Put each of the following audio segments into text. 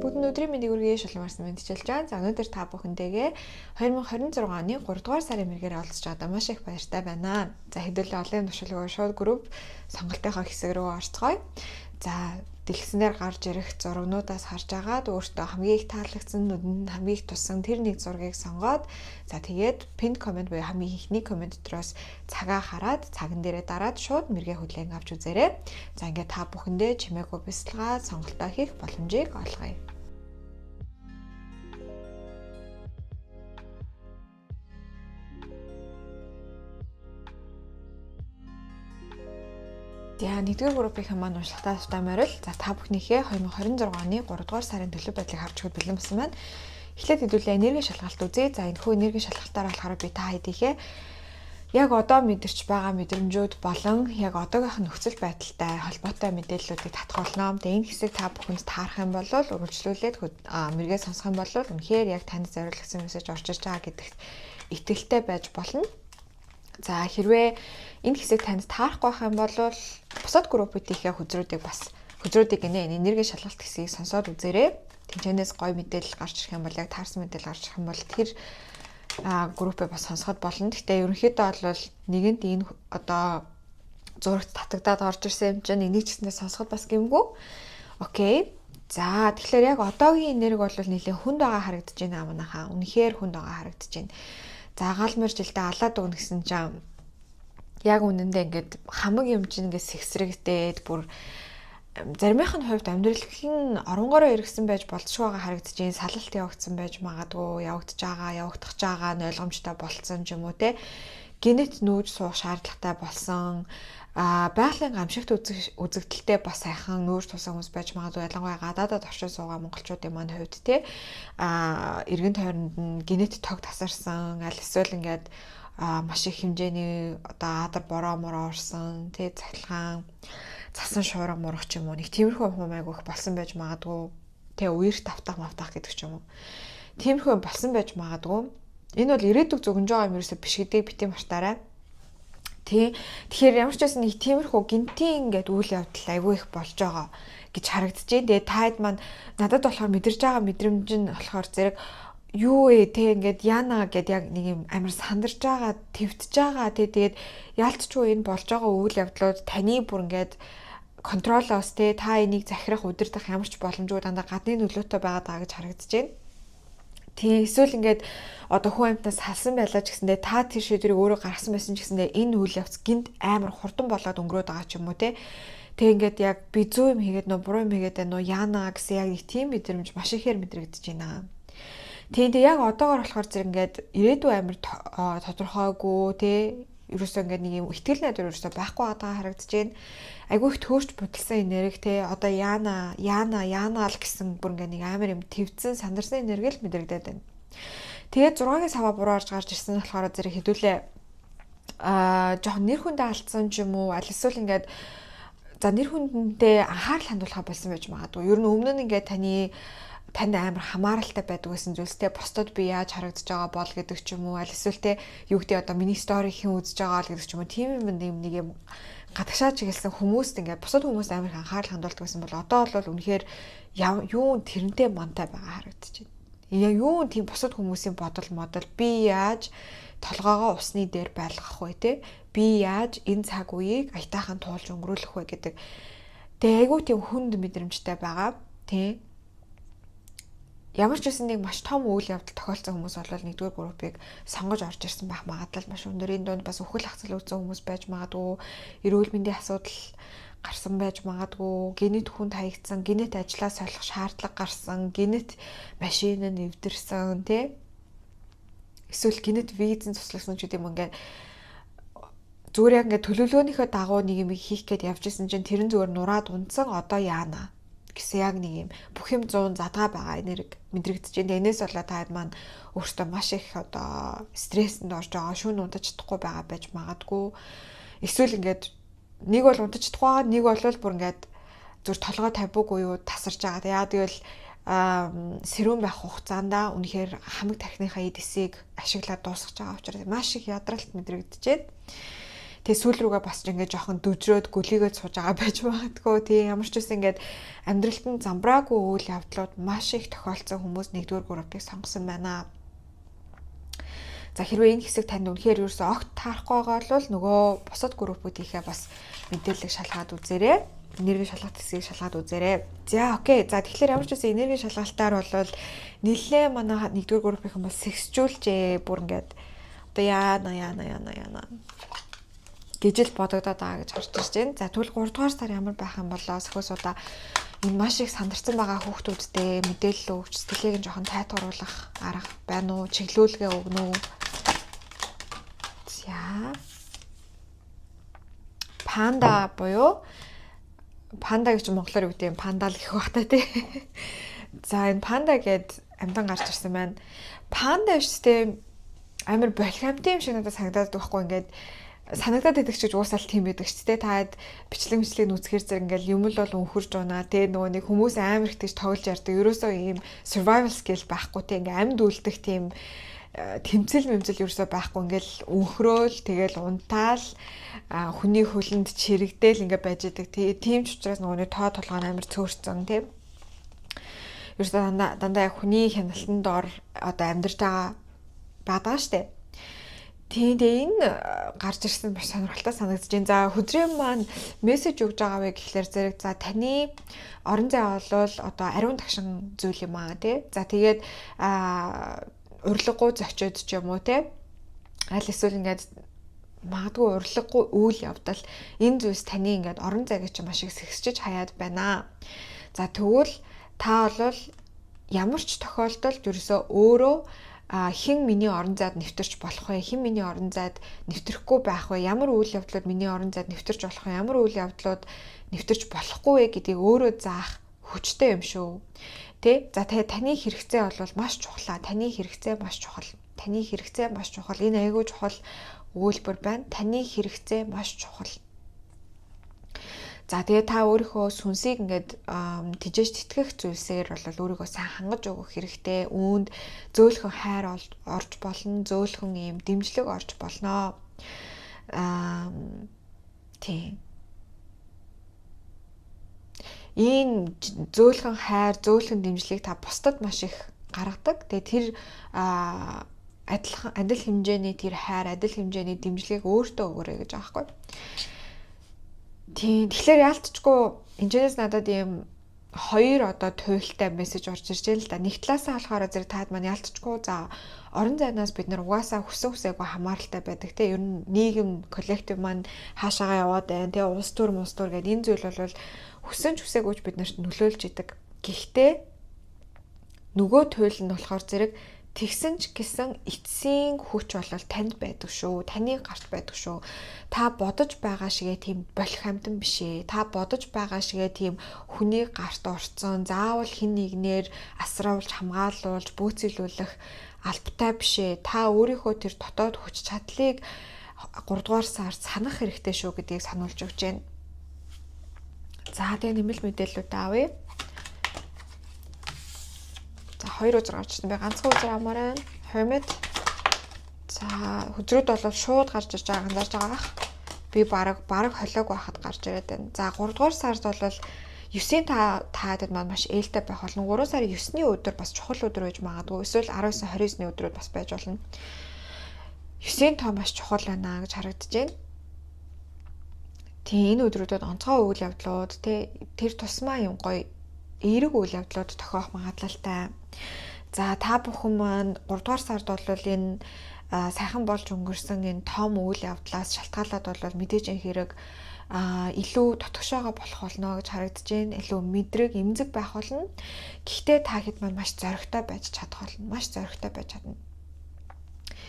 Бүгд өдрийн мэндийг хүргэе, шулмаарсан мэдчилж байгаа. За өнөөдөр та бүхэндээ 2026 оны 3 дугаар сарын мэргээр олцож байгаадаа маш их баяртай байна. За хэдүүлээ олон туршлагын шууд групп сонголтынхаа хэсэг рүү орцгоё. За дэлгэснээр гарч ирэх зурагнуудаас харж агаад өөртөө хамгийн их таалагдсан, нүдэнд хамгийн их туссан тэр нэг зургийг сонгоод за тэгээд pinned comment буюу хамгийн ихний коммент дотроос цагаа хараад цаган дээрээ дараад шууд мэргээ хүлээн авч үзээрэй. За ингээд та бүхэндээ чимээгүй бясалгаад сонголтоо хийх боломжийг олгоё. За нэгдүгээр группийн маань уншлагатаа тутамаарл. За та бүхнийхээ 2026 оны 3 дугаар сарын төлөв байдлыг харж өгөх бэлэн болсон байна. Эхлээд хэдүүлээ энерги шалгалт үзье. За энэ хүү энерги шалгалтаар болохоор би та хэдийхээ яг одоо мэдэрч байгаа мэдрэмжүүд болон яг одоогийнх нь нөхцөл байдалтай холбоотой мэдээллүүдийг татгуулна. Тэгээ энэ хэсэг та бүхэнд таарах юм бол үргэлжлүүлээд мэргээ сонсох юм бол үнэхээр яг танд зориулсан мессеж орж ирж байгаа гэдэгт итгэлтэй байж болно. За хэрвээ энэ хэсэг танд таарахгүй байх юм бол бусад группүүдийнхээ хөзрүүдийг энерги шалгалт хэсгийг сонсоод үзээрэй. Тэнцэнээс гоё мэдээлэл гарч ирэх юм бол яг таарсан мэдээлэл гарч ирэх юм бол тэр группээ бас сонсоход болно. Гэхдээ ерөнхийдөө бол нэгэнд энэ одоо зурагт татагдаад орж ирсэн юм чинь энийг ч гэснээр сонсоход бас гэмгүй. Окей. За тэгэхээр яг одоогийн энерги бол нэлээд хүнд байгаа харагдаж байна манайхаа. Үнэхээр хүнд байгаа харагдаж байна. За гаалмар жилдээ алаад өгнө гэсэн чинь яг үнэндээ ингээд хамаг юм чинь ингээд сэгсрэгдээд бүр заримынх нь хувьд амьдрал нь оронгороо иргэсэн байж болцсоо байгаа харагдаж байна. Салалт явагдсан байж магадгүй, явагдах байгаа нь ойлгомжтой болцсон ч юм уу те. Генет нүүж суух шаардлагатай болсон. Байгалийн гамшигт үзэгдэлтэй бас сайхан нүүж тусан хүмүүс байж магадгүй, ялангуяа гадаадад оршин суугаа монголчуудын маань хувьд те. Эргэн тойронд нь генет тог тасарсан, аль эсвэл ингээд маш их хэмжээний одоо адар бороо мороо орсон, те цахилгаан цасан шуурга мурах ч юм уу нэг тиймэрхүү юм айгүйх болсон байж магадгүй. Тэ үерх тавтах гэдэг ч юм уу. Тиймэрхүү болсон байж магадгүй. Энэ бол ирээдүг зөвгөнж байгаа юм ерөөсөө биш гэдгийг бити мартаарай. Тэгэхээр ямар ч байсан нэг тиймэрхүү гинтийн ингээд үйл явдал айгүй их болж байгаа гэж харагдаж байна. Тэгээ таад маань надад болохоор мэдэрж байгаа мэдрэмж нь болохоор зэрэг юу те ингээд яана гэд яг нэг юм амар сандарж байгаа, твтж байгаа. Тэгээд яалтчгүй энэ болж байгаа үйл явдлууд таны бүр ингээд контролоос те та энийг захирах, удирдах ямар ч боломжгүй дандаа гадны нөлөөтэй байгаа гэж харагдаж байна. Тийм эсвэл ингээд одоо хүн амьтнаас салсан байлаа ч гэсэндээ та тэр шийдвэрийг өөрөө гаргасан байсан ч гэсэндээ энэ үйл явц гинт амар хурдан болоод өнгөрөөд байгаа ч юм уу те. Тэг ингээд яг би зүү юм хийгээд нөө буруу юм хийгээд байна уу яана гэсэн яг нэг тийм мэдрэмж маш ихээр мэдрэгдэж байна. Тэгээд яг одоогоор болохоор зэрэг ингээд ирээдүй амар тодорхойгүй те ерөөсөө ингээд нэг юм ихтгэл найдвар ерөөсөө байхгүй байгаа харагдаж байна. Айгүй их төөрч будалсан энерги те одоо яана л гэсэн бүр ингээд нэг амар юм твцэн сандарсан энерги л мэдрэгдээд байна. Тэгээд 6-гийн саваа буруу гарч ирсэн болохоор зэрэг хэдүүлээ жоохон нэр хүндээ алдсан ч юм уу аль эсвэл ингээд за нэр хүндээ анхаарал хандуулах болсон байж магадгүй. Ер нь өмнө нь ингээд танд амар хамааралтай байдаг гэсэн зүйлстэй босдод би яаж харагдаж байгаа бол гэдэг ч юм уу аль эсвэл те юу гэдэг одоо миний стори хэн үзэж байгаа л гэдэг ч юм уу тийм нэг юм гадагшаа чиглэсэн хүмүүст ингээд бусад хүмүүст амар анхаарал хандуулдаг гэсэн бол одоо бол үнэхээр юу тэрнтэй мантай байгаа харагдаж байна. Юу тийм бусад хүмүүсийн бодол би яаж толгоогоо усны дээр байлгах вэ те би яаж энэ цаг үеийг аятайхан туулж өнгөрүүлэх вэ гэдэг тэгээ айгүй тийм хүнд мэдрэмжтэй байгаа тий. Ямар ч үсэн нэг маш том үйл явдал тохиолдсон хүмүүс бол нэгдүгээр группыг сонгож орж ирсэн байх магадлал маш өндөр. Энэ донд бас үхэл хацал үүссэн хүмүүс байж магадгүй, эрүүл мэндийн асуудал гарсан байж магадгүй, генет хүнд хаягдсан, генет ажлаа солих шаардлага гарсан, генет машин нь эвдэрсэн тий. Эсвэл генет визэн цусласан ч гэдэг юм ингээд зүгээр яг ингээд төлөвлөгөөнийхөө дагуу нэг юм хийх гээд явж исэн чинь тэрэн зүгээр нураад унтсан одоо яана гэсэн яг нэг юм бүх юм 100 задгаа байгаа энерги мэдрэгдэж байна. Энээс болоод таад маань өөртөө маш их одоо стрестэнд орж байгаа, шүүн унтаж чадахгүй байгаа байж магадгүй. Эсвэл ингээд нэг бол унтаж чадахгүй, нэг бол бүр ингээд зүр толгой тавьбуугүй юу тасарч байгаа. Яа тэгвэл сэрүүн байх хугацаанд үнэхээр хамаг тархиныхаа эд эсийг ашиглаад дуусгаж байгаа учраас маш их ядралт мэдрэгдэж байна. Тэ сүүл рүүгээ босч ингээд жоохон дүжрөөд гөлийгээд сууж байгаа байж магадгүй. Тэ ямар ч үсэн ингээд амьдралд нь замбраагүй үйл явдлууд маш их тохиолдсон хүмүүс 1-р группыг сонгосон байна. За хэрвээ энэ хэсэг танд үнэхээр ерөөсөө огт таарахгүй байгаа бол нөгөө бусад группүүдийнхээ бас мэдээлэл шалгаад үзээрэй. Энерги шалгалт хэсгийг шалгаад үзээрэй. За окей. За тэгэхээр ямар ч үсэн энерги шалгалтаар бол нэлээ манай 1-р группийнхан бол сэгсжүүлжээ. Бүр ингээд одоо яана гэж л бодогдоод байгаа гэж харж байна. За тэгвэл 3-р сар ямар байх юм болоо сөхөөсудаа энэ маш их сандарсан байгаа хүүхдүүдтэй мэдээлэл өгч сэтгэлийг нь жоохон тайтгаруулах арга байна уу? Чиглүүлгээ өгнө үү? За. Панда буюу панда гэж монголоор үг тийм панда л гэх багтаа тий. За энэ панда гэд амдан гарч ирсэн байна. Панда штэ амар болхамтын юм шиг надад санагдаад байхгүй ингээд санагдаад идэх чиж уусаал тийм байдаг ч тий. Таад бичлэг нүцгэр зэрэг ингээл юм л бол өнхөрж унаа тий. Нөгөө нэг хүмүүс амар их тийж тоглож ярьдаг. Ерөөсөө ийм survival skill байхгүй тий. Ингээл амьд үлдэх тийм тэмцэл ерөөсөө байхгүй. Ингээл өнхрөөл тэгэл унтаал хүний хөлөнд чирэгдээл ингээ байж идэг. Тийм ч учраас нөгөө тоо толгой амар цөөрцөн тий. Ерөөсөө дандаа яг хүний хяналтанд дор одоо амьдарч байгаа штэ. Тийм энэ гарч ирсэн маш сонирхолтой санагдаж байна. За хөдрийн маань мессеж өгж байгаа вэ гэхлээр зэрэг за таны орон зай бол одоо ариун тагшин зүйл юм аа тий. За тэгээд урилгагүй зочиод ч юм уу тий. Аль эсвэл ингээд магадгүй урилгагүй үйл явдал энэ зүйлс таны ингээд орон зайг чи маш их сэгсэж хаяад байна. За тэгвэл та бол ямар ч тохиолдолд ерөөсөө өөрөө хэн миний орон зайд нэвтэрч болох вэ? Хэн миний орон зайд нэвтрэхгүй байх вэ? Ямар үйл явдлууд миний орон зайд нэвтэрч болох вэ? Ямар үйл явдлууд нэвтэрч болохгүй вэ гэдгийг өөрөө заах хүчтэй юм шүү. Тэ? За таны хэрэгцээ бол маш чухал. Таны хэрэгцээ маш чухал. Таны хэрэгцээ маш чухал. Энэ айгүй чухал өгүүлбэр байна. Таны хэрэгцээ маш чухал. За тэгээ та өөрийнхөө сүнсийг ингээд тижээж тэтгэх зүйлсээр бол өөрийгөө сайн хангаж өгөх хэрэгтэй. Үүнд зөөлхөн хайр орж болно, зөөлхөн ийм дэмжлэг орж болно. Тийм. Энэ зөөлхөн хайр, зөөлхөн дэмжлэгийг та бусдад маш их гаргадаг. Тэгээ тэр адил хэмжээний тэр хайр, адил хэмжээний дэмжлэгийг өөртөө өгөөрэй гэж байгаа байхгүй. Тийм. Тэгэхээр яалтчгүй энэчнээс надад ийм хоёр одоо туйлтай мессеж орж ирж байна л да. Нэг талаасаа болохоор зэрэг таад маань яалтчгүй за орон зайнаас бид нар угаасаа хүсээгүй хамааралтай байдаг те. Ер нь нийгэм коллектив маань хаашаагаа яваад байна те. Улс төр гэдэг энэ зүйл бол хүсэн ч хүсээгүйч бид нарт нөлөөлж идэг. Гэхдээ нөгөө туйл нь болохоор зэрэг тэгсэн ч гэсэн эцсийн хүч бол танд байдаг шүү. Таны гарт байдаг шүү. Та бодож байгаа шигээ тийм болох амтан биш ээ. Та бодож байгаа шигээ тийм хүний гарт орцсон, заавал хин нэгнээр асруулж, хамгаалуулж, бөөцөлүүлэх албатай биш ээ. Та өөрийнхөө тэр дотоод хүч чадлыг 3-р сард санах хэрэгтэй шүү гэдгийг сануулж өгч байна. За тэгээ нэмэлт мэдээлэлүүд авъя. 2 үзэр авчихсан. Би ганцхан үзэр авмаар байна. Hermit. За хөдрүүд бол шууд гарч ирж байгааг анзаарч байгаа ах. Би баг холиог байхад гарч ирээд байна. За 3-р сард бол 9-ийн таадад маань маш ээлтэй байх болно. 3 сарын 9-ний өдөр бас чухал өдөр байж магадгүй. Эсвэл 19-29-ний өдрүүд бас байж болно. 9-ийн тоо маш чухал байна гэж харагдаж байна. Тэгээ энэ өдрүүдэд онцгой үйл явдлууд тэр тусмаа юм гоё эерэг үйл явдлууд тохиох магадлалтай. За та бүхэн маань 3-р сард бол энэ сайхан болж өнгөрсөн энэ том үйл явдлаас шалтгаалаад бол мэдээж энэ хэрэг илүү дотгошоогоо болох болно гэж харагдаж байна. Илүү мэдрэг, эмзэг байх болно. Гэхдээ та хэд маань маш зоригтой байж чадах болно. Маш зоригтой байж чадна.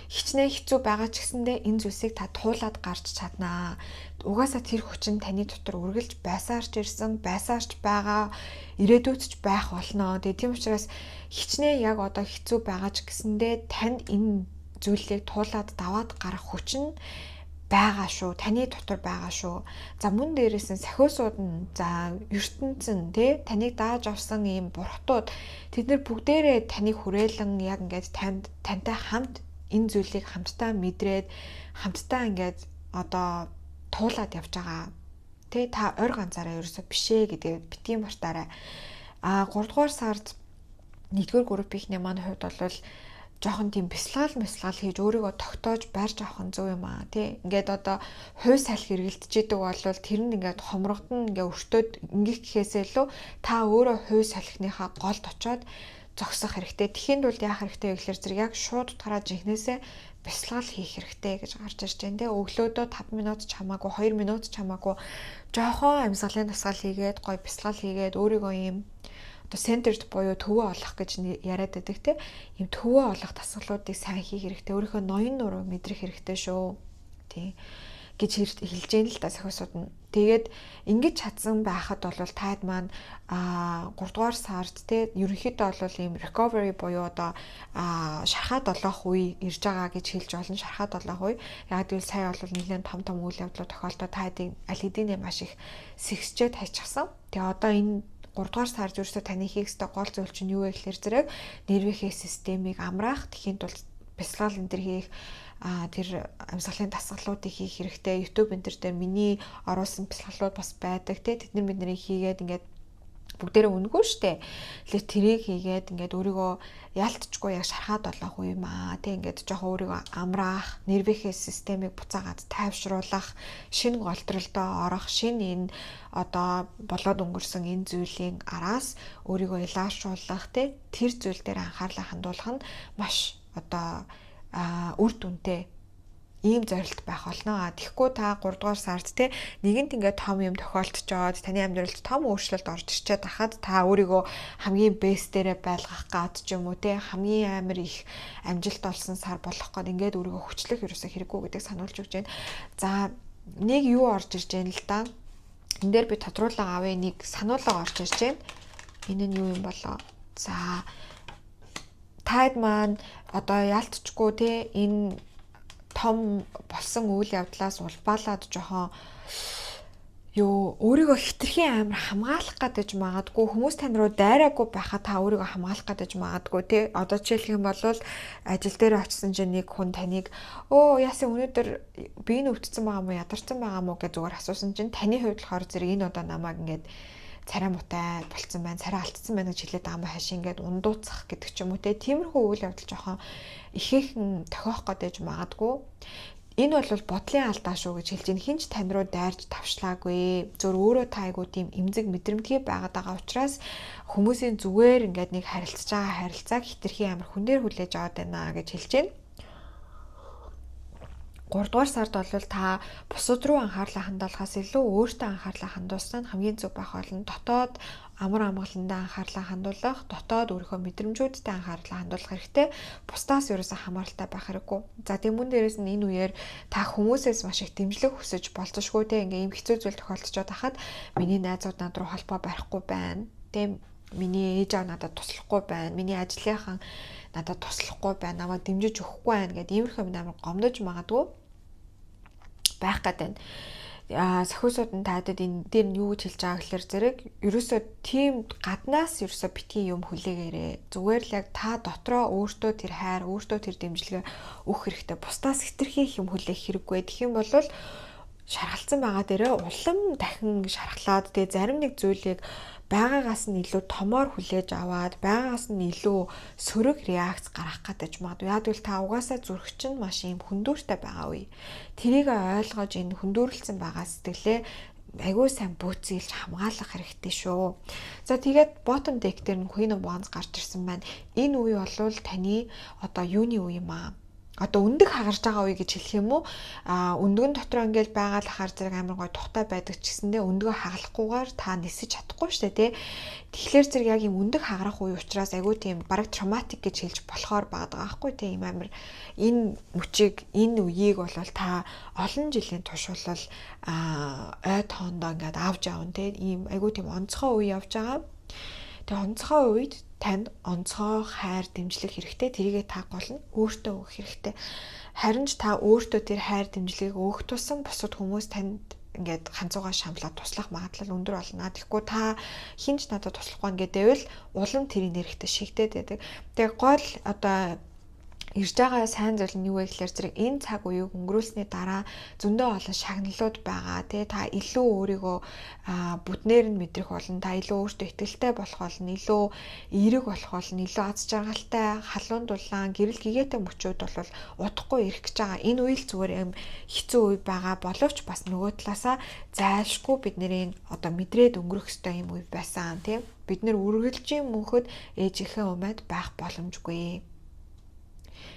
Хичнээн хэцүү байгаа ч гэсэндээ энэ зүйлсийг та туулаад гарч чаднаа. Угаасаа тэр хүч нь таны дотор үргэлж байсаарч ирсэн, байсаарч байгаа, ирээдүйд ч байх болно. Тэгээ тийм учраас хичнээн яг одоо хэцүү байгаа ч гэсэндээ танд энэ зүйлийг туулаад даваад гарах хүч нь байгаа шүү. Таны дотор байгаа шүү. За мөн дээрээс нь сахиусууд нь за ертөнцийн таныг дааж авсан ийм бурхтууд тэд нар бүгдээрээ таныг хүрээлэн яг ингээд тантай хамт энэ зүйлийг хамтдаа мэдрээд хамтдаа ингээд одоо туулаад явж байгаа. Тэ та ойр ганцаараа ерөөсөө бишээ гэдгээ битгий мартаарай. 3 дугаар сард 1-р группийнхний маань хувьд бол жоохон тийм бясалгал хийж өөрийгөө тогтоож барьж авах нь зөв юм аа тий. Ингээд одоо хувь салхи эргэлдэж идэг бол тэр нь ингээд хомрогдсон ингээд өртөөд ингээд гэхээсээ илүү та өөрөө хувь салхиныхаа голд очоод зогсох хэрэгтэй. Тэхийн тулд яах хэрэгтэй вэ гэхээр зэрэг яг шууд утгаараа жинхнээсээ бясалгал хийх хэрэгтэй гэж гарч ирж байна тий. Өглөөдөө 5 минут ч хамаагүй 2 минут ч хамаагүй жоохон амьсгалын дасгал хийгээд гоё бясалгал хийгээд өөрийгөө ийм одоо центрд буюу төвөө олох гэж яриад байдаг те. Ийм төвөө олох дасгалуудыг сайн хийх хэрэгтэй. Өөрийнхөө ноён нуруу мэдрэх хэрэгтэй шүү. Тий. гэж хэлж яана л та сахиусууд нь. Тэгээд ингэж чадсан байхад бол таад маань 3 дугаар сард те ерөнхийдөө бол ийм recovery буюу одоо шархаад олох үе ирж байгаа гэж хэлж болно. Шархаад олох үе. Яг гэвэл сая бол нэлээд том үйл явдлууд тохиолдоод таадын аль хэдийн маш их сэгсчээд хайчихсан. Тэгээ одоо энэ 3 дугаар сард ерөөсөө таны хийх ёстой гол зүйл чинь юу вэ гэхээр зэрэг нервийнхээ системийг амраах, тэхийн тулд бясалгал энэ төр хийх, тэр амьсгалын дасгалуудыг хийх хэрэгтэй. YouTube энэ төр дээр миний оруулсан бясалгалууд бас байдаг те. Тэд нар бидний хийгээд ингээд бүгдээрээ үнэгүй штэ. Тэгэхээр тэрийг хийгээд ингээд өөрийгөө яалтчгүй яг шархаад олох үе юм аа. Тэг ингээд жоохон өөрийгөө амраах, нервийнхээ системийг буцаагаад тайвшруулах, шинэ голтролдоо орох, шинэ энэ одоо болоод өнгөрсөн энэ зүйлийн араас өөрийгөө илаашруулах те. Тэр зүйл дээр анхаарлаа хандуулах нь маш одоо үр дүнтэй ийм зорилт байх болно. Тэгэхгүй та 3 дугаар сард те нэгэнт ингээд том юм тохиолдчиход таны амьдралд том өөрчлөлт орж ирчээд хахад та өөрийгөө хамгийн бэст дээрээ байлгах гад ч юм уу те хамгийн амар их амжилт олсон сар болох гээд ингээд өөрийгөө хүчлэх ерөөсөө хэрэггүй гэдгийг сануулж өгч байна. За нэг юу орж ирж байна л да. Энд дээр би тодруулга авъя, нэг сануулга орж ирж байна. Энэ нь юу юм болоо? За таад маань одоо яалтчгүй те энэ том болсон үйл явдлаас улбаалаад жоохон юу өөрийгөө хитрхийн амар хамгаалах гэдэг магадгүй хүмүүс тань руу дайраагүй байхад та өөрийгөө хамгаалах гэдэг магадгүй тий одоо жишээлх юм бол ажил дээр очисон чинь нэг хүн таныг яасан өнөөдөр би энэ өвдсөн байгаа мó ядарсан байгаа мó гэж зүгээр асуусан чинь таны хувьд болохоор зэрэг энэ одоо намайг ингээд царай муутай болцсон байна, царай алдсан байна гэж хэлээд аамаа хашин ингээд ундууцах гэдэг ч юм уу те. Тиймэрхүү үйл явдал жоохон ихээхэн тохиох гэдэг магадгүй. Энэ бол бодлын алдаа шүү гэж хэлж ин хинч тань руу дайрч тавшлаагүй. Зөв өөрөө та айгуу тийм эмзэг мэдрэмтгий байгаад байгаа учраас хүмүүсийн зүгээр ингээд нэг харилцаж байгаа харилцааг хитрхийн амар хүн дээр хүлээж аваад байна гэж хэлж байна. 3 дугаар сард бол та бусад руу анхаарлаа хандуулахаас илүү өөртөө анхаарлаа хандуулсан нь хамгийн зөв байх болно. Дотоод амар амгаландаа анхаарлаа хандуулах, дотоод өөрийнхөө мэдрэмжүүдтэй анхаарлаа хандуулах хэрэгтэй. Бусдаас ерөөсөө хамааралтай байх хэрэггүй. За тэгмүн дээрээс нь энэ үеэр та хүмүүсээс маш их дэмжлэг хүсэж болцошгүй те ингээм хэцүү зүйл тохиолдчиход хахад миний найзууд над руу холбоо барихгүй байна. Тэ миний ээж аав надад туслахгүй байна. Миний ажлынхан надад туслахгүй байна, намайг дэмжиж өгөхгүй байна гэдэг иймэрхүү юм амар гомдож магадгүй байх гэдэг. Сахиусууд нь таадад энэ дээр нь юу гэж хэлж байгаа гэхээр зэрэг ерөөсөө тийм гаднаас ерөөсөө битгий юм хүлээгээрээ зүгээр л яг та дотроо өөртөө тэр хайр, өөртөө тэр дэмжлэгээ өгөх хэрэгтэй. Бусдаас хитрхи юм хүлээх хэрэггүй. Тэгэх юм бол шаргалцсан байгаа дээрээ улам дахин шархлаад тэгээ зарим нэг зүйлийг байгаагаас нь илүү томоор хүлээж аваад байгаагаас нь илүү сөрөг реакц гаргах гэдэг магадгүй. Яг л та угаасаа зүрх чинь маш юм хүндүүртэй байгаа үе. Тэрийг ойлгож энэ хүндүүрлсэн байгаа сэтгэлээ айгүй сайн бүүцэлж хамгаалах хэрэгтэй шүү. За тэгээд bottom deck дээр нь Queen of Wands гарч ирсэн байна. Энэ үе бол таны одоо юуны үе юм аа? Одоо өндөг хагарч байгаа үе гэж хэлэх юм уу? Өндгөн дотор ингээл байгаа л хаар зэрэг амар гой тухтай байдаг ч гэсэндээ өндгөө хагалахгүйгээр та нисэж чадахгүй шүү дээ, тий. Тэгэхээр зэрэг яг юм өндөг хагарах үе учраас айгүй тийм бараг травматик гэж хэлж болохоор байгаа байхгүй тий. Ийм амар энэ мөчийг, энэ үеийг бол та олон жилийн турш бол ой тоондоо ингээд авч явна тий. Ийм айгүй тийм онцгой үе явж байгаа. Тэгээ онцгой үед танд онцгой хайр дэмжлэг хэрэгтэй. Тэрийгээ та гол нь өөртөө өгөх хэрэгтэй. Харин ч та өөртөө тэр хайр дэмжлэгийг өгөх тусам бусад хүмүүс танд ингээд ганцуугаа шамлаад туслах магадлал өндөр болно. Тэгэхгүй та хинч надад туслахгүй ингээд байвал улам тэрийн нэрхтээ шигдээд байдаг. Тэгээ гол одоо ирж байгаа сайн зүйл нь юу вэ гэхээр зэрэг энэ цаг үеийг өнгөрүүлсний дараа зөндөө олон шагналууд байгаа. Тэ та илүү өөрийгөө бүтнээр нь мэдрэх болно. Та илүү өөртөө итгэлтэй болох болно. Илүү эерэг болох болно. Илүү аз жаргалтай, халуун дулаан, гэрэл гэгээтэй мөчүүд бол удахгүй ирэх гэж байгаа. Энэ үйл зүгээр юм хэцүү үе байгаа боловч бас нөгөө талаасаа зайлшгүй бидний одоо мэдрээд өнгөрөх ёстой юм үе байсан. Тэ бид нэр үргэлжийн мөнхөд ээжийнхээ умайд байх боломжгүй.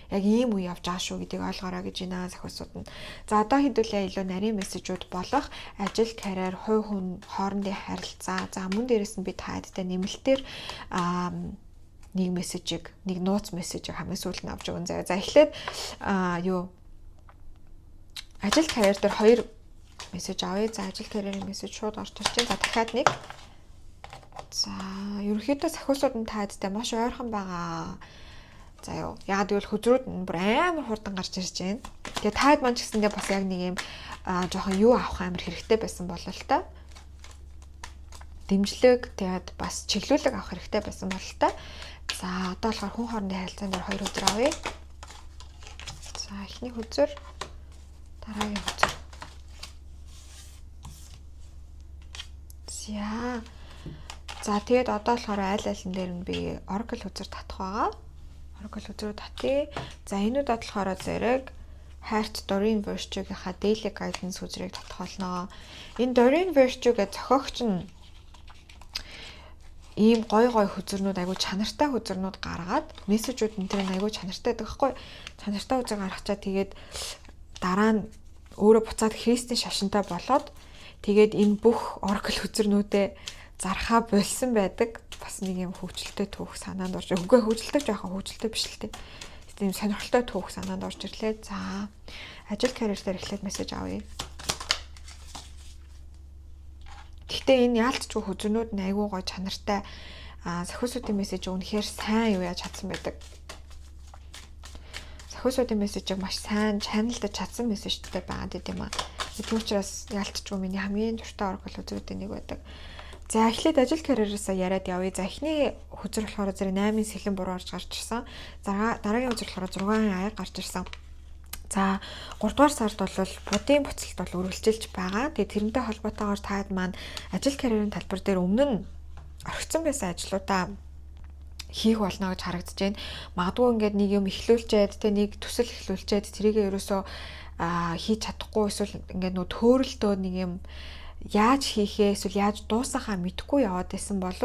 Яг ийм үе явж байгаа шүү гэдгийг ойлгоорой гэж байна сахиусууд нь. За одоо хэдүүлээ илүү нарийн мессежүүд болох ажил, карьер, хувь хүн хоорондын харилцаа. За мөн дээрээс нь би та хэдтэй нэмэлтээр нэг мессежийг, нэг нууц мессежийг хамгийн сүүлд нь авч өгөн заяа. За эхлээд ажил, карьер дээр 2 мессеж авъя. За ажил, карьерийн мессеж шууд орж ирж байна. За дахиад нэг. За ерөнхийдөө сахиусууд нь та хэдтэй маш ойрхон байгаа. За юу. Яг гэвэл хөзрүүд нь бүр амар хурдан гарч ирж байна. Тэгээ таад маань ч гэсэндээ бас яг нэг юм жоохон юу авах амар хэрэгтэй байсан болол та. Дэмжлэг тэгээд бас чиглүүлэг авах хэрэгтэй байсан болол та. За одоо болохоор хүн хоорондын харилцаан дээр 2 хөзөр авъя. За эхний хөзөр, дараагийн хөзөр. За тэгээд одоо болохоор аль алин дээр нь би Oracle хөзөр татах байгаа. Oracle хөзрөө татъя. За энүүд болохоор зэрэг хайрт Doreen Virtue-гийнхаа Daily Guidance хөзрийг татах болно. Энэ Doreen Virtue-гээ зохиогч нь ийм гой хөзөрнүүд, айгуу чанартай хөзөрнүүд гаргаад мессежүүд энэ төр айгуу чанартай байдаг хгүй. Чанартай хөзөр гаргачаа тэгээд дараа нь өөрөө буцаад Христийн шашинтай болоод тэгээд энэ бүх Oracle хөзөрнүүдээ зархаа болсон байдаг. Бас нэг юм хөвгчлөлтэй түүх санаанд орж. Үгүй хөвгчлөлтэй жоохон хөвгчлөлтэй биш л дээ. Тийм сонирхолтой түүх санаанд орж ирлээ. За ажил, карьер дээр эхлээд мессеж авъя. Гэхдээ энэ яалтчгүй хөзөрнүүд нь айгүй гой чанартай сахиусуудын мессеж үнэхээр сайн юу яаж чадсан байдаг. Сахиусуудын мессежийг маш сайн чаналдаж чадсан мессежтэй байгаа гэдэм юм аа. Тийм учраас яалтчгүй миний хамгийн дуртай Oracle хөзрүүдийн нэг байдаг. За эхлээд ажил, карьераасаа яриад явъя. За эхний хөзөр болохоор зэрэг 8-ын сэлэн буруу орж гарч ирсэн. За дараагийн хөзөр болохоор 6-ын аяг гарч ирсэн. За 3 дугаар сард бол будын буцалт бол үргэлжилж байгаа. Тэгээ тэрнтэй холбоотойгоор таад маань ажил, карьерийн талбар дээр өмнө нь орхисон байсан ажлуудаа хийх болно гэж харагдаж байна. Магадгүй ингээд нэг юм эхлүүлчихэд тэ нэг төсөл эхлүүлчихэд тэрийг ерөөсөө хийж чадахгүй эсвэл ингээд нөө төөрөлтөө нэг юм яаж хийхээ эсвэл яаж дуусахаа мэдэхгүй яваад байсан бол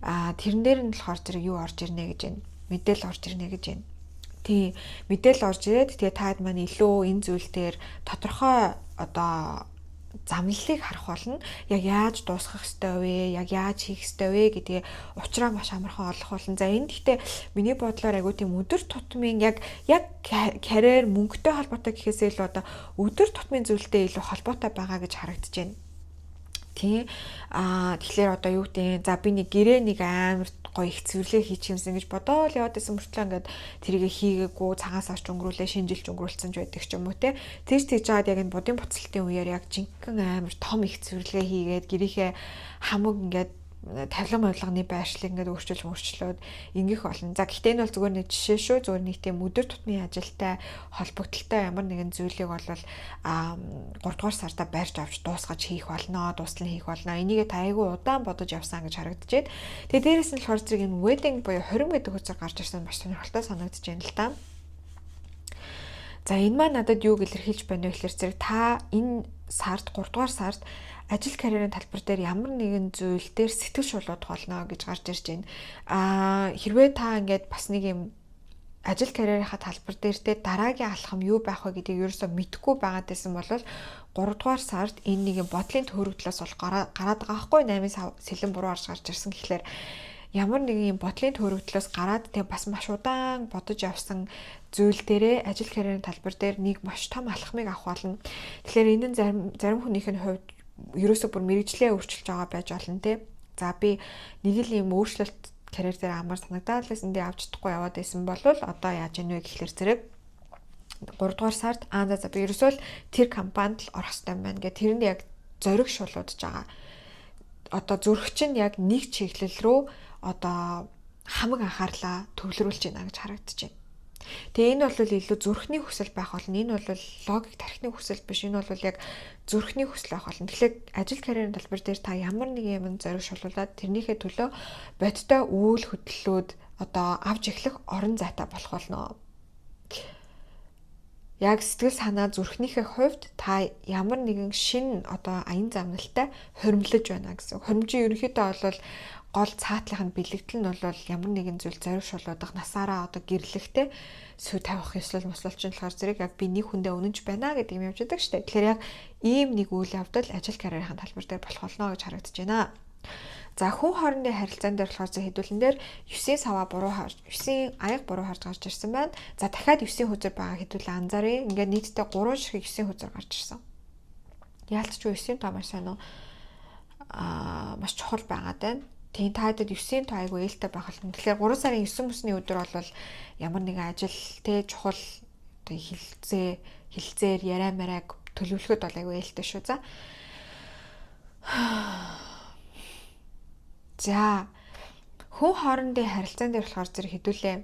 тэрэн дээр нь болохоор зэрэг юу орж ирнэ гэж байна. Мэдээлэл орж ирнэ гэж байна. Тийм мэдээлэл орж ирээд тэгээ таад маань илүү энэ зүйл дээр тодорхой одоо замналыг харах болно. Яг яаж дуусгах ёстой вэ? Яг яаж хийх ёстой вэ гэдгээ учраа маш амархан олох болно. За энэ гэхдээ миний бодлоор айгуу тийм өдөр тутмын яг карьер мөнгөтэй холбоотой гэхээсээ илүү одоо өдөр тутмын зүйлтэй илүү холбоотой байгаа гэж харагдаж байна. Тийм. Тэгэхээр одоо юу гэдэг за би нэг гэрээ нэг амар гоё их цэвэрлэгээ хийчих юмсан гэж бодоол яваад байсан мөртлөө ингээд тэрийг хийгээгүй цагаас авч өнгөрүүлээ шинжилж өнгөрүүлсэн ч байдаг ч юм уу те. Тэгж жаад яг энэ будын буцалтын үеэр яг жинхэнэ амар том их цэвэрлэгээ хийгээд гэрийнхээ хамаг ингээд тавилга мавилганы байршлыг ингээд өөрчлөөд ингээх болно. За гэхдээ энэ бол зүгээр нэг жишээ шүү. Зүгээр нэг тийм өдөр тутмын ажилтай холбогдолтой ямар нэгэн зүйлийг бол 3 дугаар сарда барьж авч дуусгаж хийх болно, дуустал нь хийх болно. Энийгээ та айгүй удаан бодож явсан гэж харагдчихэд. Тэгээ дээрэс нь болохоор зэрэг энэ wedding буюу хорим гэдэг хөзөр гарч ирсэн маш сонирхолтой санагдаж байна л та. За энэ маань надад юу илэрхийлж байна вэ гэхээр зэрэг та энэ сард 3 дугаар сард ажил, карьерийн талбар дээр ямар нэгэн зүйл дээр сэтгэл шулуудах болно гэж гарч ирж байна. Хэрвээ та ингээд бас нэг юм ажил, карьерийнхаа талбар дээр те дараагийн алхам юу байх вэ гэдгийг ерөөсөө мэдэхгүй байгаад байсан бол 3 дугаар сард энэ нэг бодлын төрөгдлөөс бол гараад байгаа хгүй 8-ын сэлэн буруу орж гарч ирсэн гэхлээр ямар нэгэн бодлын төрөгдлөөс гараад тэгээ бас маш удаан бодож явсан зүйл дээрээ ажил, карьерийн талбар дээр нэг маш том алхмыг авах болно. Тэгэхээр энэ нь зарим хүнийх нь хувьд ерөөсөө бүр мэрэгжлээ өөрчилж байгаа байж болно те. За би нэг л юм өөрчлөлт карьер дээр амар санагдаад л байсан дээ авч чадахгүй яваад байсан бол одоо яаж ийнвэ гэхлээр зэрэг 3 дугаар сард за би ерөөсөө л тэр компанид л орох хэрэгтэй байна гэх тэрэнд яг зориг шулуудж байгаа. Одоо зүрх чинь яг нэг чиглэл рүү одоо хамаг анхаарлаа төвлөрүүлж байна гэж харагдаж байна. Тэгээ энэ бол илүү зүрхний хүсэл байх болно. Энэ бол логик тархины хүсэл биш. Энэ бол яг зүрхний хүсэл байх болно. Тэгэхээр ажил карьерийн талбар дээр та ямар нэг юм зориулшуулаад тэрнийхээ төлөө бодтой үйл хөдлөлүүд одоо авч эхлэх орон зайтай болох болно. Яг сэтгэл санаа зүрхнийхээ хувьд та ямар нэгэн шин одоо аян замналтай хоригдлож байна гэсэн. Хоримжийн ерөнхийдөө бол гол цаатлахын бэлэгдэл нь бол ямар нэгэн зүйл зориулшуулах насаараа одоо гэрлэхтэй сүү тавих ёслол мослолчин болохоор зэрэг яг би нэг хүндээ үнэнч байна гэдэг юм явж байгаа шүү дээ. Тэгэхээр яг ийм нэг үйл явдал ажил карьерийн талбар дээр болох болно гэж харагдаж байна. За хүн хоорондын харилцаан дээр болохоор хэдүүлэн дээр 9-ийн саваа буруу харж 9-ийн аяг буруу харж гарч ирсэн байна. За дахиад 9-ийн хүзэр байгаа хэдүүлэн анзаарыг ингээд нийтдээ 3 шиг 9-ийн хүзэр гарч ирсэн. Яалтчгүй 9-ийн тоо маш сайн уу маш чухал байгаад байна. Тийм таадад 9-ийн тоо айгүй ээлтэй байх болно. Тэгэхээр 3 сарын 9 бүсний өдөр бол ямар нэгэн ажил тэ чухал одоо хилцээр яриа мараг төлөвлөхөд бол айгүй ээлтэй шүү. За хүн хоорондын харилцаан дээр болохоор зэрэг хэдүүлээ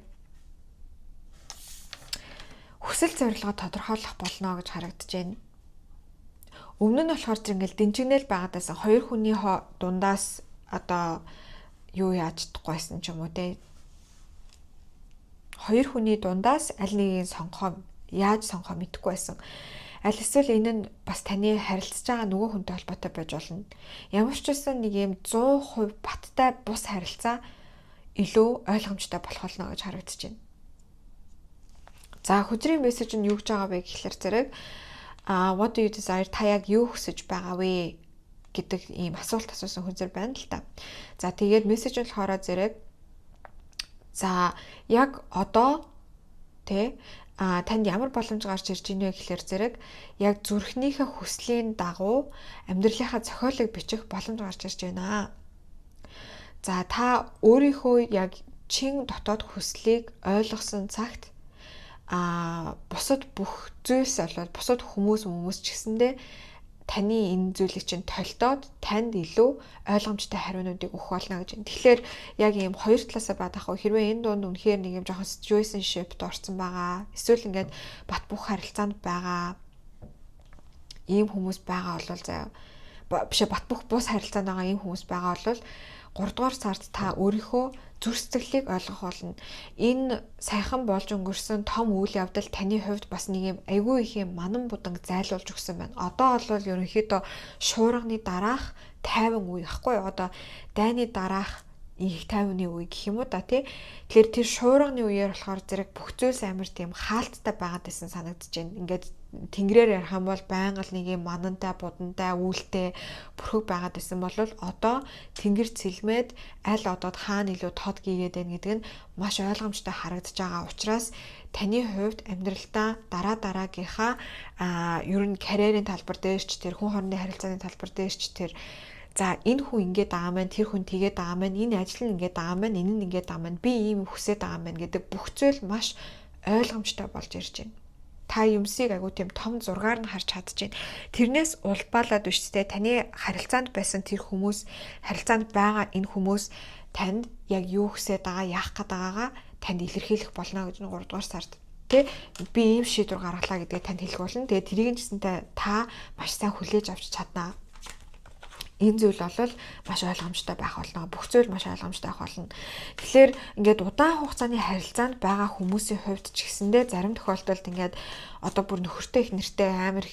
хүсэл зорилгоо тодорхойлох болно гэж харагдаж байна. Өмнө нь болохоор зэрэг ингээл дэнчигнэл байгаадаас хоёр хүний дундаас одоо юу яаж чадахгүйсэн ч юм уу те. Хоёр хүний дундаас аль нэгийг яаж сонгохоо мэдэхгүй байсан. Аль эсвэл энэ нь бас таны харилцаж байгаа нөгөө хүнтэй холбоотой байж болно. Ямар ч үсэн нэг юм 100% баттай бус харилцаа илүү ойлгомжтой болох болно гэж харагдаж байна. За хүчрийн мессеж нь юу гэж байгаа вэ гэхэлэр зэрэг what do you desire, та яг юу хүсэж байгаа вэ гэдэг ийм асуулт асуусан хүн зэрэг байна л та. За тэгээд мессеж нь болохоор зэрэг за яг одоо тэ танд ямар боломж гарч ирж байна вэ гэхэлэр зэрэг яг зүрхнийхээ хүслийн дагуу амьдралынхаа зохиолыг бичих боломж гарч ирж байна. За та өөрийнхөө яг чин дотоод хүслийг ойлгосон цагт бусад бүх зүйлс бол бусад хүмүүс ч гэсэндээ таны энэ зүйлийг чинь толдоод танд илүү ойлгомжтой хариунуудыг өгөх болно гэж байна. Тэгэхээр яг ийм хоёр талаасаа бадах уу хэрвээ энэ дунд үнэхээр нэг юм жоохон situationship орсон байгаа. Эсвэл ингээд бат бөх харилцаанд байгаа ийм хүмүүс байгаа бол заяа биш бат бөх бус харилцаанд байгаа ийм хүмүүс байгаа бол 3 дугаар сард та өөрийнхөө зүрх сэтгэлийг ойлгох болно. Энэ сайхан болж өнгөрсөн том үйл явдал таны хувьд бас нэг юм айгүй их юм манан буданг зайлуулж өгсөн байна. Одоо бол ерөнхийдөө шуурганы дараах тайван үе ихгүй. Одоо дайны дараах их тайвны үе гэх юм уу да тий. Тэгэхээр тэр шуурганы үеэр болохоор зэрэг бүх зүйлс амар тийм хаалттай байгаад байсан санагдаж байна. Ингээд тэнгэрээр ярих юм бол байнга л нэг юм манантай, будантай, үүлтэй бүрхэг байгаад байсан бол одоо тэнгэр цэлмээд аль одоод хаана илүү тод гийгээд байна гэдэг нь маш ойлгомжтой харагдаж байгаа учраас таны хувьд амьдралдаа дараагийнхаа ер нь карьерийн талбар дээр ч тэр хүн хоорондын харилцааны талбар дээр ч тэр за энэ хүн ингэж байгаа маань тэр хүн тэгээд байгаа маань энэ ажил нь ингэж байгаа маань энэ нь ингэж байгаа маань би ийм хүсэж байгаа маань гэдэг бүх зүйл маш ойлгомжтой болж ирж байна. Та юмсыг айгуу тийм том зургаар нь харж чадчихээн. Тэрнээс улбаалаад биш те таны харилцаанд байсан тэр хүмүүс харилцаанд байгаа энэ хүмүүс танд яг юу хүсэж байгаа яах гээд байгаагаа танд илэрхийлэх болно гэж 3 дугаар сард те би ийм шийдвэр гаргалаа гэдгээ танд хэлэх болно. Тэгээ тэрийг гэсэнтэй та маш сайн хүлээж авч чаднаа. Энэ зүйл бол маш ойлгомжтой байх болно. Бүх зүйл маш ойлгомжтой байх болно. Тэгэхээр ингээд удаан хугацааны харилцаанд байгаа хүмүүсийн хувьд ч гэсэндээ зарим тохиолдолд ингээд одоо бүр нөхөртэй их нэртэй амар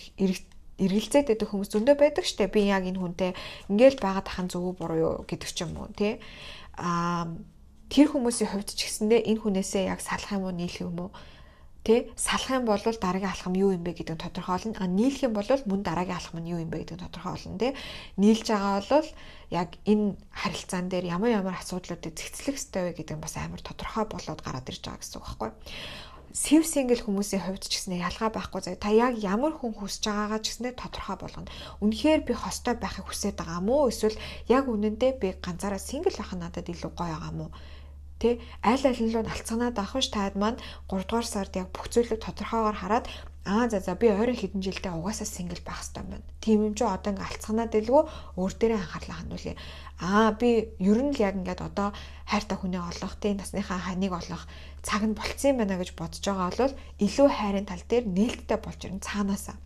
эргэлзээд байдаг хүмүүс зөндөө байдаг штэ. Би яг энэ хүнтэй ингээл байгаад тахын зөв буруу юу гэдэг ч юм уу тий. Тэр хүмүүсийн хувьд ч гэсэндээ энэ хүнээсээ яг салах юм уу нийлэх юм уу? Тэ салах юм бол дараагийн алхам юу юм бэ гэдэг нь тодорхойлно. Нийлэх юм бол мөн дараагийн алхам нь юу юм бэ гэдэг нь тодорхойлно. Тэ нийлж байгаа бол яг энэ харилцаан дээр ямар асуудлуудыг зэгцлэх ёстой вэ гэдэг нь бас амар тодорхой болоод гараад ирж байгаа гэсэн үг байхгүй. Сэв сингл хүмүүсийн хувьд ч гэсэн ялгаа байхгүй заяа. Та яг ямар хүн хүсэж байгаагаа ч гэснээр тодорхой болгоно. Үнэхээр би хостой байхыг хүсэж байгаа мó эсвэл яг үнэндээ би ганцаараа сингл байх нь надад илүү гоё байгаа мó. Тэ аль нь алцганаад авах ш таад маань 3 дугаар сард яг бүх зүйлийг тодорхойгоор хараад За би ойрын хэдэн жилдээ угаасаа сингл байх хэрэгтэй юм байна. Тийм юм чи одоо ингээ алцганаад илгүй өөр дээрээ анхаарлаа хандуулъя. Би ер нь л яг ингээд одоо хайртай хүнээ олох, тийм насныхаа ханыг олох цаг нь болцсон юм байна гэж бодож байгаа бол илүү хайрын тал дээр нээлттэй болж ирнэ цаанаасаа.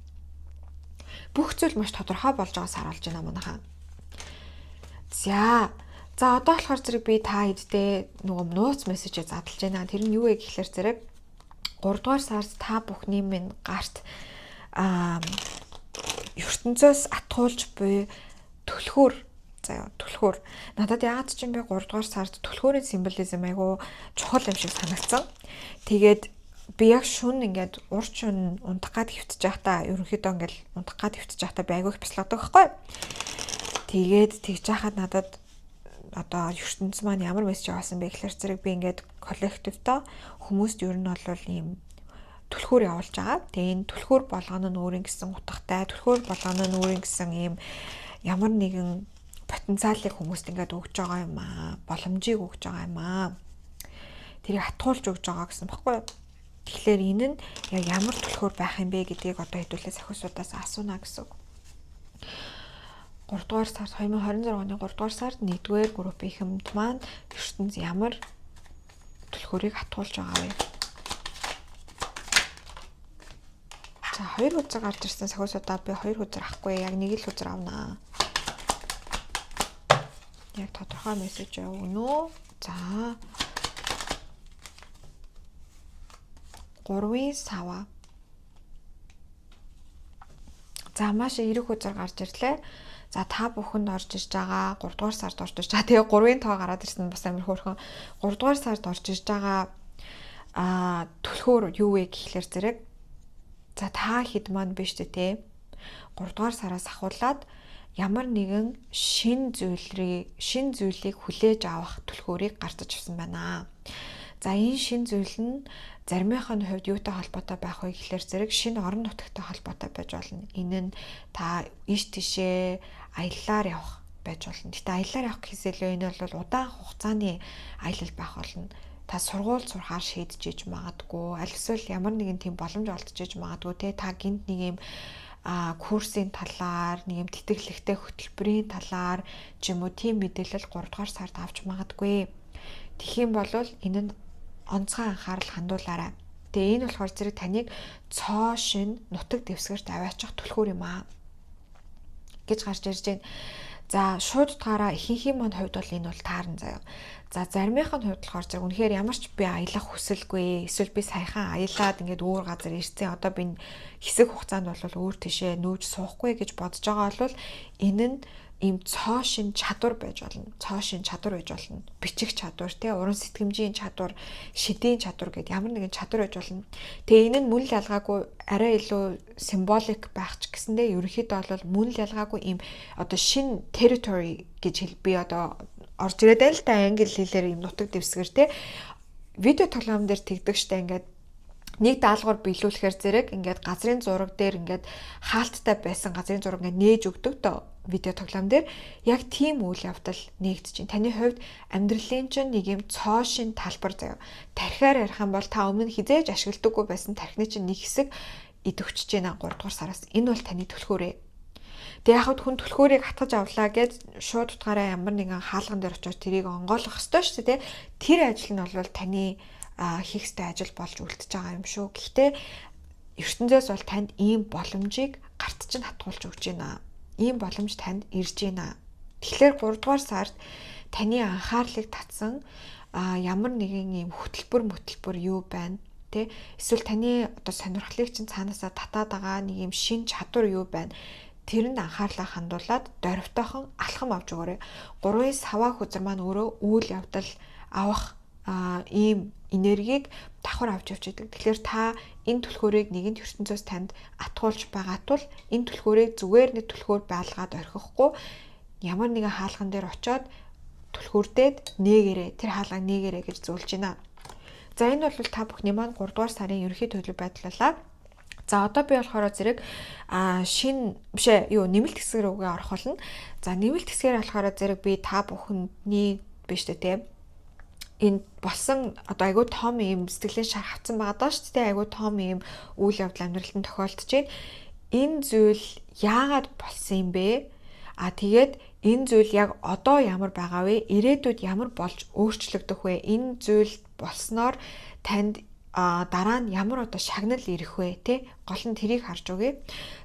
Бүх зүйл маш тодорхой болж байгааг харуулж байна манайхаа. За одоо болохоор зэрэг би та хэддээ нөгөө нууц мессежээ задлж байна. Тэр нь юу вэ гэхэлэр зэрэг 3 дугаар сард та бүхний минь гарт ертөнцөөс атгуулж буй түлхүүр. Түлхүүр. Надад яагаад ч юм бэ 3 дугаар сард түлхүүрийн символизм айгу чухал юм шиг санагдсан. Тэгээд би яг шүн ингээд урд шүн унтах гад хөвтөж байхдаа ерөнхийдөө ингээд унтах гад хөвтөж байхдаа би айгу их бяцлагдаг байхгүй. Тэгээд тэгж яхад надад одоо ертөнц маань ямар мессеж авсан бэ гэхэлэр зэрэг би ингээд коллективдоо хүмүүст ер нь бол ийм түлхүүр явуулж байгаа. Тэгээ энэ түлхүүр болгоно нь өөрийн гэсэн утгатай, түлхүүр болгоно нь өөрийн гэсэн ийм ямар нэгэн потенциалыг хүмүүст ингээд өгж байгаа юм аа, боломжийг өгж байгаа юм аа. Тэрийг хатгуулж өгж байгаа гэсэн баггүй. Тэгэхээр энэ нь яг ямар түлхүүр байх юм бэ гэдгийг одоо хэдүүлээ сахиусуудаас асууна гэсэн үг. 3 дугаар сард 2026 оны 3 дугаар сард 1-р группийн хэмт маань ертөнц ямар түлхүүрийг хатгуулж байгаа вэ? За 2 хүзэр гарч ирсэн сахиусуудаа би 2 хүзэр авахгүй яг 1 л хүзэр авнаа. Яг тодорхой мессеж өгнө үү? За 3-ын сава. За маш эрэг хүзэр гарч ирлээ. За та бүхэнд орж ирж байгаа 3 дугаар сард орж ирж байгаа. Тэгээ 3-ын тоо гараад ирсэн бас амар хөөрхөн. 3 дугаар сард орж ирж байгаа түлхүүр юу вэ гэхлээр зэрэг за та хэд маань биш үү те 3 дугаар сараас ахуулаад ямар нэгэн шин зүйлийг хүлээж авах түлхүүрийг гаргаж авсан байна. За энэ шин зүйл нь заримынхаа хувьд юутай холбоотой байх вэ гэхлээр зэрэг шинэ орон нутагтай холбоотой байж болно. Энэ нь та иш тишээ аяллаар явах байж болно. Гэтэ аяллаар явах гэхээсээ энэ бол удаан хугацааны аялал байх болно. Та сургууль сурахаар шийдэж иж магадгүй, аль эсвэл ямар нэгэн тийм боломж олдож иж магадгүй те та гинт нэг юм курсын талаар, нэг юм тэтгэлэгтэй хөтөлбөрийн талаар ч юм уу тийм мэдээлэл 3 дугаар сард авч магадгүй. Тэгэх юм бол энэ нь онцгой анхаарал хандуулаарай. Тэгээ энэ болохоор зэрэг таныг цоо шин нутаг дэвсгэрт аваачих түлхүүр юм аа гэж гарч ирж байна. За шууд утгаараа ихэнхийн маань хувьд бол энэ бол таарна заяа. За заримынхаа хувьд болохоор зэрэг үнэхээр ямар ч би аялах хүсэлгүй, эсвэл би саяхан аялаад ингээд өөр газар ирсэн. Одоо би хэсэг хугацаанд бол өөр тишээ нүүж суухгүй гэж бодож байгаа бол энэ нь ийм цоо шин чадвар байж болно. Цоо шин чадвар байж болно. Бичих чадвар, уран сэтгэмжийн чадвар, шидийн чадвар гэдээ ямар нэгэн чадвар байж болно. Тэгээ энэ нь мөн л ялгаагүй арай илүү символик байх ч гэсэндээ ерөнхийдөө бол мөн л ялгаагүй ийм одоо шин territory гэж би одоо орж ирээд байл та англи хэлээр ийм нутаг дэвсгэр видео тоглоом дээр тэгдэг штэ ингээд нэг даалгавар биелүүлэхээр зэрэг ингээд газрын зураг дээр ингээд хаалттай байсан газрын зураг ингээд нээж өгдөг тоо видео тоглоом дээр яг тийм үйл явдал нэгдэж байна. Таны хувьд амьдралын чинь нэг юм цоо шин талбар заяа. Тархиар ярих юм бол та өмнө нь хизээж ашигладаггүй байсан тархины чинь нэг хэсэг идэвчж байна 3 дугаар сараас. Энэ бол таны түлхүүрээ. Тэг яг хүн түлхүүрийг хатгаж авлаа гэж шууд утгаараа ямар нэгэн хаалган дээр очиж тэрийг онгойлгох ёстой шүү дээ. Тэр ажил нь бол таны хийх ёстой ажил болж үлдчихэж байгаа юм шүү. Гэхдээ ертөнцөөс бол танд ийм боломжийг гарт чинь хатгуулж өгч байна. Ийм боломж танд ирж байна. Тэгэхээр 3 дугаар сард таны анхаарлыг татсан ямар нэгэн ийм хөтөлбөр юу байна те эсвэл таны одоо сонирхлыг чинь цаанаасаа татаад байгаа нэг ийм шин чадвар юу байна тэрэнд анхаарлаа хандуулад дорвитойхон алхам авч өгөөрэй. 3-ын саваа хүзэр маань өөрөө үйл явдал авах ийм энергийг давхар авч явж байдаг. Тэгэхээр та энэ түлхүүрийг нэгэн ертөнцөөс танд атгуулж байгаа тул энэ түлхүүрийг зүгээр нэг түлхүүр байлгаад орхихгүй ямар нэгэн хаалган дээр очиод түлхүүрдээд нээгээрээ тэр хаалгыг нээгээрээ гэж зөвлөж байна. За энэ бол та бүхний маань 3 дугаар сарын ерөнхий төлөв байдлаа. За одоо би болохоор зэрэг нэмэлт хэсэг рүүгээ орох болно. За нэмэлт хэсгээр болохоор зэрэг би та бүхний биш үү те энэ болсон одоо айгүй том юм сэтгэлийн шар хавцсан байгаа даа шүү дээ. Айгүй том юм үйл явдал амьдралтанд тохиолдож байна. Энэ зүйл яагаад болсон юм бэ? Тэгээд энэ зүйл яг одоо ямар байгаа вэ? Ирээдүйд ямар болж өөрчлөгдөх вэ? Энэ зүйл болсноор танд дараа нь ямар одоо шагнал ирэх вэ? Тэ? Гол нь тэрийг харж өгье.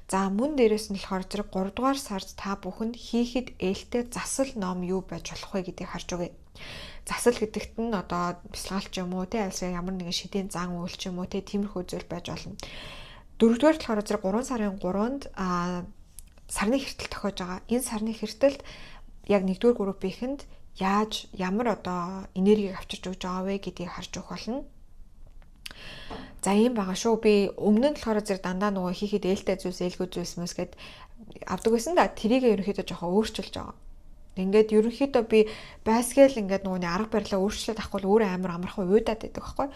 За мөн дээрээс нь болохоор зэрэг 3 дугаар сард та бүхэнд хийхэд ээлтэй засал ном юу байж болох вэ гэдгийг харж өгье. Засал гэдэгт нь одоо бясалгалч юм уу, тэ альсаа ямар нэгэн шидийн зан үйл ч юм уу, тэ тиймэрхүү зүйл байж болно. 4-р болохоор зэрэг 3 сарын 3-нд сарны хэртэл тохиож байгаа. Энэ сарны хэртэлд яг 1-р группийнхэнд ямар одоо энергийг авчирч өгч байгаа вэ гэдгийг харж өгөх болно. За ийм байгаа шүү. Би өмнө нь болохоор зэрэг дандаа нөгөө хийхэд ээлтэй зүйлс, ээлгүй зүйлс мэс гэд авдаг байсан да. Тэрийг ерөнхийдөө жоохон өөрчилж байгаа. Ингээд ерөнхийдөө би байсгээл ингээд нөгөө арга барилаа өөрчлөлт авахгүй л өөрөө амар амархан уйдаад байдаг байхгүй.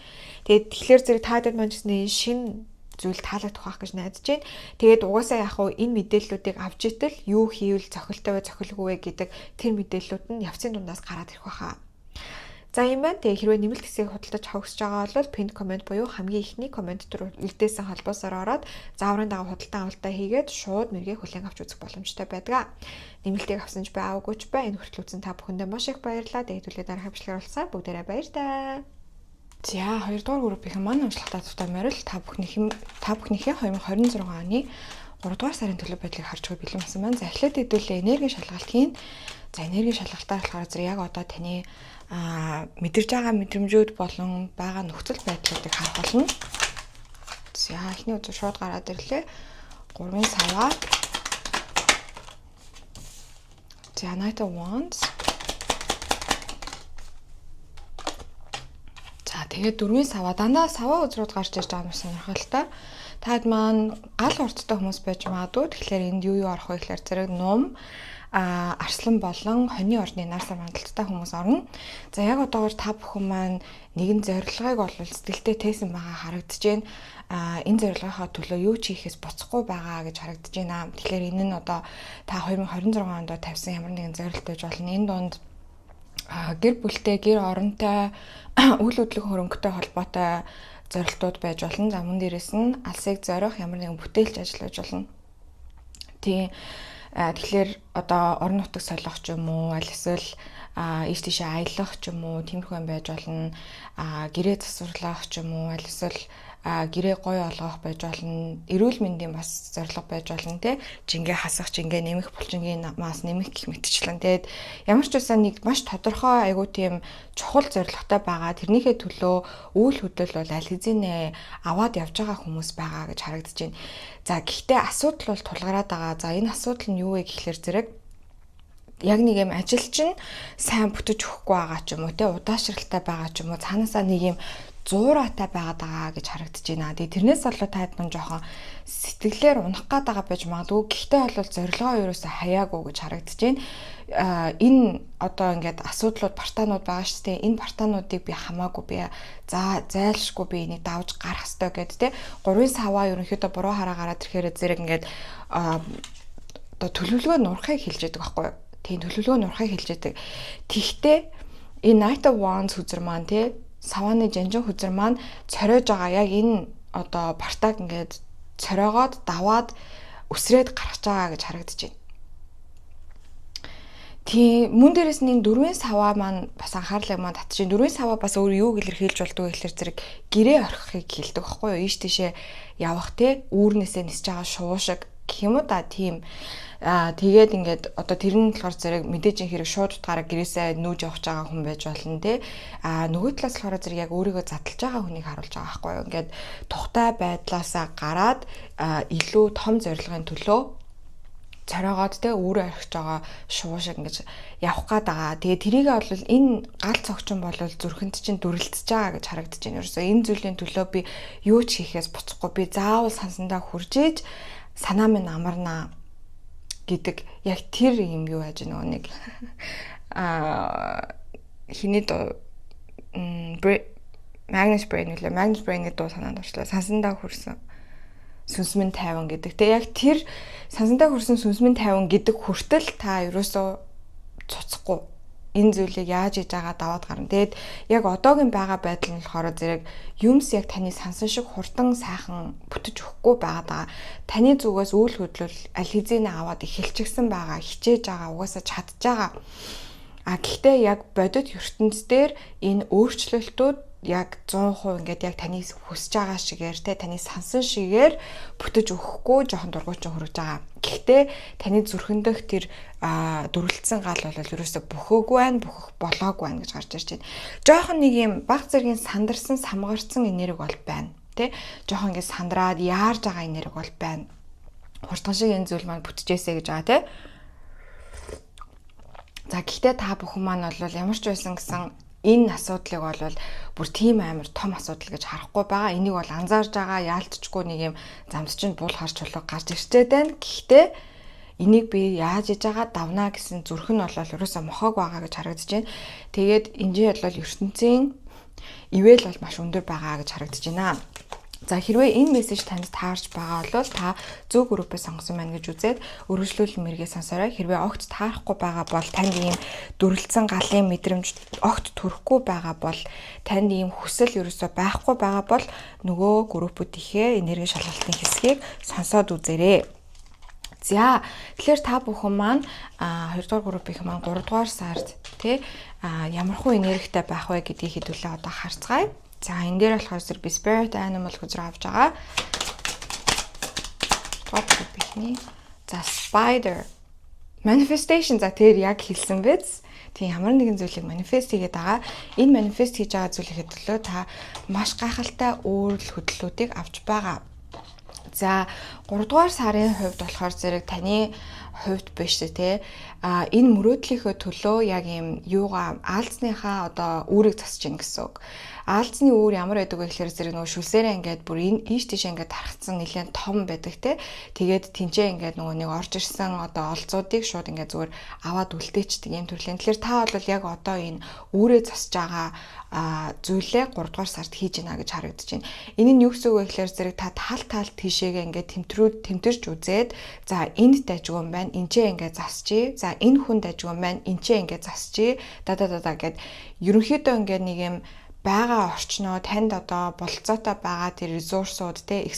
Тэгээд тэгэхээр зэрэг таадад манчсны шинэ зүйл таалагдах байх гэж найдаж байна. Тэгээд угаасаа яг хуу энэ мэдээллүүдийг авч итэл юу хийвэл цохилтой вэ, цохилгүй вэ гэдэг тэр мэдээллүүд нь явцын дундаас гараад ирэх байхаа. За юм байна. Тэгээ хэрвээ нэмэлт хэсгийг худалдаж авах гэж байгаа бол pinned comment буюу хамгийн ихний комент дээр үлдээсэн холбоосоор ороод зааврын дагав худалдан авалтаа хийгээд шууд мэргээ хүлээн авч үзэх боломжтой байдаг. Нэмэлтийг авсан ч байгаагүй ч бай. Энэ хүртэл үзсэн та бүхэндээ маш их баярлалаа. Тэгээд үлээ дараах бичлэгээр болсаа бүгдээрээ баяртай. За 2 дугаар группийн маань уншлагатай төвтэй морил та бүхнийхээ 2026 оны 3 дугаар сарын төлөв байдлыг харж өгөх бэлэн болсон байна. За эхлээд хэдүүлээ энергийн шалгалтын. За энергийн шалгалтаар болохоор зэрэг яг одоо таны мэдэрж байгаа мэдрэмжүүд болон байгаа нөхцөл байдлуудыг харах болно. За эхний үзэг шууд гараад ирлээ. 3-ын саваа. За Knight of Wands. За тэгээд 4-ийн саваа дандаа саваа үзрүүд гарч ирж байгаа юм сонирхолтой. Таад маань гал урттай хүмүүс байж магадгүй. Тэгэхээр энд юу орох вэ гэхээр зэрэг нум арслан болон хоньны орны нарсаар мандалттай хүмүүс орно. За яг одоогоор та бүхэн маань нэгэн зорилгыг бол сэтгэлдээ тээсэн байгаа харагдаж байна. Энэ зорилгынхаа төлөө юу ч хийхээс буцахгүй байгаа гэж харагдаж байна. Тэгэхээр энэ нь одоо та 2026 онд тавьсан ямар нэгэн зорилт байж болно. Энэ донд гэр бүлтэй, гэр оронтой, үйл хөдлөх хөрөнгөтэй холбоотой зорилтууд байж болно. За мөн дээрээс нь алсыг зорих ямар нэгэн бүтээлч ажил байж болно. Тэгэхээр одоо орон нутаг солих ч юм уу, аль эсвэл ийш тийшээ аялах ч юм уу, тиймэрхүү юм байж болно. Гэрээ засварлах ч юм уу, аль эсвэл гэрээ гоё олгох байж болно. Эрүүл мэндийн бас зорилго байж болно те. Жингээ хасах, жингээ нэмэх, булчингийн мас нэмэх гэх мэтчлэн. Тэгээд ямар ч үсэн нэг маш тодорхой айгуу тийм чухал зорилготой байгаа. Тэрнийхээ төлөө үйл хөдлөл бол аль хэзээ аваад явж байгаа хүмүүс байгаа гэж харагдаж байна. За гэхдээ асуудал бол тулгараад байгаа. За энэ асуудал нь юу вэ гэхлээр зэрэг яг нэг юм ажил чинь сайн бүтэж өгөхгүй байгаа ч юм уу те, удаашралтай байгаа ч юм уу, цаанаасаа нэг юм зуураатай байгаа гэж харагдаж байна. Тэгээ тэрнээс болоо таад мань жоохон сэтгэлээр унах гээд байгаа байж магадгүй. Гэхдээ бол зорилгоо ерөөсөө хаяагүй гэж харагдаж байна. Энэ одоо ингээд асуудлууд, партаанууд байгаа шүү дээ. Энэ партаануудыг би хамаагүй би зайлшгүй би энийг давж гарах хэрэгтэй гэдэг те. 3-ын саваа ерөнхийдөө буруу хараа гараад ирэхээр зэрэг ингээд одоо төлөвлөгөө нурахыг хэлж яадаг байхгүй юу? Тийм төлөвлөгөө нурахыг хэлж яадаг. Тэгтээ энэ Knight of Wands хүзэр маань те, савааны жанжин хүзэр маань цориож байгаа яг энэ одоо партаг ингээд цориогоод даваад өсрээд гарч байгаа гэж харагдаж байна. Тийм мөн дээрээс нь 4-ийн саваа маань бас анхаарлыг маань татчихин. 4-ийн саваа бас өөр юу илэрхийлж болдгоо гэхэлэр зэрэг гэрээ орхихыг хэлдэг байхгүй юу? Ийш тийшээ явах те, үүрнээсээ нисэж байгаа шувуу шиг гэх юм уу да, тийм. Тэгээд ингээд одоо тэр нь болохоор зэрэг мэдээж хэрэг шууд утгаараа гэрээсээ нүүж явах байгаа хүн байж болно те. Нөгөө талаас болохоор зэрэг яг өөрийгөө задлж байгаа хүнийг харуулж байгаа байхгүй юу? Ингээд тухтай байдлаасаа гараад илүү том зорилгын төлөө цоройгоод те өөрөө орхиж байгаа шувуу шиг ингэж явах гээд байгаа. Тэгээ тэрийг бол энэ гал цогчин бол зүрхэнд чинь дүрлэлцэж байгаа гэж харагдаж байна. Ерөөсөө энэ зүйлийн төлөө би юу ч хийхээс буцахгүй, би заавал сансандаа хүржээж санаа минь амарнаа гэдэг яг тэр юм юу яаж нөгөө нэг хиний дуу Magnus Brain-ийн дуу санаанд орчлоо. Сансандаа хүрсэн сүнсмэн тайван гэдэг. Тэгээ яг тэр сансандаа хүрсэн сүнсмэн тайван гэдэг хүртэл та ерөөсөө цуцахгүй. энэ зүйлийг яаж хийж байгаа даваад гарна. Тэгээд яг одоогийн байгаа байдал нь болохоор зэрэг юмс яг таны сансан шиг хурдан сайхан бүтэж өгөхгүй байгаа. Таны зүгээс үйл хөдлөл аль хэзээ аваад эхэлчихсэн байгаа, хичээж байгаа, угаасаа чадж байгаа. Гэхдээ яг бодит ертөнцийн энэ өөрчлөлтүүд яг 100% ингээд яг таны хүсэж байгаа шигээр те таны сансан шигээр бүтэж өгөхгүй жоохон дургуйчин хүрэж байгаа. Гэхдээ таны зүрхэн дэх тэр дөрвөлдсөн гал бол ерөөсө бөхөөгүй байна, бөхөх болоогүй байна гэж гарч ирж байна. Жоохон нэг юм баг зэргийн сандарсан, самгарсан энерги бол байна. Тэ жоохон ингээд сандраад яарж байгаа энерги бол байна. Хурдхан шиг энэ зүйл маань бүтчихээсэ гэж байгаа те. За гэхдээ та бүхэн маань бол ямар ч байсан гэсэн энэ асуудлыг бол бүр тийм амар том асуудал гэж харахгүй байгаа. Энийг бол анзаарж байгаа, яалтчгүй нэг юм замд чинь бул харж чулуу гарч ирчээд байна. Гэхдээ энийг би яаж хийж байгаа давнаа гэсэн зүрх нь бол ерөөсөө мохоог байгаа гэж харагдаж байна. Тэгээд энэ бол ертөнцийн ивэл бол маш өндөр байгаа гэж харагдаж байна. За хэрвээ энэ мессеж танд таарч байгаа бол та зөв группээ сонгосон байна гэж үзээд өргөжлүүл мэргээ сонсорой. Хэрвээ огт таарахгүй байгаа бол танд ийм дүрлцэн галын мэдрэмж огт төрөхгүй байгаа бол танд ийм хүсэл ерөөсөө байхгүй байгаа бол нөгөө группүүдийнхээ энерги шалгалтын хэсгийг сонсоод үзээрэй. За тэгэхээр та бүхэн маань 2 дугаар группийн маань 3 дугаар сард тий ямархуу энергитэй байх вэ гэдгийг хэдүүлээ одоо харцгаая. За энэ дээр болохоор би spirit animal хүзрээ авч байгаа. Топикний. За spider manifestation за тэр яг хэлсэн биз. Тийм ямар нэгэн зүйлийг манифест хийгээд байгаа. Энэ манифест хийж байгаа зүйлийн төлөө та маш гайхалтай өөрлөл хөдлөлүүдийг авч байгаа. За 3 дугаар сарын хувьд болохоор зэрэг таны хувьд биш те энэ мөрөөдлийнхөө төлөө яг юм юугаа аалзныхаа одоо үүрэг засаж гин гэсэн үг. Аалзны үүр ямар байдаг вэ гэхээр зэрэг нөгөө шүлсээрээ ингээд бүр энэ ийш тийш ингээд тархацсан нэлээд том байдаг те. Тэгээд тэнцээ ингээд нөгөө нэг орж ирсэн одоо олзуудыг шууд ингээд зүгээр аваад үлдээчдэг юм төрлийн. Тэгэхээр та бол яг одоо энэ үүрээ засаж байгаа зүйлээ 3 дугаар сард хийж гинэ гэж харагдаж байна. Энэ нь юу гэсэн үг вэ гэхээр зэрэг та таал тийшээгээ ингээд тэмтэрч үзээд за энд дайжгүй юм байна. Энчээ ингээд засчи. За энэ хүн дайжгүй юм байна. Энчээ ингээд засчи. Гэд ерөнхийдөө ингээд нэг юм байгаа орчноо танд одоо болцоотой байгаа тэр ресурсууд те их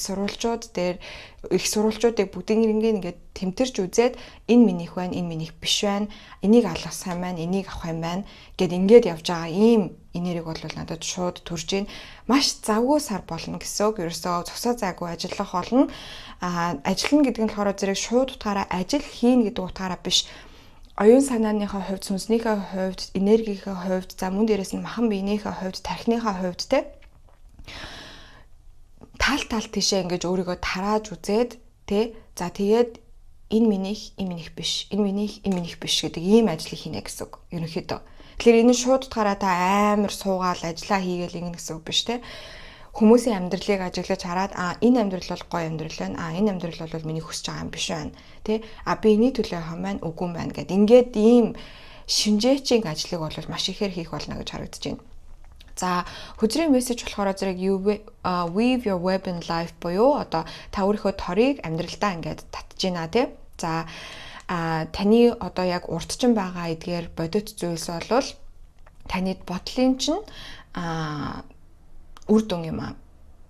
сурвалжуудыг бүгднийг ингээд тэмтэрч үзээд энэ минийх байна, энэ минийх биш байна, энийг алгах сайн байна, энийг авах юм байна гэд ингээд явж байгаа ийм энерги бол надад шууд төрж ийн маш завгүй сар болно гэсэн үг. Ерөөсөө зогсоо зайгүй ажиллах болно. Ажиллана гэдэг нь болохоор зэрэг шууд утгаараа ажил хийн гэдэг утгаараа биш. Оюун санааныхаа хувьд, сүнснийхээ хувьд, энергийнхээ хувьд, за мөн дээрээс нь махан биенийхээ хувьд, тархиныхаа хувьд те таал тийшээ ингэж өөрийгөө тарааж үзээд те за тэгээд энэ минийх биш, энэ минийх биш гэдэг ийм ажлыг хийнэ гэсэн үг. Ерөнхийдөө. Тэгэхээр энэ шууд утгаараа та амар суугаал ажиллаа хийгээл ингэнэ гэсэн үг биш те. Хүмүүсийн амьдралыг ажиглаж хараад энэ амьдрал бол гоё амьдрал байна. Энэ амьдрал бол миний хүсэж байгаа юм биш байна. Тэ? Би энэний төлөө хам байна, үгүй юм байна гэд ингээд ийм шинжээчийн ажлыг бол маш ихээр хийх болно гэж харагдаж байна. За хөзрийн мессеж болохоор зэрэг weave your web in life буюу одоо та өөрийнхөө торыг амьдралдаа ингээд татж гинэ тий. За таны одоо яг урдчин байгаа эдгээр бодит зүйлс бол таны бодлын чинь үр дүн юм аа.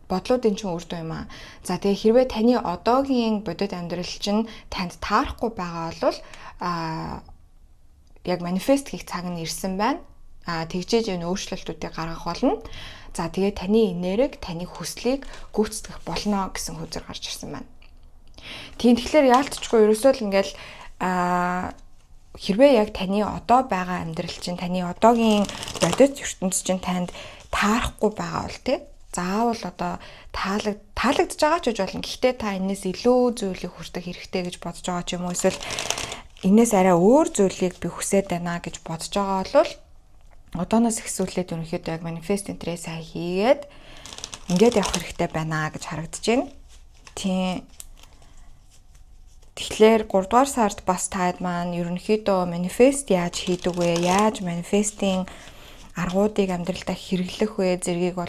Бодлуудын чинь үр дүн юм аа. За тэгээ хэрвээ таны одоогийн бодит амьдрал чинь танд таарахгүй байгаа бол яг манифест хийх цаг нь ирсэн байна. Тэгжээж энэ өөрчлөлтүүдийг гаргах болно. За тэгээ таны энерги, таны хүслийг гүйцэтгэх болно гэсэн хөзөр гарч ирсэн байна. Тийм тэгэхээр яалтчгүй ерөөсөө л ингээл хэрвээ яг таны одоо байгаа амьдрал чинь таны одоогийн бодит ертөнц чинь танд таарахгүй байгаа бол тий. Заавал одоо таалагдж байгаа ч гэж болно. Гэхдээ та энэс илүү зүйлийг хүртэх хэрэгтэй гэж бодож байгаа ч юм уу эсвэл энэс арай өөр зүйлийг би хүсэж байна гэж бодож байгаа бол одооноос ихсүүлээд ерөнхийдөө яг манифест энтрээ сайн хийгээд ингээд явах хэрэгтэй байна гэж харагдаж байна. Тийм. Тэгэхээр 3 дугаар сард бас таад маань ерөнхийдөө манифест яаж хийдэг вэ? Яаж манифестийн аргуудыг амьдралдаа хэрэглэх үе зэргийг бол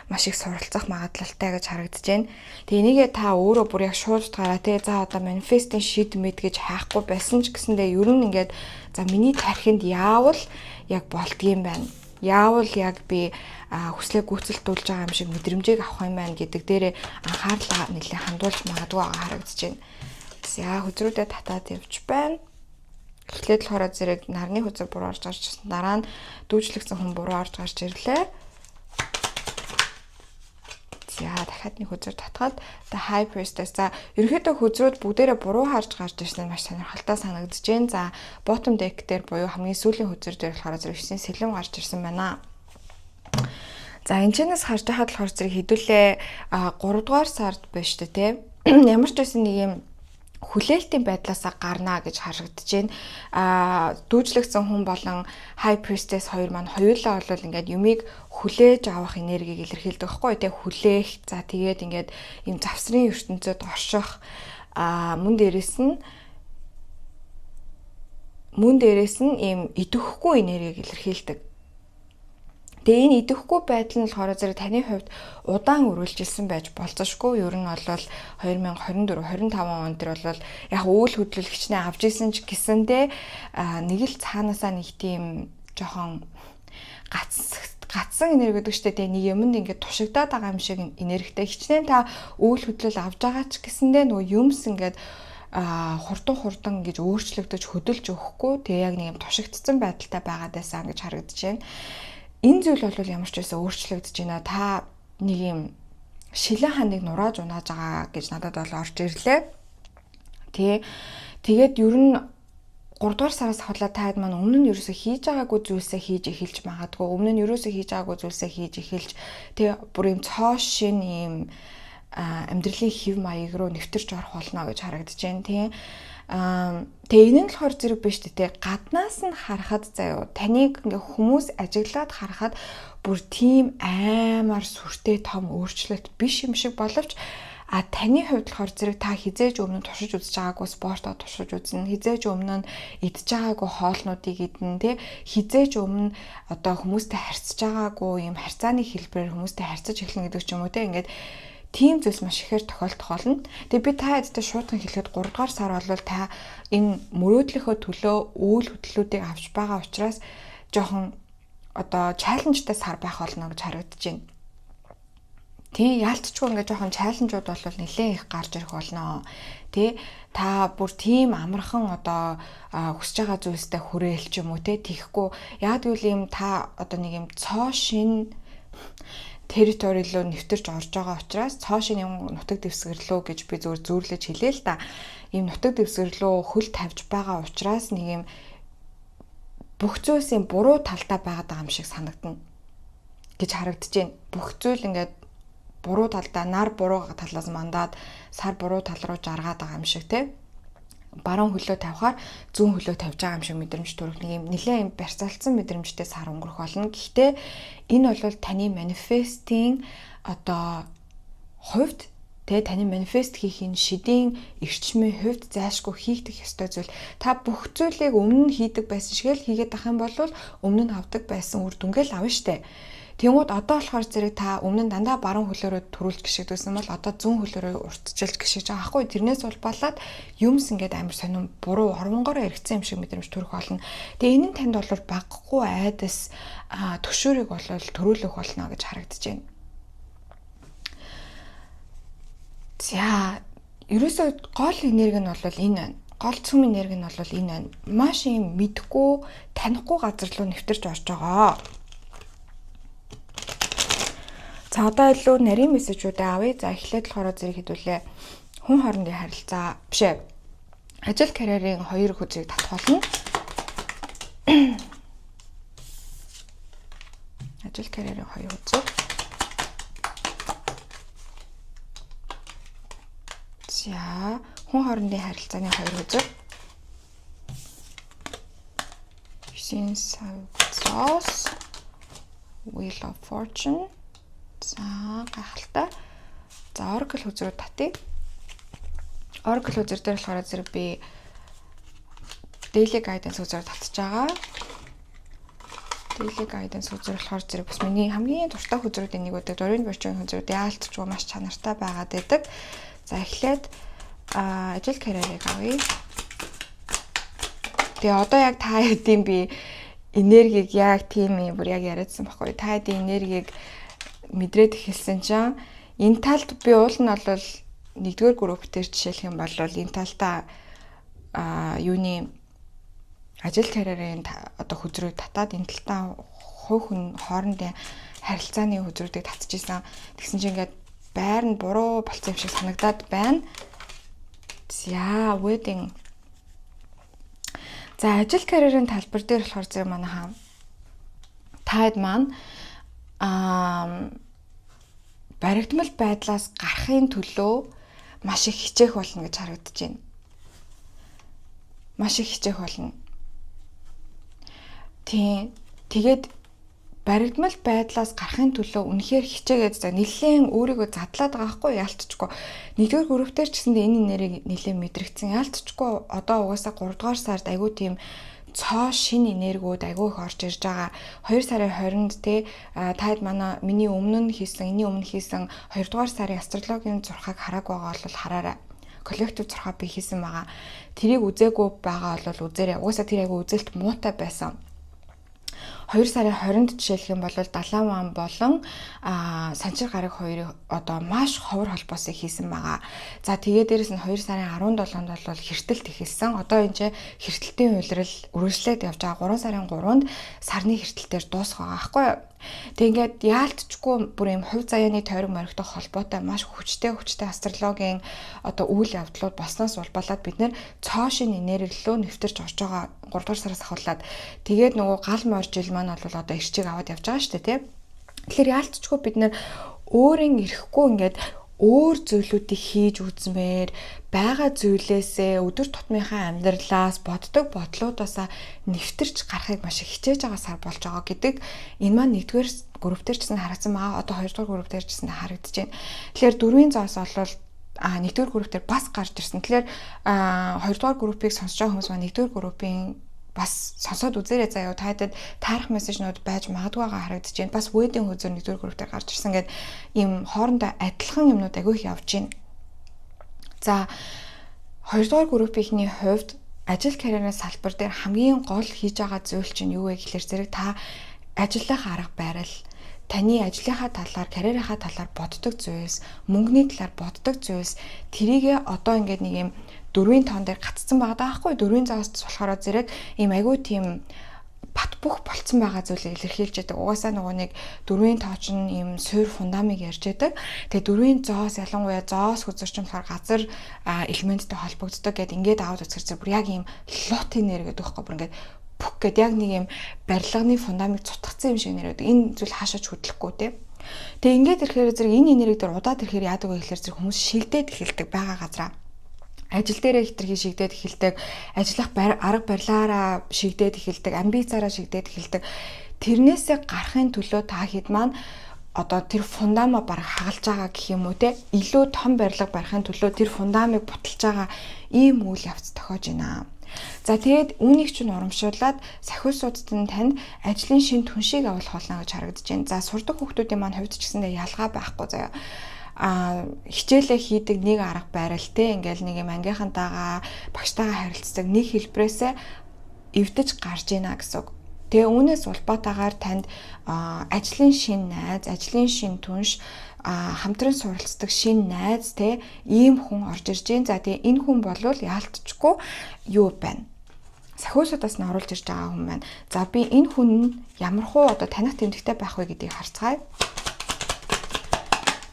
маш их суралцах магадлалтай гэж харагдаж байна. Тэгээ энийгээ та өөрөө бүр яг шууд гараа те за одоо манифестийн шийд мэд гэж хайхгүй байсан ч гэсэндээ ер нь ингээд за миний тархинд яавал яг болдгийм байна. Яавал яг би хүслээ гүйцэлдүүлж байгаа юм шиг мэдрэмжийг авах юм байна гэдэг дээрээ анхаарлаа нэлээд хандуулж магадгүй байгаа харагдаж байна. За хүзрүүдэд татаад явж байна. Эхлээд болохоор зэрэг нарны хүзэг буруу орж гарч ирсэн. Дараа нь дүүжлэгсэн хүн буруу орж гарч ирлээ. За дахиад нэг хүзэр татгаад the high priestess. За ерөнхийдөө хүзрүүд бүгдээрээ буруу харж гарч ирсэн нь маш сонирхолтой санагдаж байна. За bottom deck дээр буюу хамгийн сүүлийн хүзэр дээр болохоор зэрэг 9 сэлэм гарч ирсэн байна. За энэ чэнэс харж байхад болохоор зэрэг хэдүүлээ 3 дугаар сард байна шүү дээ, тийм. Ямар ч байсан нэг юм хүлээлтийн байдлаасаа гарна гэж харагдаж байна. Дүүжлэгсэн хүн болон high priestess хоёр маань хоёулаа бол ингээд юмыг хүлээж авах энергийг илэрхийлдэг байхгүй тий, хүлээх. За тэгээд ингээд юм завсрын ертөнцөд орших мөн дээрээс нь ийм идэвхгүй энергийг илэрхийлдэг. Тэгээ энэ идэвхгүй байдал нь болохоор зэрэг таны хувьд удаан үргэлжилсэн байж болцошгүй. Ер нь бол 2024-25 он дээр бол яг үйл хөдлөлгчнээ авч исэн ч гэсэндээ нэг л цаанаасаа нэг тийм жоохон гацсан энерги гэдэг чтэй нэг юмд ингээд тушигдаад байгаа юм шиг энергитэй хичнээн та үйл хөдлөл авж байгаа ч гэсэндээ нөгөө юмс ингээд хурдан гэж өөрчлөгдөж хөдөлж өгөхгүй. Тэгээ яг нэг юм тушигдсан байдалтай байгаад байсан гэж харагдаж байна. Энэ зүйл бол ямар ч байсан өөрчлөгдөж байна. Та нэг юм шилэн ханыг нурааж унааж байгаа гэж надад бол орж ирлээ. Тэгээд ер нь 3 дугаар сараас хавлаа таад маань өмнө нь ерөөсөө хийж байгаагүй зүйлсээ хийж эхэлж магадгүй. Өмнө нь ерөөсөө хийж байгаагүй зүйлсээ хийж эхэлж тэгээ бүр юм цоо шин юм амьдралын хэв маяг руу нэвтэрч орох болно гэж харагдаж байна тийм. Тэгээ энэ нь болохоор зэрэг биш үү? Гаднаас нь харахад заяа таныг ингээ хүмүүс ажиглаад харахад бүр тийм аймаар сүртэй том өөрчлөлт биш юм шиг боловч таны хувьд болохоор зэрэг та хизээж өмнө нь туршиж үзэж байгаагүй спортоо туршиж үзнэ, хизээж өмнө нь идж байгаагүй хоолнуудыг идэн тий, хизээж өмнө одоо хүмүүстэй харьцаж байгаагүй юм харьцааны хэлбэрээр хүмүүстэй харьцаж эхлэн гэдэг ч юм уу тий, ингээд тийм зүйлс маш ихээр тохиолдох болно. Тэгээ би та хэдтэй шуудхан хэлэхэд 3 дугаар сар бол та энэ мөрөөдлийнхөө төлөө үйл хөдлөлүүдийг авч байгаа учраас жоохон одоо чаленжтай сар байх болно гэж харагдаж байна. Тий, яалтчгүй ингээд жоохон чаленжууд бол нэлээд их гарч ирэх болно. Тий, та бүр тийм амархан одоо хүсэж байгаа зүйлстэй хүрээл ч юм уу тий, тийхгүй. Яг гэвэл юм та одоо нэг юм цоо шин территори руу нэвтэрч орж байгаа учраас цоо шин юм нутаг дэвсгэрлөө гэж би зүгээр зөөрлөж хэлээ л да. Ийм нутаг дэвсгэрлөө хөл тавьж байгаа учраас нэг юм бүх зүйлсийн буруу талдаа байгаа юм шиг санагдана гэж харагдаж байна. Бүх зүйл ингээд буруу талдаа нар буруу талаас мандаад сар буруу тал руу жаргаад байгаа юм шиг тий. Баруун хөлөө тавихаар зүүн хөлөө тавьж байгаа юм шиг мэдрэмж төрөх нэг юм нэлээд юм барьцаалцсан мэдрэмжтэй сар өнгөрөх болно. Гэхдээ энэ бол таны манифестийн одоо хувьд таны манифест хийхин шидийн эрчмийн хувьд зайлшгүй хийгдэх ёстой зүйл. Та бүх зүйлийг өмнө нь хийдэг байсан шиг л хийгээд ах юм бол өмнө нь авдаг байсан үр дүнгээл авна штэ. Тэнгүүд одоо болохоор зэрэг та өмнө нь дандаа баруун хөлөөрөө төрүүлж гიშгдсэн бол одоо зүүн хөлөөрөө уртчилж гიშгэж байгаа хгүй. Тэрнээс улбалаад юмс ингээд амар сонирн буруу хормонгороо эргэцсэн юм шиг мэдрэмж төрөх болно. Тэгээ энэ нь танд бол багхгүй айдас төшөөрийг бол төрүүлэх болно гэж харагдаж байна. За, ерөөсөө гол энерги нь бол энэ байна. Гол цөм энерги нь бол энэ байна. Маш юм мэдхгүй, танихгүй газар руу нэвтэрч орж байгаа. За одоо илүү нарийн мессежүүд авъя. За эхлээд болохоор зэрэг хэдүүлээ хүн хоорондын харилцаа бишээ. Ажил карьерийн хоёр хүзийг татгуулна. Ажил карьерийн хоёр хүзэг. За хүн хоорондын харилцааны хоёр хүзэг. Swords, Wheel of Fortune. За гайхалтай. За Oracle хүзрүүд татъя. Oracle хүзэр дээр болохоор зэрэг би Daily Guidance хүзрээр татчих байгаа. Daily guidance үзэр болохоор зэрэг бас миний хамгийн дуртай үзрүүдийн нэг үүдэг дөрвийн борчгийн үзрүүд яалтчгүй маш чанартай байгаад байдаг. За эхлээд ажил карьерийг авъя. Тэгээ одоо яг та хэдийн би энергийг яг тийм юм бүр яг яриадсан байхгүй. Та хэдийн энергийг мэдрээд эхэлсэн чинь энэ талд би уул нь бол нэгдүгээр группээр жишээлх юм бол энэ талтаа юуны ажил карьерийн одоо хүзрүүд татаад энэ талтаа хувь хүн хоорондын харилцааны хүзрүүдийг татчихсан. Тэгсэн чинь ингээд байр нь буруу болцсон юм шиг санагдаад байна. За wedding. За ажил карьерийн талбар дээр болохоор зэрэг манайхаа таад маань баригдмал байдлаас гарахын төлөө маш их хичээх болно гэж харагдаж байна. Маш их хичээх болно. Тэгээд баригдмал байдлаас гарахын төлөө үнэхээр хичээгээд нэлээд өөрийгөө задлаад байгаа хгүй яалтчгүй. Нэгдүгээр группээр ч гэсэндээ энэ нэрийг нэлээд мэдрэгдсэн. Яалтчгүй одоо угаасаа 3 дугаар сард айгүй тийм цоо шин энергиуд айгүй их орж ирж байгаа. 2 сарын 20-нд таад миний өмнө хийсэн 2 дугаар сарын астрологийн зурхаг хараагүй байгаа бол хараарай. Коллектив зурхаг би хийсэн байгаа. Тэрийг үзээгүй байгаа бол үзээрэй. Угаасаа тэр айгүй үзэлт муутай байсан. 2 сарын 20-нд жишээлх юм бол Далайн Ван болон Санчир гараг хоёрыг одоо маш ховор холбоосыг хийсэн байгаа. За тэгээд дээрэс нь 2 сарын 17-нд бол хэртэлт эхэлсэн. Одоо энэ хэртэлтийн үйлрэл үргэлжлээд явж байгаа. 3 сарын 3-нд сарны хэртэлтээр дуусах байгаа байхгүй юу? Тэг ингээд яалтчгүй бүр юм хувь заяаны тойрог моригтой холбоотой маш хүчтэй астрологийн одоо үйл явдлууд болсноос улбалаад бид нэр цоо шин энерги рүү нэвтэрч орж байгаа 3 дугаар сараас ахуулаад тэгээд нөгөө гал морь жил маань бол одоо ирчиг аваад явж байгаа шүү дээ тий. Тэгэхээр яалтчгүй бид нэр өөрийн ирэхгүй ингээд өөр зүйлүүдийг хийж үзмээр байгаа зүйлээсээ өдөр тутмынхаа амьдралаас боддог бодлуудаасаа нэвтэрч гарахыг маш их хичээж байгаа сар болж байгаа гэдэг энэ маань нэгдүгээр групп дээр ч гэсэн харагдсан байгаа. Одоо 2 дугаар групп дээр ч гэсэн харагдаж байна. Тэгэхээр дөрвийн зоос бол нэгдүгээр групп дээр бас гарч ирсэн. Тэгэхээр 2 дугаар группийг сонсож байгаа хүмүүс маань нэгдүгээр группийн бас сонсоод үзээрэй заяа. Таадад таарах мессежнууд байж магадгүй байгаа харагдаж байна. Бас wedding хөзөр нэгдүгээр группээр гарч ирсэн гэдэг ийм хоорондоо адилхан юмнууд агай их явж байна. За 2 дугаар группийнхний хувьд ажил карьерийн салбар дээр хамгийн гол хийж байгаа зүйл чинь юу вэ гэхээр зэрэг та ажиллах арга барил, таны ажлынхаа талаар, карьерийнхаа талаар боддог зүйлс, мөнгөний талаар боддог зүйлс тэрийгээ одоо ингээд нэг юм 4-ийн тоон дээр гацсан байгаа даахгүй 4-ийн зоос болохоор зэрэг ийм айгүй тийм бат бөх болцсон байгаа зүйлийг илэрхийлж яадаг. Угаасаа нөгөө нэг 4-ийн тооч нь ийм суур фундамыг ярьж яадаг. Тэгээ 4-ийн зоос ялангуяа зоос хүзэрч болохоор газар элементтэй холбогддог гэд ингээд аваад үзэхэр бүр яг ийм лут энерги гэдэг байхгүй бүр ингээд бүх гэд яг нэг ийм барилганы фундамыг цутгацсан юм шиг нэрээд энэ зүйл хаашаач хөдлөхгүй те. Тэгээ ингээд ирэхээр зэрэг энэ энерги дээр удаад ирэхээр яадаг вэ гэхээр зэрэг хүмүүс шилдээд эхэлдэг байгаа газараа. Ажил дээрээ хитрхи шигдээд эхэлдэг, ажиллах арга барилаараа шигдээд эхэлдэг, амбицаараа шигдээд эхэлдэг. Тэрнээсээ гарахын төлөө та хэд маань одоо тэр фундамаа бараг хагалж байгаа гэх юм уу те илүү том барилга барихын төлөө тэр фундамыг буталж байгаа ийм үйл явц тохиож байна. За тэгээд үүнийг ч урамшуулад сахиусуудад нь танд ажлын шин түншийг авах болно гэж харагдаж байна. За сурдаг хүүхдүүдийн маань хувьд ч гэсэндээ ялгаа байхгүй заяа. Хичээлээ хийдэг нэг арга барил те ингээл нэг юм ангийнхантайгаа багштайгаа харилцдаг нэг хэлбрээсээ эвдэж гарч ийна гэсэн үг. Тэгээ үүнээс улбаатаагаар танд ажлын шин найз, ажлын шин түнш, хамтран суралцдаг шин найз те ийм хүн орж ирж байна. За тэгээ энэ хүн бол яалтчгүй юу байна? Сахиусуудаас нь оруулж ирж байгаа хүн байна. За би энэ хүн нь ямар хуу одоо таних тэмдэгтэй байх вэ гэдгийг харцгаая.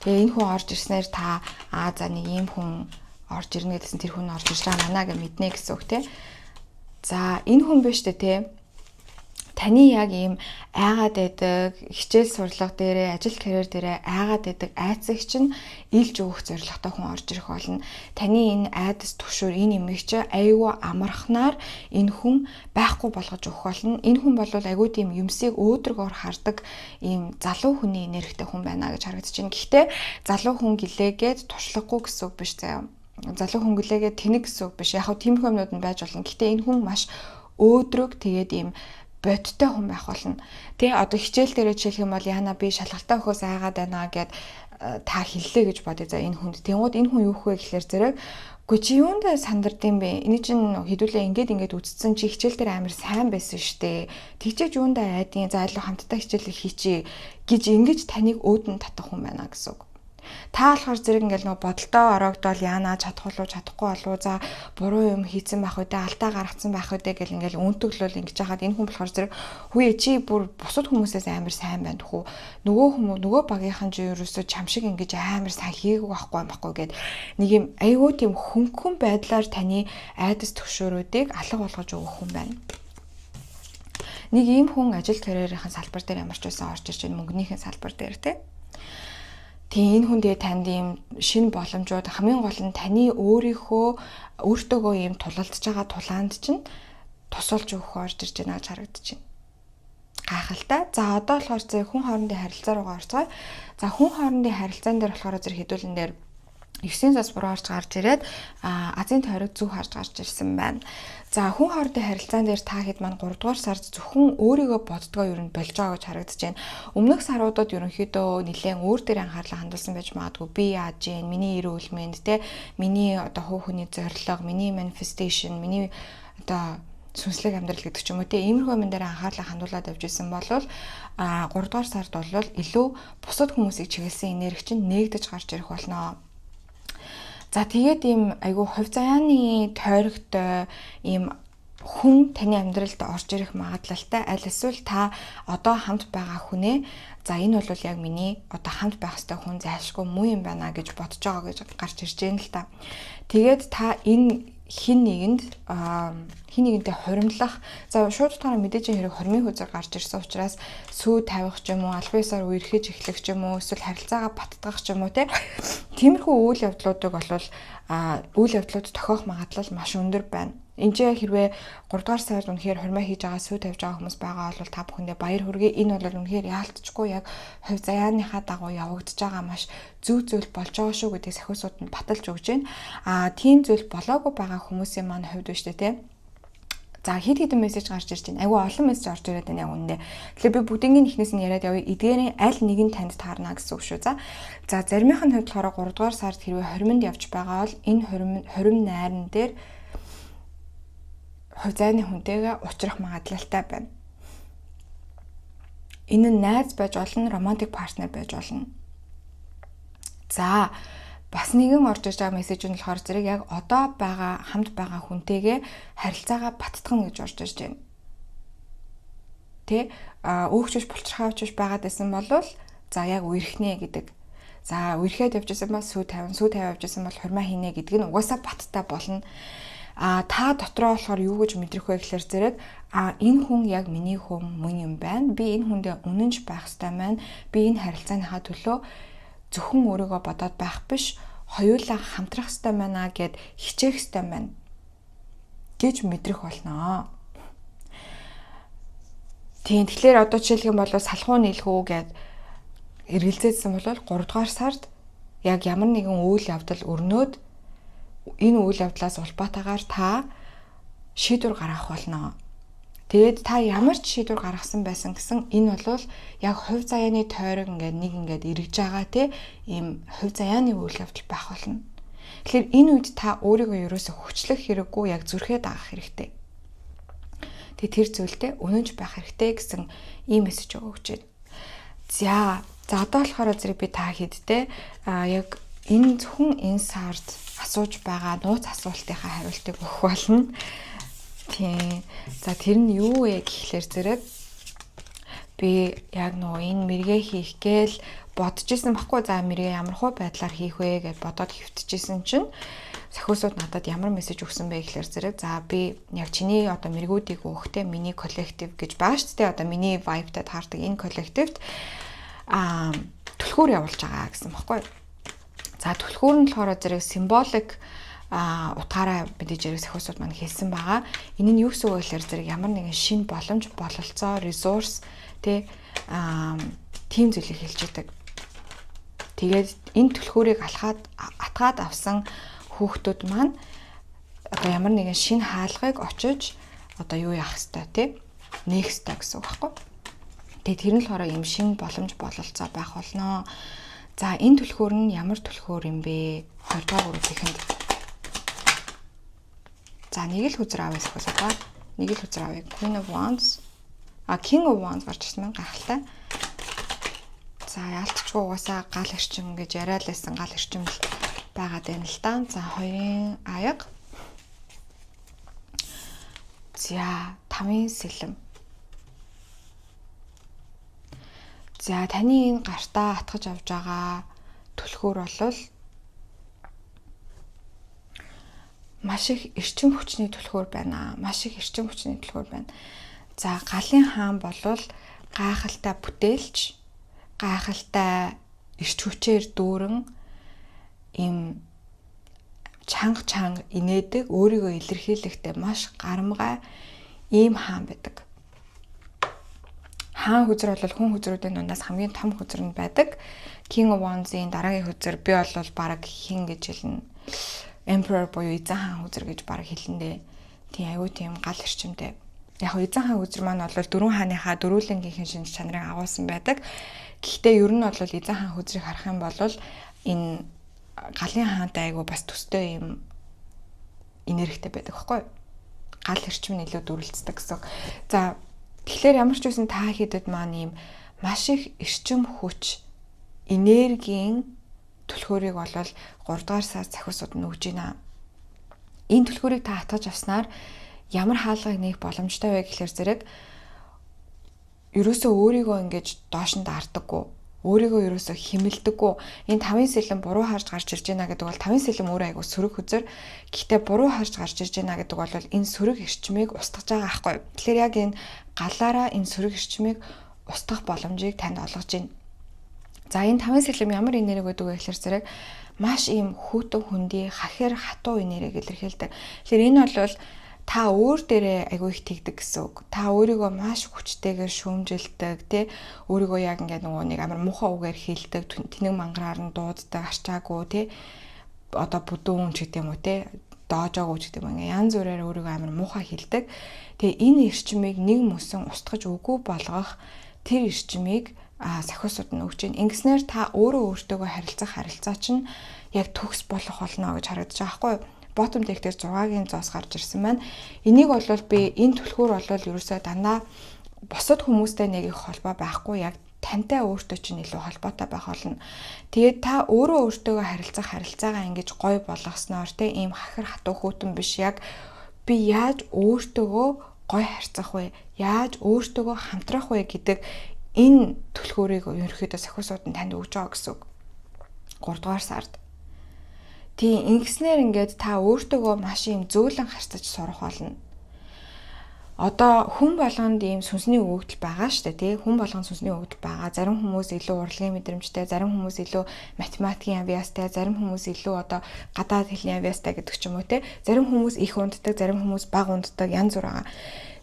Тэгээ энэ хүн орж ирснээр та за нэг ийм хүн орж ирнэ гэсэн тэр хүн орж ирж байгаа манаа гэж мэднэ гэсэн үг те. За энэ хүн биш те. Таны яг ийм айгаад байдаг, хичээл сурлага дээрээ, ажил карьер дээрээ айгаад байдаг айцыг чинь илж өгөх зорилготой хүн орж ирэх болно. Таны энэ айдас түвшүүр энэ юмыг чи айгүй амархнаар энэ хүн байхгүй болгож өгөх болно. Энэ хүн бол айгүй тийм юмсыг өөдрөгөөр хардаг ийм залуу хүний энергитэй хүн байна гэж харагдаж байна. Гэхдээ залуу хүн гэлээгээд туршлагагүй гэсэн үг биш заяа. Залуу хүн гэлээгээд тэнэг гэсэн үг биш. Яг хөө тийм хүмүүд нь байж болно. Гэхдээ энэ хүн маш өөдрөг тэгээд ийм бодтой хүн байх болно. Тэ одоо хичээл дээр жишээлх юм бол яана би шалгалтаа өгөхөөс айгаад байна гэд та хэллээ гэж бодъё. За энэ хүнд тэнгууд энэ хүн юу вэ гэхлээр зэрэг үгүй чи юунд сандардсан бэ? Эний чинь хэдүүлээ ингээд үтцсэн чи хичээл дээр амар сайн байсан штэ. Тэгчээж юунд айдیں۔ За илүү хамтдаа хичээлийг хийчи гэж ингэж таныг өөдөн татах хүн байна гэсэн үг. Та болохоор зэрэг ингээл нөгөө бодолтой ороогдвол яана чадах болов чадахгүй болов за буруу юм хийцэн байх үедээ алдаа гаргацсан байх үедээ гэл ингээл үнтөглөл ингэж хаад энэ хүн болохоор зэрэг хүү чи бүр бусад хүмүүсээс амар сайн байна хүү нөгөө багийнхан ч ерөөсөө чам шиг ингэж амар сайн хийгээгүй байхгүй гэд нэг юм айгүй тийм хөнгөн байдлаар таны айдас төгшөөрүүдийг алга болгож өгөх хүн байна. Нэг ийм хүн ажил карьерийн салбар дээр ямар ч байсан орж ирж байна мөнгөнийхэн салбар дээр тий. Тэгээ энэ хүн дээр танд ийм шинэ боломжууд хамгийн гол нь таны өөртөөгөө ийм тулалдж байгаа тулаанд чинь тусалж өгөх орж ирж байна гэж харагдаж байна. Гайхалтай. За одоо болохоор зэрэг хүн хоорондын харилцаа руугаа орцгоё. За хүн хоорондын харилцаан дээр болохоор зэрэг хэдүүлэн дээр 9 сар буруу орж гарч ирээд Азийн тойрог зөв харж гарч ирсэн байна. За хүн хоорондын харилцаан дээр та хэд маань 3 дугаар сард зөвхөн өөрийгөө боддгоо ер нь болж байгаа гэж харагдаж байна. Өмнөх саруудад ерөнхийдөө нэлээд өөр дээр анхаарлаа хандуулсан байж магадгүй. Би яаж гин, миний эрүүл мэнд те, миний одоо хувь хүний зорилго, миний manifestation, миний одоо сүнслэг амьдрал гэдэг ч юм уу те, иймэрхүү юм дээр анхаарлаа хандуулаад явж исэн бол 3 дугаар сард бол илүү бусад хүмүүсийг чиглэсэн энерги чинь нээгдэж гарч ирэх болно. За тэгээд ийм айгүй хувь заяаны тойрогтой ийм хүн таны амьдралд орж ирэх магадлалтай аль эсвэл та одоо хамт байгаа хүнээ за энэ бол яг миний одоо хамт байх ёстой хүн зайлшгүй муу юм байна гэж бодож байгаа гэж гарч ирж байна л та. Тэгээд та энэ хин нэгэнтэй хоримлах за шууд утгаараа мэдээж хэрэг хормын хүзэр гарч ирсэн учраас сүү тавих ч юм уу альфаисаар үерхэж эхлэх ч юм уу эсвэл харилцаагаа баттгах ч юм уу тиймэрхүү үйл явдлуудыг болвол үйл явдлууд тохиох магадлал маш өндөр байна. Энд хэрвээ 3 дугаар сард үнэхээр хормоо хийж байгаа сүү тавьж байгаа хүмүүс байгаа бол та бүхэндээ баяр хүргэе. Энэ бол үнэхээр яалтчгүй яг хувь заяаныхаа дагуу явагдаж байгаа маш зөв зүйл болж байгаа шүү гэдэг сахиусууд нь баталж өгч байна. Тийм зүйл болоогүй байгаа хүмүүсийн маань хувьд биш үү те. За хэд хэдэн мессеж гарч ирж байна. Айгүй олон мессеж орж ирээд байна яг үнэндээ. Тэгэхээр би бүгднийг эхнээс нь яриад явъя. Эдгээрийн аль нэг нь танд таарна гэсэн үг шүү. За заримийнх нь хувьд болохоор 3 дугаар сард хэрвээ хоримд явж байгаа бол энэ хорим найран дээр хувь заяаны хүнтэйгээ уулзрах магадлалтай байна. Энэ нь найз байж болно, романтик партнер байж болно. За бас нэгэн орж иж байгаа мессеж нь болохоор зэрэг яг одоо байгаа хамт байгаа хүнтэйгээ харилцаагаа баттгах гэж орж ирж байна. Тэ өөгчөж булчирхаавч байгаад байсан бол за яг үерхнэ гэдэг. За үерхэд явжсэн бол сүү тавь явжсэн бол хурмаа хийнэ гэдэг нь угаасаа баттай болно. Та дотроо болохоор юу гэж мэдрэх вэ гэхээр зэрэг энэ хүн яг миний хүн мөн юм байна. Би энэ хүндээ үнэнч байх ёстой байна. Би энэ харилцааныхаа төлөө зөвхөн өөрийгөө бодоод байх биш, хоёулаа хамтрах ёстой байна гэд хичээх ёстой байна гэж мэдрэх болно. Тийм тэгэхээр одоо жишээлх юм бол салхуу нийлхүү гэд эргэлзээдсэн бол 3 дугаар сард яг ямар нэгэн үйл явдал өрнөөд энэ үйл явдлаас улбаатаагаар та шийдвэр гаргах болно. Тэгээд та ямар ч шийдвэр гаргасан байсан гэсэн энэ бол яг хувь заяаны тойрог ингээд эргэж байгаа те ийм хувь заяаны үйл явдал байх болно. Тэгэхээр энэ үед та өөрийгөө ерөөсө хүчлэх хэрэггүй яг зүрхээ даах хэрэгтэй. Тэгээд тэр зүйлдээ үнэнч байх хэрэгтэй гэсэн ийм мессеж өгч байна. За одоо болохоор зэрэг би та хэдтэй яг энэ зөвхөн энэ сард асууж байгаа нууц асуултынхаа хариултыг өгөх болно. Тийм. За тэр нь юу вэ гэхлээр зэрэг би яг энэ мэргээ хийх гээл бодож исэн баггүй. За мэргээ ямар хөө байдлаар хийх вэ гэж бодоод хөвтөжсэн чинь сахиусууд надад ямар мессеж өгсөн бэ гэхлээр зэрэг за би яг чиний одоо мэргүүдийг өгөхтэй миний коллектив гэж байгаа шүү дээ. Одоо миний vibe-тай таардаг энэ коллективт түлхүүр явуулж байгаа гэсэн баггүй. За түлхүүр нь болохоор зэрэг символик утгаараа мэдээж зэрэг сахиусууд маань хэлсэн байгаа. Энэ нь юу гэсэн үг вэ гэхээр зэрэг ямар нэгэн шин боломж, бололцоо, ресурс тийм зүйлийг хэлж идэг. Тэгээд энэ түлхүүрийг атгаад авсан хүүхдүүд маань одоо ямар нэгэн шин хаалгыг очиж одоо юу яах хэвээр тий нээх ёстой гэсэн үг байхгүй. Тэгээ тэр нь л хороо юм шин боломж бололцоо байх болно. За энэ түлхүүр нь ямар түлхүүр юм бэ? 2 дугаар группийнхэнд. За нэг л хүзэр авъя гэсэн. Нэг л хүзэр авъя. Queen of Wands. King of Wands гарч ирсэн байна гахалтай. За яалтчгүй угаасаа гал эрчим гэж яриад лсэн гал эрчим л байгаад байна л да. За 2-ын аяга. За 5-ын сэлэм. За таны энэ гартаа атгаж авж байгаа түлхүүр болвол маш их эрчим хүчний түлхүүр байна. Маш их эрчим хүчний түлхүүр байна. За галын хаан болвол гайхалтай бүтээлч, гайхалтай эрч хүчээр дүүрэн им чанга инээдэг, өөрийгөө илэрхийлэхдээ маш гарамгай ийм хаан байдаг. Хаан хүзэр бол хүн хүзрүүдийн дундаас хамгийн том хүзэр нь байдаг. King of Wands-ийн дараагийн хүзэр би бол баг хин гэж хэлнэ. Emperor буюу эзэн хаан хүзэр гэж баг хэлэндээ. Тийм аюу тийм гал эрчимтэй. Яг нь эзэн хаан хүзэр маань бол дөрвөн хааныхаа дөрвөлнгийнхээ шинж чанарыг агуулсан байдаг. Гэхдээ ер нь бол эзэн хаан хүзрийг харах юм бол энэ галын хаантай аюу бас төстэй юм энергитэй байдаг байхгүй юу? Гал эрчим нь илүү дүрлцдэг гэсэн. За тэгэхээр ямар ч үсэн та хэдэд маань ийм маш их эрчим хүч, энергийн түлхүүрийг бол 3 дугаар сар захиусууд нь өгж байна. Энэ түлхүүрийг та хатгаж авснаар ямар хаалгыг нээх боломжтой вэ гэхээр зэрэг ерөөсөө өөрийгөө ингэж доош нь дардаггүй, өөрийгөө ерөөсөө химэлдэггүй. Энэ 5 сэлэм буруу харж гарч ирж байна гэдэг бол 5 сэлэм өөрөө айгу сөрөг хүзэр. Гэхдээ буруу харж гарч ирж байна гэдэг бол энэ сөрөг эрчмийг устгаж байгаа аахгүй. Тэгэхээр яг энэ галаараа энэ сөрөг эрчмийг устгах боломжийг танд олгож байна. За энэ 5 сэлэм ямар энерги гэдэг вэ гэхээр зэрэг маш ийм хүүтэн хүндий хахир хатуу энергийг илэрхийлдэг. Тэгэхээр энэ бол та өөр дээрээ айгүй их тэгдэг гэсэн үг. Та өөрийгөө маш хүчтэйгээр шүүмжилдэг, тий? Өөрийгөө яг ингээд нөгөө нэг амар муухай үгээр хэлдэг, тэнэг мангараар нь дууддаг, арчаагүй, тий? Одоо бүдүүн ч гэдэг юм уу, тий? Доожоогүй ч гэдэг юм. Янз бүрээр өөрийгөө амар муухай хэлдэг. Тэгээ энэ эрчмийг нэг мөсөн устгаж үгүй болгох тэр эрчмийг сахиусууд нь өгч байна. Ингэснээр та өөртөөгөө харилцаа чинь яг төгс болох болно гэж харагдаж байгаа байхгүй юу? Bottom deck дээр 6-гийн зоос гарч ирсэн маань. Энийг бол би энэ түлхүүр бол ерөөсөө дандаа бусад хүмүүстэй нэг их холбоо байхгүй, яг тантай өөртөө чинь илүү холбоотой байх болно. Тэгээд та өөртөөгөө харилцаагаа ингэж гоё болгосноор те ийм хахир хатуу хөтөн биш, яг би яаж өөртөөгөө гоё харьцах вэ? Яаж өөртөөгөө хамтрах вэ гэдэг энэ түлхүүрийг ерөөхдөө сахиусууд нь танд өгж байгаа гэсэн үг. 3 дугаар сард. Тийм ингэснээр ингээд та өөртөөгөө маш юм зөөлөн харьцаж сурах болно. Одоо хүн болгонд ийм сүнсний өгөгдөл байгаа шүү дээ, тий? Хүн болгонд сүнсний өгөгдөл байгаа. Зарим хүмүүс илүү урлагийн мэдрэмжтэй, зарим хүмүүс илүү математикийн авьяастай, зарим хүмүүс илүү одоо гадаад хэлний авьяастай гэдэг ч юм уу, тий? Зарим хүмүүс их унддаг, зарим хүмүүс бага унддаг, янз бүр байгаа.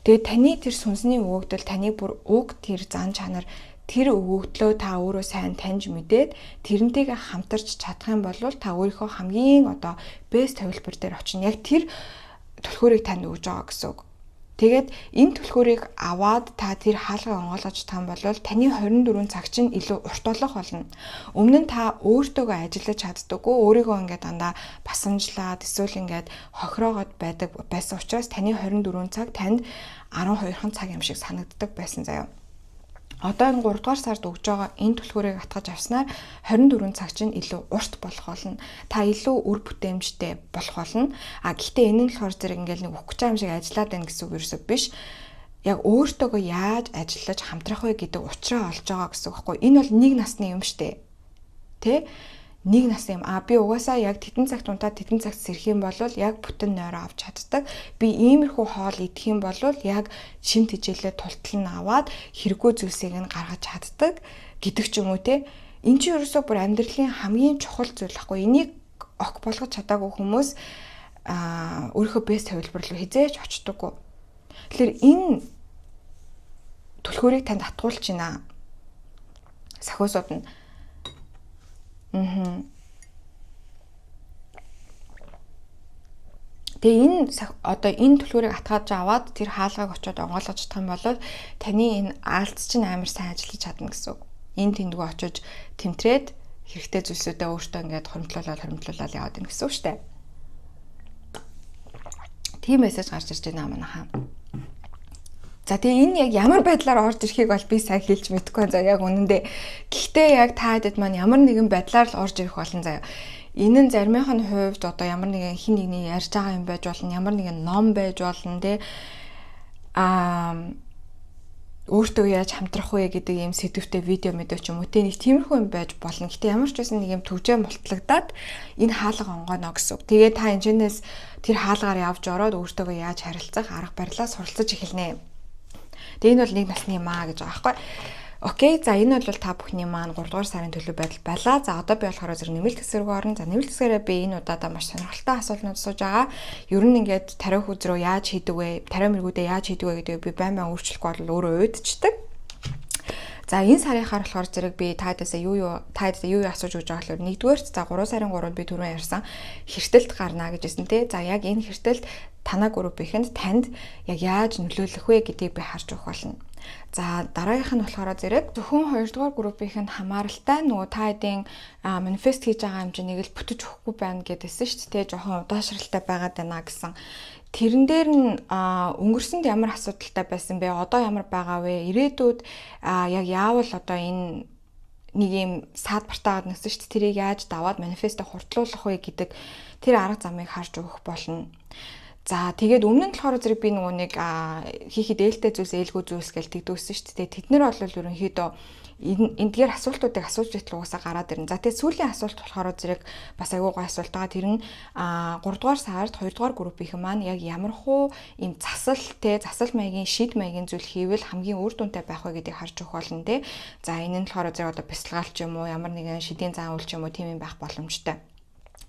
Тэгээд таны тэр сүнсний өгөгдөл, таны бүр уг тэр зан чанар, тэр өгөгдлөө та өөрөө сайн таньж мэдээд тэрнтэйгээ хамтарч чадах юм бол та өөрийнхөө хамгийн одоо бэст хувилбар дээр очино. Яг тэр түлхүүрийг танд өгж байгаа гэсэн үг. Тэгээд энэ түлхүүрийг аваад та тэр хаалгыг онгойлгож чадах юм бол таны 24 цаг чинь илүү урт болох болно. Өмнө нь та өөртөөгөө ажиллаж чаддаггүй, өөрийгөө ингээд дандаа басамжлаад эсвэл ингээд хохироогоод байдаг байсан учраас таны 24 цаг танд 12 цаг юм шиг санагддаг байсан заяа. Одоо энэ 3 дугаар сард өгж байгаа энэ түлхүүрийг атгаж авснаар 24 цаг чинь илүү урт болох болно. Та илүү үр бүтээмжтэй болох болно. Гэхдээ энэ нь болохоор зэрэг ингээл нэг үхэж байгаа юм шиг ажиллаад байна гэсэн үг ерөөсөө биш. Яг өөртөөгөө яаж ажиллаж хамтрах вэ гэдэг учраа олж байгаа гэсэн үг байхгүй. Энэ бол нэг насны юм штэ. Тэ? Нэг насны юм. Би угаасаа яг тэтэн цагт унтаад тэтэн цагт сэрэх юм бол яг бүтэн нойроо авч чаддаг. Би иймэрхүү хоол идэх юм бол яг шимт хичээлээ тултал нь аваад хэрэггүй зүйлсийг нь гаргаж чаддаг гэдэг ч юм уу те. Энд чинь ерөөсөө бүр амьдралын хамгийн чухал зүйл байхгүй. Энийг ок болгож чадаагүй хүмүүс өөрийнхөө бэст хувилбар руу хизээж очдоггүй. Тэгэхээр энэ түлхүүрийг танд атгуулж байна. Сахиусууд нь Тэгээ одоо энэ түлхүүрийг атгааж аваад тэр хаалгыг очиод онгойлгож чадах юм бол таны энэ алдс чинь амар сайн ажиллаж чадна гэсэн үг. Энэ тэндгөө очиж тэмтрээд хэрэгтэй зүйлсүүдээ өөртөө ингээд хоримтлуулаад яваад байна гэсэн үг шүү дээ. Тийм мессеж гарч ирж байна манайхаа. За тэгээ энэ яг ямар байдлаар орж ирэхийг бол би сайн хэлж мэдэхгүй байна. За яг үнэндээ гэхдээ яг та хэдэд маань ямар нэгэн байдлаар л орж ирэх болно заяа. Энэ нь заримынх нь хувьд одоо ямар нэгэн хин нэгний ярьж байгаа юм байж болно, ямар нэгэн ном байж болно те. Өөртөө яаж хамтрах вэ гэдэг ийм сэдвүүтэй видео мэдээ ч юм уу те нэг тиймэрхүү юм байж болно. Гэтэ ямар ч байсан нэг юм төвжээ мултлагдаад энэ хаалга онгоно гэсэн үг. Тэгээ та энэчнээс тэр хаалгаар явж ороод өөртөө яаж харилцах арга барилаа суралцаж эхэлнэ. Тэгээ энэ бол нэг насны юм аа гэж байгаа байхгүй. Окей, за энэ бол та бүхний маань 3 дугаар сарын төлөв байдал байлаа. За одоо би болохоор зэрэг нэмэлт хэсэг рүү орно. За нэмэлт хэсгээрээ би энэ удаадаа маш сонирхолтой асуултууд сууж байгаа. Ер нь ингээд тариу хүз рүү яаж хийдэг вэ? Тариу мэргүүдээ яаж хийдэг вэ гэдгийг би байн өөрчлөхгүй бол өөрөө уйдчихдаг. За энэ сарынхаар болохоор зэрэг би та хэдээс юу асууж өгч байгаа гэхээр нэгдүгээрт за 3 сарын 3-нд би түрүүн ярьсан хэртэлт гарна гэж хэлсэн те. За яг энэ хэртэлт танаа группийнхэнд танд яг яаж нөлөөлөх вэ гэдгийг би харж өгөх болно. За дараагийнх нь болохоор зэрэг зөвхөн 2 дугаар группийнхэнд хамааралтай нөгөө та хэдийн манифест хийж байгаа хэмжээнийг л бүтэж өгөхгүй байна гэдээсэн шүү дээ. Жохон удаашралтай байгаад байна гэсэн. Тэрэн дээр нь өнгөрсөнд ямар асуудалтай байсан бэ? Одоо ямар байгаа вэ? Ирээдүйд яг яавал одоо энэ нэг юм саадбартаагаад nëсөн шүү дээ. Тэрийг яаж даваад манифестыг хурдлуулах вэ гэдэг тэр арга замыг харж өгөх болно. За тэгээд өмнө нь болохоор зэрэг би нөгөө нэг хийхэд ээлтэй зүйлс ээлгүй зүйлс гэж тэгдүүлсэн шүү дээ. Тэд нар бол ерөнхийдөө эндгээр асуултуудыг асууж итэл уусаа гараад ирнэ. За тэгээд сүүлийн асуулт болохоор зэрэг бас айгүй гой асуулт байгаа. Тэр нь 3 дугаар сард 2 дугаар группийнхэн маань яг ямархуу ийм засал маягийн шид маягийн зүйл хийвэл хамгийн үр дүнтэй байх вэ гэдгийг харж өгөх болно те. За энэ нь болохоор зэрэг одоо бясалгаалч юм уу, ямар нэгэн шидийн зан үйл ч юм уу тийм юм байх боломжтой.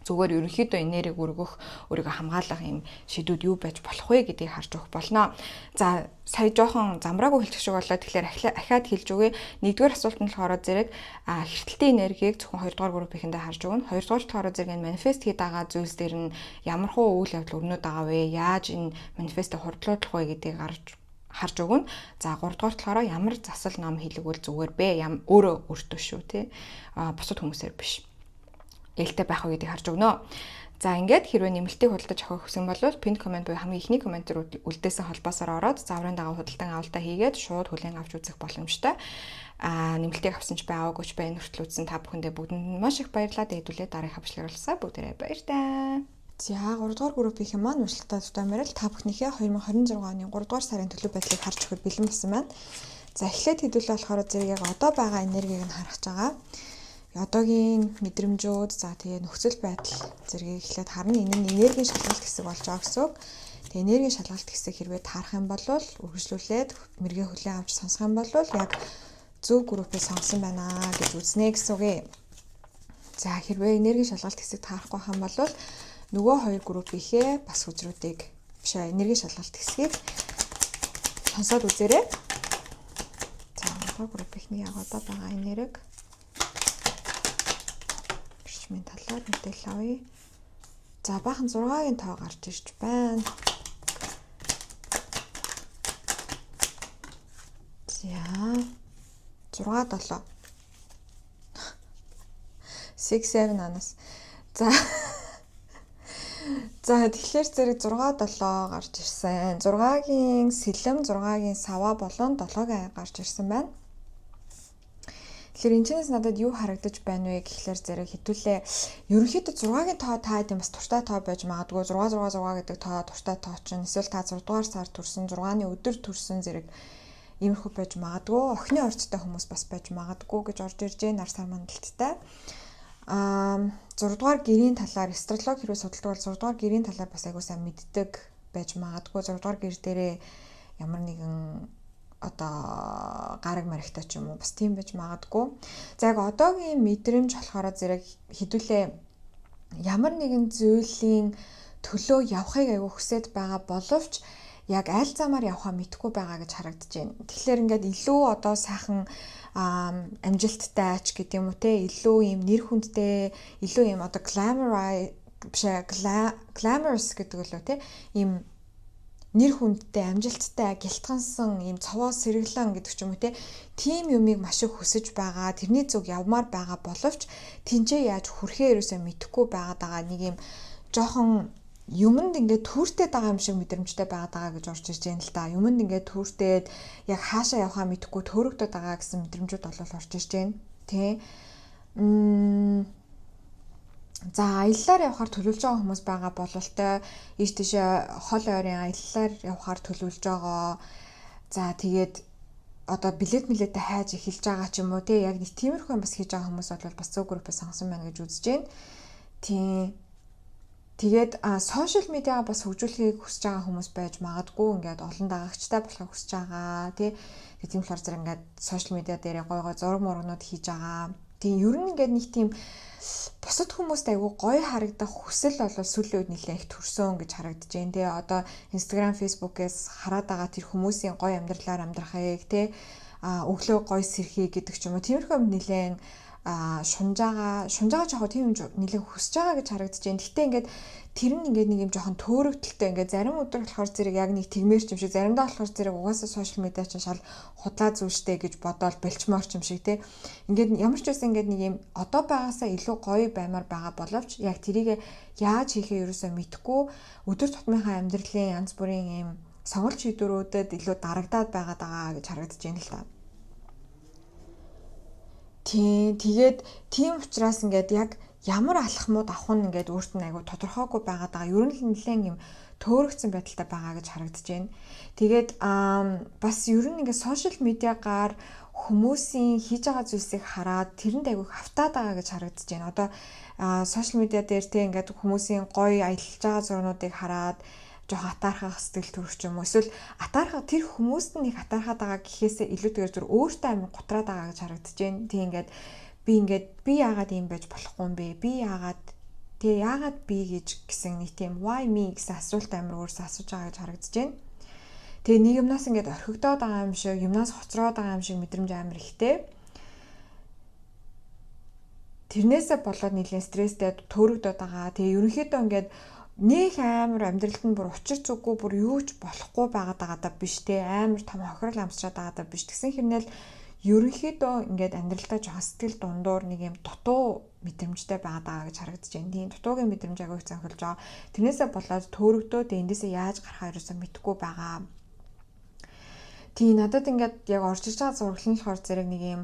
Зүгээр ерөнхийдөө энергийг өргөх, өөрийгөө хамгаалах юм шийдүүд юу байж болох вэ гэдгийг харж өгөх болно. За сая жоохон замраагүй хэлчих шиг болоо тэгэхээр ахаад хэлж өгье. Нэгдүгээр асуулт нь болохоор зэрэг хэртэлтийн энергийг зөвхөн 2 дугаар группийнхэндээ харж өгнө. 2 дугаар болохоор зэрэг энэ манифест хийдэг байгаа зүйлс дээр нь ямархуу үйл явдал өрнөд байгаа вэ? Яаж энэ манифестыг хурдлуулах вэ гэдгийг харж өгнө. За 3 дугаар болохоор ямар засал ном хийлгвэл зүгээр бэ? Өөрөө өөртөө шүү те. Бусад хүмүүсээр биш. Ээлтэй байх уу гэдгийг харж өгнө. За ингээд хэрвээ нэмэлтийг худалдаж авах хүсэх юм бол pinned comment буюу хамгийн ихний комментээр үлдээсэн холбоосоор ороод заврын дагаа худалдан авалтаа хийгээд шууд хүлээн авч үзэх боломжтой. Нэмэлтийг авсан ч байгаагүй ч байна хүртэл үзсэн та бүхэндээ бүгдэнд маш их баярлалаа. Дээдүүлээ дараагийн хавчлаарулсаа бүгдээрээ баяртай. За 3 дугаар группийнхэн маань уншилтаа тутамаарл та бүхнийхээ 2026 оны 3 дугаар сарын төлөв байдлыг харж өгөхөд бэлэн болсон байна. За эхлээд хэдүүлээ болохоор зэрэг яг одоо байгаа энергийг нь харах байгаа. Одоогийн мэдрэмжүүд за тэгээ нөхцөл байдал зэргийг эхлээд харна. Энэ нь энергийн шалгалт хэсэг болж байгаа гэсэн үг. Тэгээ энергийн шалгалт хэсэг хэрвээ таарах юм бол үргэлжлүүлээд мэргээ хүлээн авч сонсох юм бол яг зөв группыг сонгосон байна гэж үзнэ гэсэн үг. За хэрвээ энергийн шалгалт хэсэг таарахгүй хам бол нөгөө хоёр группийнхээ бас хүчрүүдийг биш энергийн шалгалт хэсгийг сонсоод үзээрэй. За нөгөө группийнхний яг одоо байгаа энерги минь талаар мэдээлэл авъя. За баахан 6-гийн тоо гарч ирж байна. За 6-7. 6-7 анаас. За тэгэхээр зэрэг 6-7 гарч ирсэн. 6-гийн сэлэм, 6-гийн сава болон 7-гийн гарч ирсэн байна. Тэгэхээр энэчнээс надад юу харагдаж байна вэ гэхлээр зэрэг хэдүүлээ ерөнхийдөө 6-гийн тоо та хэдийн бас туртай тоо байж магадгүй 666 гэдэг тоо туртай тоо чинь эсвэл та 6 дугаар сар төрсөн 6-ны өдөр төрсөн зэрэг иймэрхүү байж магадгүй охины орцтой хүмүүс бас байж магадгүй гэж орж ирж байна нар сар мандалттай 6 дугаар гэрийн талаар астрологи хэрэг судалдаг бол 6 дугаар гэрийн талаар бас айгуу сайн мэддэг байж магадгүй 6 дугаар гэр дээрээ ямар нэгэн одоо гараг маригтай ч юм уу бас тийм байж магадгүй. За яг одоогийн мэдрэмж болохоор зэрэг хэдүүлээ ямар нэгэн зүйлийн төлөө явахыг аягүй хүсэж байгаа боловч яг аль замаар явахаа мэдэхгүй байгаа гэж харагдаж байна. Тэгэхээр ингээд илүү одоо сайхан амжилттай ач гэдэг юм уу те илүү ийм нэр хүндтэй илүү ийм одоо бишээ glamorous гэдэг үлээ те ийм нэр хүндтэй, амжилттай, гялтгансан, ийм цовоо сэргэлэн гэдэг ч юм уу те тийм юмыг маш их хүсэж байгаа, тэрний зүг явмаар байгаа боловч тэнцээ яаж хүрэхээ ерөөсөө мэдэхгүй байгаа нэг ийм жоохон юмд ингээд түүртэй байгаа юм шиг мэдрэмжтэй байгаа гэж орж ирж байна л да. Юмд ингээд түүртээд яг хаашаа явахаа мэдэхгүй төөрөгдөд байгаа гэсэн мэдрэмжүүд болол орж ирж байна. Тэ. За аяллаар явахаар төлөвлөж байгаа хүмүүс байгаа бололтой ийш тийшээ хол ойрын аяллаар явахаар төлөвлөж байгаа. За тэгээд одоо билет хайж эхэлж байгаа ч юм уу те яг нэг тиймэрхүү бас хийж байгаа хүмүүс бол бас зөв группээ сонгосон байна гэж үзэж байна. Тийм. Тэгээд сошиал медиа бас хөгжүүлэхийг хүсэж байгаа хүмүүс байж магадгүй ингээд олон дагагчтай болохыг хүсэж байгаа тий. Тийм болохоор зэрэг ингээд сошиал медиа дээр гой зураг мургнууд хийж байгаа. Тийм ер нь ингээд нэг тийм бусад хүмүүст айгүй гоё харагдах хүсэл бол сүүлийн үед нэлээд их төрсөн гэж харагдаж байна тий. Одоо Instagram, Facebook-ээс хараад байгаа тэр хүмүүсийн гоё амьдралаар амьдрахыг тий өглөө гоё сэрхий гэдэг ч юм уу. Тиймэрхүү нэлээд шунжаага жоо тийм нэлээд хүсэж байгаа гэж харагдаж байна. Гэхдээ ингээд тэр нь ингээд нэг юм жоохон төөрөгдөлтэй ингээд зарим өдөр болохоор зэрэг яг нэг тэгмээр ч юм шиг заримдаа болохоор зэрэг угаасаа сошиал медиа ч шал худлаа зүйлштэй гэж бодоод бэлчмоор ч юм шиг те. Ингээд ямар ч байсан ингээд нэг юм одоо байгаасаа илүү гоё баймаар байгаа боловч яг тэрийг яаж хийхээ ерөөсөө мэдэхгүй өдөр тутмынхаа амьдралын янз бүрийн юм сонголт шийдвэрүүдэд илүү дарагдаад байгаад байгаа гэж харагдаж байна л та. Тэгээд тийм учраас ингээд яг ямар алхмууд авах нь ингээд өөрт нь айгу тодорхойгүй байгаад байгаа. Ер нь нэлээд юм төөрөгцсөн байдалтай байгаа гэж харагдаж байна. Тэгээд бас ер нь ингээд сошиал медиагаар хүмүүсийн хийж байгаа зүйлсийг хараад тэрэнд айгу хавтаад байгаа гэж харагдаж байна. Одоо сошиал медиа дээр те ингээд хүмүүсийн гоё аялж байгаа зурнуудыг хараад жоохон атаархах сэтгэл төрөх юм уу эсвэл атаархах тэр хүмүүст нь их атаархаад байгаа гэхээсээ илүүтэйгээр зүр өөртөө амин гутраад байгаа гэж харагдаж байна. Тийм ингээд би яагаад юм байж болохгүй юм бэ? Би яагаад би гэсэн нэг тийм why me гэсэн асуулт амир өөрөөсөө асууж байгаа гэж харагдаж байна. Тэгээ нэг юмнаас ингээд орхигдоод байгаа юм шиг, юмнаас хоцроод байгаа юм шиг мэдрэмж амир ихтэй. Тэрнээсээ болоод нэлийн стресстэй төөрөгдөд байгаа. Тэгээ ерөнхийдөө ингээд нэг амар амьдралд нь бүр учир зүггүй бүр юу ч болохгүй байгаадаа биш те амар том хохирол амсчаад байгаадаа биш тэгсэн хэрнээл ерөнхийдөө ингээд амьдралдаа жоохон сэтгэл дундуур нэг юм дутуу мэдрэмжтэй байгаадаа гэж харагдаж байна. Тийм дутуугийн мэдрэмж агай их занхилж байгаа. Тэрнээсээ болоод төөрөгдөөд эндээсээ яаж гарахаа ерөөсөө мэдэхгүй байгаа. Тийм надад ингээд яг орж иж байгаа зураглал нь болохоор зэрэг нэг юм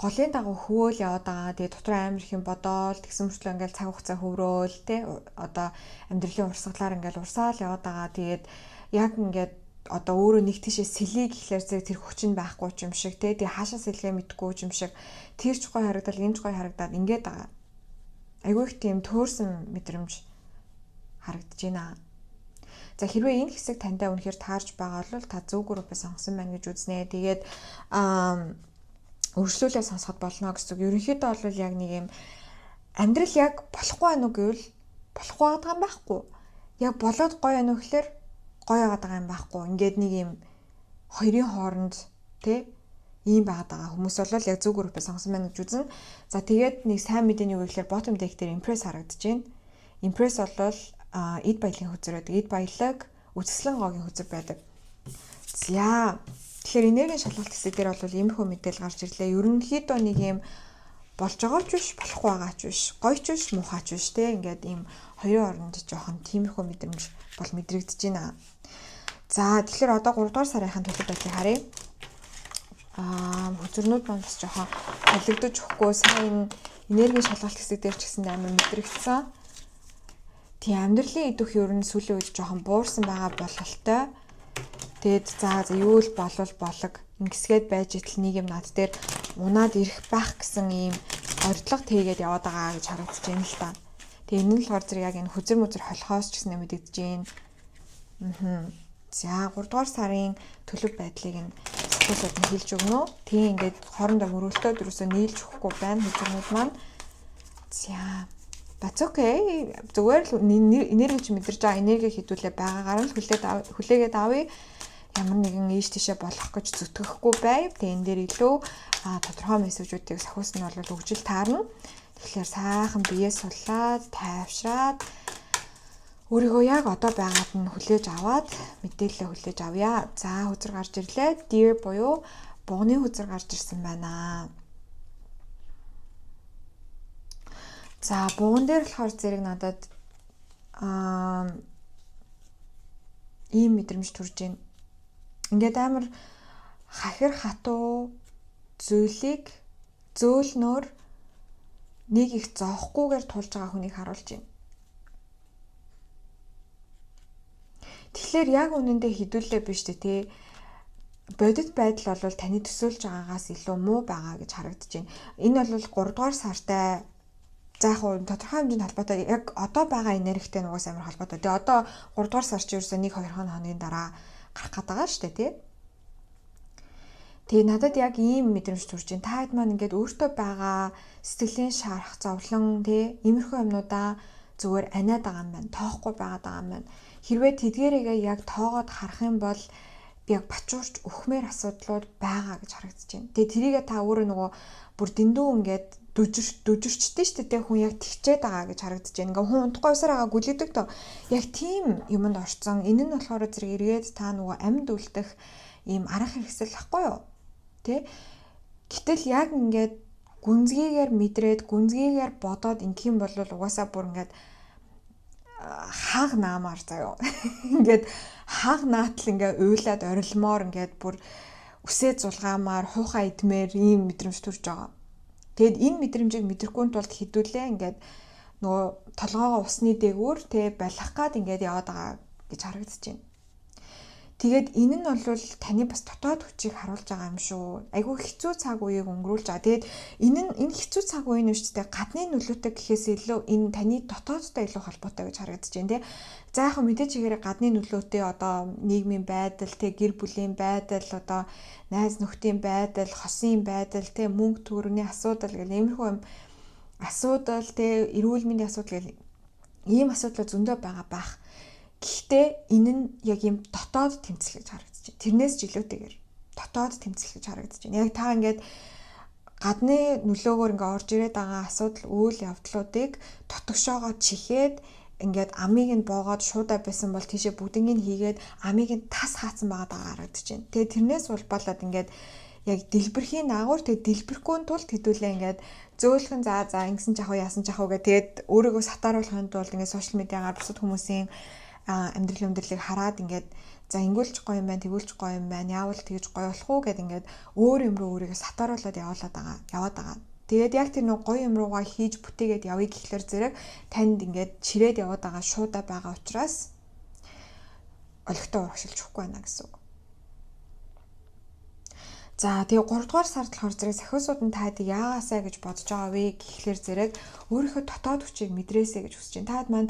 голын дагуу хөвөөл яваад байгаа. Тэгээ дотор амар их юм бодоол тэгсэн мөрчлөө ингээл цаг хугацаа хөврөөл те одоо амьдралын урсгалаар ингээл урсаал яваад байгаа. Тэгээд яг ингээд одоо өөрөө нэг тийшээ сэлий гэхлээр зэрэг тэр хүчин байхгүй юм шиг те тэгээ хаашаа сэлгээ мэдгүй юм шиг тэр ч гой харагдал энэ ч гой харагдаад ингээд байгаа. Айгүй их тийм төөрсөн мэдрэмж харагдаж байна. За хэрвээ энэ хэсэг тантай үнэхээр таарж байгаа бол та зөв группээ сонгосон байна гэж үзнэ. Тэгээд өршлүүлээ сонсоход болно гэсэн үг. Ерөнхийдөө бол яг нэг юм амьдрал яг болохгүй байна уу гэвэл болохгүй байгаа юм байхгүй. Яг болоод гоё байна уу гэхээр гоё байгаа юм байхгүй. Ингээд нэг юм хоёрын хооронд тий ийм байгаа хүмүүс бол яг зөв группээ сонгосон байна гэж үзнэ. За тэгээд нэг сайн мэдээний үг гэхээр bottom deck дээр impress харагдаж байна. Impress бол эд баялагын хөзөр байдаг. Эд баялаг үсгэлэн гоогийн хөзөр байдаг. За тэгэхээр энергийн шалгалт хэсэг дээр бол иймэрхүү мэдээлэл гарч ирлээ. Ерөнхийдөө нэг юм болж байгаа ч биш, болохгүй байгаа ч биш, гоё ч биш, муухай ч биш те. Ингээд ийм хоёрын оронд жоохон тиймэрхүү мэдрэмж бол мэдрэгдэж байна. За тэгэхээр одоо 3 дугаар сарынхаа төлөв байдлыг харъя. Хөзөрнүүд маань бас жоохон холигдож өгөхгүй сайн энергийн шалгалт хэсэг дээр ч гэсэн амар мэдрэгдсэн. Тийм амьдралын идэх ер нь сүүлийн үед жоохон буурсан байгаа бололтой. Тэгээд за юу л болог ингэсгээд байж итл нэг юм над дээр унаад ирэх байх гэсэн ийм ордлого тээгээд яваад байгаа гэж харагдаж байна л та. Тэгээ энэ нь болохоор зэрэг яг энэ хөзөр мөзөр холхоос ч гэсэн мэдэгдэж байна. За 3 дугаар сарын төлөв байдлыг нь сэтгүүлд нь хэлж өгнө үү? Тийм ингээд хоорондоо мөрөлтөөд ерөөсөө нийлж өгөхгүй байна хөзөрнүүд маань. За That's okay. Зүгээр л энерги мэдэрж байгаа энерги хідүүлээ байгаагаар нь хүлээгээд авъя. Ямар нэгэн ийш тийшээ болох гэж зүтгэхгүй бай. Тэгээ энэ дээр илүү тодорхой мессежүүдийг сахиус нь бол өгжил таарна. Тэгэхээр сайхан биеэ суллаад, тайвшраад Өөрийгөө яг одоо байгаад нь хүлээж аваад мэдээлэлээ хүлээж авъя. За хүзэр гарч ирлээ. Dear буюу бугны хүзэр гарч ирсэн байна. За буган дээр болохоор зэрэг надад ийм мэдрэмж төрж байна. Ингээд амар хахир хатуу зүйлийг зөөлнөөр нэг их зоохгүйгээр тулж байгаа хүнийг харуулж байна. Тэгэхээр яг үнэндээ хідүүлээ биш тий. Бодит байдал бол таны төсөөлж байгаагаас илүү муу байгаа гэж харагдаж байна. Энэ бол 3 дугаар сартай за яг тодорхой хэмжээнд холбоотой яг одоо байгаа энергитэй нугаас амар холбоотой. Тэгээ одоо 3 дугаар сар чи ерөөсөө 1-2 хоногийн дараа гарах гээд байгаа шүү дээ тий. Тэгээ надад яг ийм мэдрэмж төрж байна. Та хэд маань ингээд өөртөө байгаа сэтгэлийн шарах, зовлон тий иймэрхүү юмнуудаа зүгээр аниад байгаа юм байна. Тоохгүй байгаад байгаа юм байна. Хэрвээ тэдгээрээ яг тоогоод харах юм бол яг бачуурч өхмээр асуудлууд байгаа гэж харагдаж байна. Тэгээ тэрийгээ та өөрөө нөгөө бүр дэндүү ингээд дүжирчтэй шүү дээ хүн яг тэгчээд байгаа гэж харагдаж байна. Ингээ хүн унтахгүй усаар байгаа гүлээдэг то. Яг тийм юмд орцсон. Энэ нь болохоор зэрэг эргээд та нөгөө амьд үлдэх ийм арга хэрэгсэл ахгүй юу? Тэ? Гэтэл яг ингээд гүнзгийгээр мэдрээд гүнзгийгээр бодоод ингэх юм бол угаасаа бүр ингээд хааг наамаар заяа. Ингээд хааг наатал ингээ уйлаад орилмоор ингээд бүр үсээ зулгаамаар хуухаа идмээр ийм мэдрэмж төрж байгаа. Тэгэд энэ мэдрэмжийг мэдрэхгүй тулд хідүүлээ ингээд нөгөө толгоогоо усны дээгүүр тэ балах гад ингээд яваад байгаа гэж харагдаж байна. Тэгээд энэ нь бол таны бас дотоод хүчийг харуулж байгаа юм шүү. Айгүй хэцүү цаг үеийг өнгөрүүлж байгаа. Тэгээд энэ хэцүү цаг үеийн үедээ гадны нөлөөтэй гэхээс илүү энэ таны дотоодтой илүү холбоотой гэж харагдаж байна тий. За яг мэдээж игээр гадны нөлөөтэй одоо нийгмийн байдал, тий гэр бүлийн байдал, одоо найз нөхдийн байдал, хосын байдал, тий мөнгө төгрөгийн асуудал гэх иймэрхүү юм асуудал, тий эрүүл мэндийн асуудал гэх ийм асуудал зөндөө байгаа бах. Гэхдээ энэ нь яг юм дотоод тэмцэл гэж харагдаж байна. Тэрнээс ч илүүтэйгээр дотоод тэмцэл гэж харагдаж байна. Яг та ингээд гадны нөлөөгөөр ингээд орж ирээд байгаа асуудал үйл явдлуудыг тотгошоогоо чихээд ингээд амийг нь боогоод шуудаа байсан бол тийшээ бүгднийг хийгээд амийг нь тас хаацсан байгаа харагдаж байна. Тэгээ тэрнээс улбалаад ингээд яг дэлбэрхийн наагур тэгээ дэлбэрэхгүй тулд хэдүүлээ ингээд зөөлхөн за ингэсэн жахуу яасан жахуу гэх тэгээд өөрийгөө сатааруулахын тулд ингээд сошиал медиагаар бусад хүмүүсийн амьдралыг хараад ингээд за ингүүлж гоё юм байна, тэгүүлж гоё юм байна, яавал тэгж гоё болох уу гэд ингээд өөр юм руу өөрийгөө сатааруулаад яваад байгаа. Тэгээд яг тэр нэг гоё юм руугаа хийж бүтээгээд явъя гэхлээр зэрэг танд ингээд чирээд яваад байгаа шуудаа байгаа учраас олигтой урагшилж өгөхгүй байна гэсэн үг. За тэгээ 3 дугаар сард болохоор зэрэг сахиусууд нь таад яагаасаа гэж бодож байгаа вэ гэхлээр зэрэг өөрийнхөө дотоод хүчийг мэдрээсэй гэж хүсэж байна. Таад маань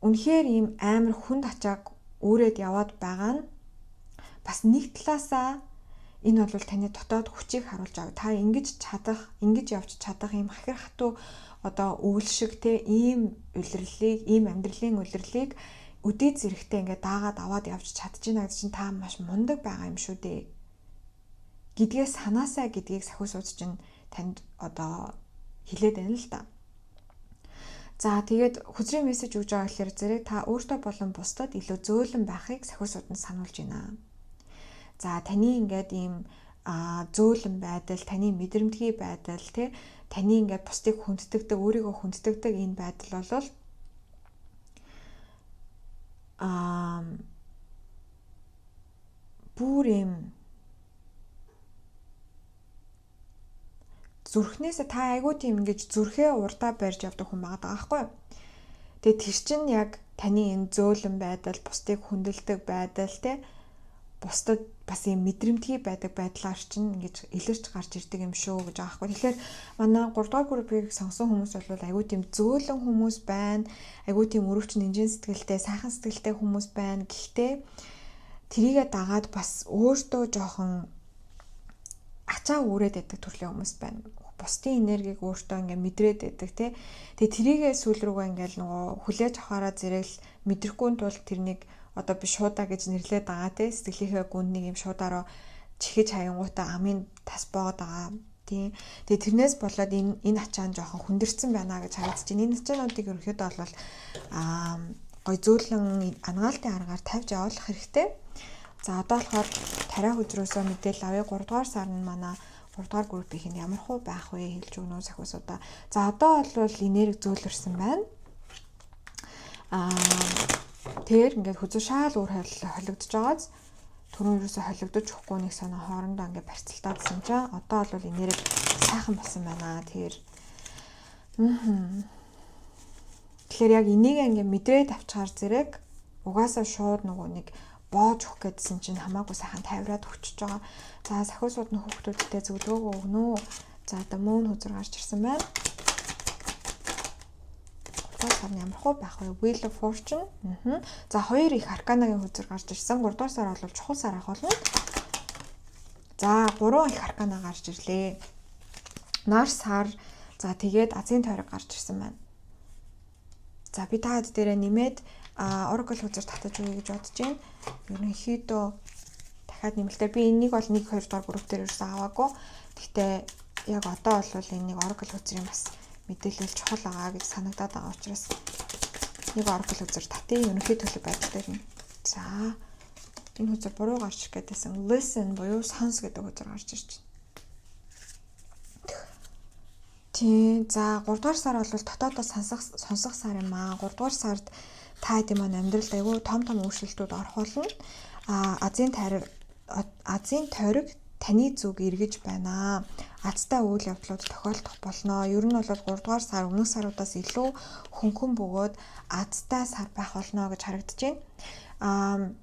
үнэхээр ийм амар хүнд ачааг үүрээд яваад байгаа нь бас нэг талаасаа энэ бол таны дотоод хүчийг харуулж байгаа. Та ингэж явж чадах ийм хахир хатуу одоо өвөл шиг те ийм улирлыг, ийм амьдралын улирлыг өдий зэрэгтэй ингээд даагаад аваад явж чадчихна гэж чинь та маш мундаг байгаа юм шүү дээ. Гэдгээ санаасаа гэдгийг сахиусууд чинь танд одоо хэлээд байна л да. За тэгээд хүзрийн мессеж өгж байгаа гэхээр зэрэг та өөртөө болон бусдад илүү зөөлөн байхыг сахиусууд нь сануулж байна. За таны ингээд ийм зөөлөн байдал, таны мэдрэмтгий байдал тий таны ингээд бусдыг хүнддэгдэг, өөрийгөө хүнддэгдэг энэ байдал бол бүр юм зүрхнээсээ та айгуу тийм ингэж зүрхээ урдаа барьж явдаг хүн байгаа байхгүй юу? Тэгээ тэр чинь яг таны энэ зөөлөн байдал, бусдыг хүндэлдэг байдал те бусдад бас юм мэдрэмтгий байдаг байдлаар чинь ингэж илэрч гарч ирдэг юм шүү гэж байгаа байхгүй. Тэгэхээр манай 3 дугаар группийг сонсон хүмүүс бол айгуу тийм зөөлөн хүмүүс байна. Айгуу тийм өрөвчин инжин сэтгэлтэй, сайхан сэтгэлтэй хүмүүс байна. Гэхдээ тэрийгэ дагаад бас өөртөө жоохон ачаа үүрээд байдаг төрлийн хүмүүс байна. Бусдын энергийг өөртөө ингээ мэдрээд байдаг тий. Тэгээ тэрийгээ сүүл рүүгээ ингээл нөгөө хүлээж авахаараа зэрэг мэдрэхгүй тул тэрнийг одоо би шуудаа гэж нэрлээд байгаа тий. Сэтгэлийнхээ гүнд нэг юм шуудаараа чихэж хаянгуудаа амын тас боогод байгаа тий. Тэгээ тэрнээс болоод энэ ачаан жоохон хүндэрсэн байна гэж харагдаж байна. Энэ ачаануудыг ерөөхдөө бол гой зөөлөн ангаалтын аргаар тавьж явуулах хэрэгтэй. За одоо болохоор тариа хөзрөөсөө мэдээлэл авъя. 3 дугаар сар нь манай 3 дугаар группийн ямар хуу байх вэ хэлж өгнө сахиусуудаа. За одоо бол энерги зөөлрсөн байна. Тэр ингээд хүзүү шаал өөр холигдож байгааз түрүүн ерөөсө холигдож өгөхгүй нэг санаа хоорондоо ингээд барьцалтаадсан чинь одоо бол энерги сайхан болсон байна. Тэгэхээр яг энийг ингээд мэдрээд авчихаар зэрэг угаасаа шууд нөгөө нэг боож өгөх гэдсэн чинь хамаагүй сайхан тайвраад өгчөж байгаа. За сахиусууд нь хүүхдүүдтэй зөвлөгөө өгнө үү? За одоо мөн хүзэр гарч ирсэн байна. Сар ямар хөө байх вэ? Wheel of Fortune. За 2 их арканагийн хүзэр гарч ирсэн. 3 дугаар сар бол чухал сар ах болно. За 3 их аркана гарч ирлээ. Нар сар. За тэгээд азийн тойрог гарч ирсэн байна. За би таад дээрээ нэмээд Oracle хүзэр татаж өгье гэж бодож байна. Ерөнхийдөө дахиад нэмэлтээр би энийг бол 1 2 дугаар групп дээр ирсэн аваагүй. Гэхдээ яг одоо бол энийг Oracle хүзрийн бас мэдээлэл чухал байгаа гэж санагдаад байгаа учраас нэг Oracle хүзэр татъя. Ерөнхий төлөв байдал дээр нь. За энэ хүзэр буруу гарч ирэх гэдээсэн listen буюу сонс гэдэг хүзэр гарч ирж байна. Тийм. За 3 дугаар сар бол дотоодоо сонсох сар юм аа. 3 дугаар сард та хэдийн маань амьдралд айгүй том өөрчлөлтүүд орох болно. Азийн тойрог таны зүг эргэж байна. Азтай үйл явдлууд тохиолдох болно. Ер нь бол 3 дугаар сар өмнөх саруудаас илүү хөнгөн бөгөөд азтай сар байх болно гэж харагдаж байна.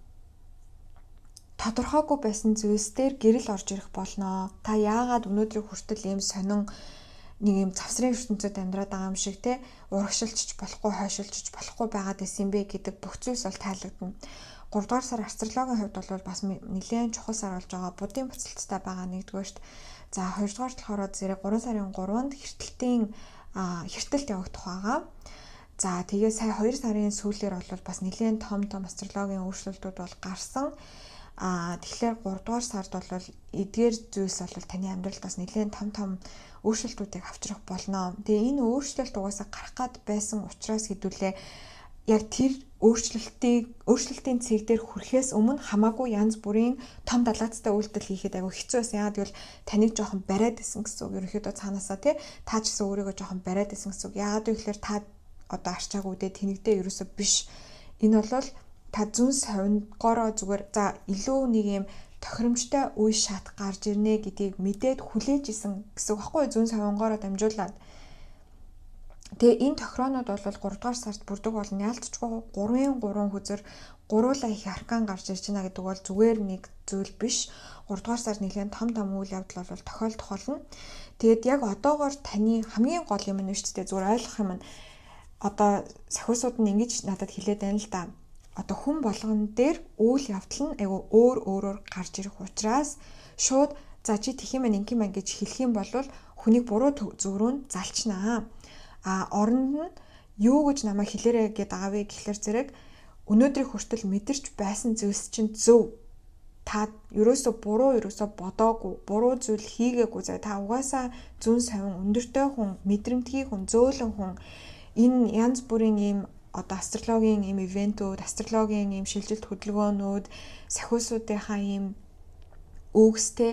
Тодорхойгүй байсан зүйлс дээр гэрэл орж ирэх болно. Та яагаад өнөөдрийг хүртэл ийм сонин нэг юм завсрын ертөнцид амьдраад байгаа юм шиг те урагшилчж болохгүй, хойшилчж болохгүй байгаад исэн бэ гэдэг бүх зүйлс бол таалагдана. 3 дугаар сар астрологийн хувьд бол бас нэлээд чухал сар болж байгаа. Будын буцалттай байгаа нэгдүгээрт. За 2 дугаарт болохоор зэрэг 3 сарын 3-нд хэртэлт явагдах байгаа. За тэгээ сая 2 сарын сүүлээр бол бас нэлээд том астрологийн өөрчлөлтүүд бол гарсан. Тэгэхээр 3 дугаар сард бол эдгээр зүйлс бол таны амьдралд бас нэлээд том өөрчлөлтүүдийг авчрах болно. Тэгээ энэ өөрчлөлт угаасаа гарах гад байсан учраас хэдүүлээ яг тэр өөрчлөлтийн цэг дээр хүрэхээс өмнө хамаагүй янз бүрийн том далаацтай үйлдэл хийхэд айгүй хэцүү байсан. Яагаад гэвэл таныг жоохон бариад исэн гэсэн үг. Ерөнхийдөө цаанаасаа тий та ч гэсэн өөрийгөө жоохон бариад исэн гэсэн үг. Яагаад гэвэл та одоо арчаагүй дээ тэнэгдээ ерөөсөө биш. Энэ бол та зүн совингороо зүгээр за илүү нэг юм тохиромжтой үе шат гарч ирнэ гэдгийг мэдээд хүлээж исэн гэсэн үг байхгүй зүн совингороо дамжуулаад. Тэгээ энэ тохироонууд бол 3 дугаар сард бүрдэг болно. Яалтчгүй 3 хүзэр гуруула их аркан гарч ирж байна гэдэг бол зүгээр нэг зүйл биш. 3 дугаар сард нэлээд том үйл явдал бол тохиолдох болно. Тэгээд яг одоогоор таны хамгийн гол юм нь шүү дээ зүгээр ойлгох юм нь одоо сахиусууд нь ингэж надад хэлээд байна л да. Одоо хүн болгон дээр үйл явдал нь айгүй өөрөөр гарч ирэх учраас шууд за чи тэх юм ингээм гэж хэлэх юм бол хүнийг буруу зүгрүүнд залчнаа. Оронд нь юу гэж намайг хэлээрэй гэдээ байгаа вэ гэхлээр зэрэг өнөөдрийг хүртэл мэдэрч байсан зүйлс чинь зөв. Та ерөөсө бодоогүй, буруу зүйл хийгээгүй заа. Та угаасаа зүн совин өндөртэй хүн, мэдрэмтгий хүн, зөөлөн хүн. Энэ янз бүрийн ийм одоо астрологийн ийм ивентүүд, астрологийн ийм шилжилт хөдөлгөөнүүд, сахиусуудынхаа ийм өгстэй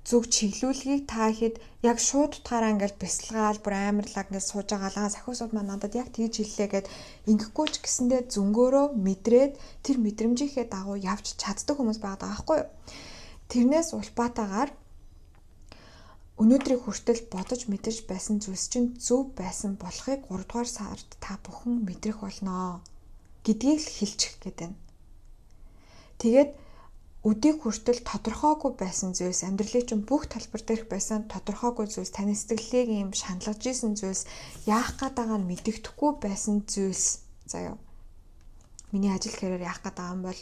зүг чиглүүлгийг та хэд яг шууд утгаараа ингээл бясалгаал бүр амарлаг ингээд сууж агаалаа сахиусууд маань надад яг тэгж хэллээ гэд ингэхгүй ч гэсэндээ зөнгөөрөө мэдрээд тэр мэдрэмжийнхээ дагуу явж чаддаг хүмүүс байгаа байхгүй юу. Тэрнээс улбаатаагаар өнөөдрийг хүртэл бодож мэдэж байсан зүйлс чинь зөв байсан болохыг 3 дугаар сард та бүхэн мэдрэх болно гэдгийг л хэлчих гээд байна. Тэгээд өдийг хүртэл тодорхойгүй байсан зүйлс амьдралын чинь бүх талбар дээрх байсан тодорхойгүй зүйлс таны сэтгэлийг юм шаналгаж исэн зүйлс яах гээд байгааг нь мэддэхгүй байсан зүйлс заяа. Миний ажил хэрээр яах гээд байгаа юм бол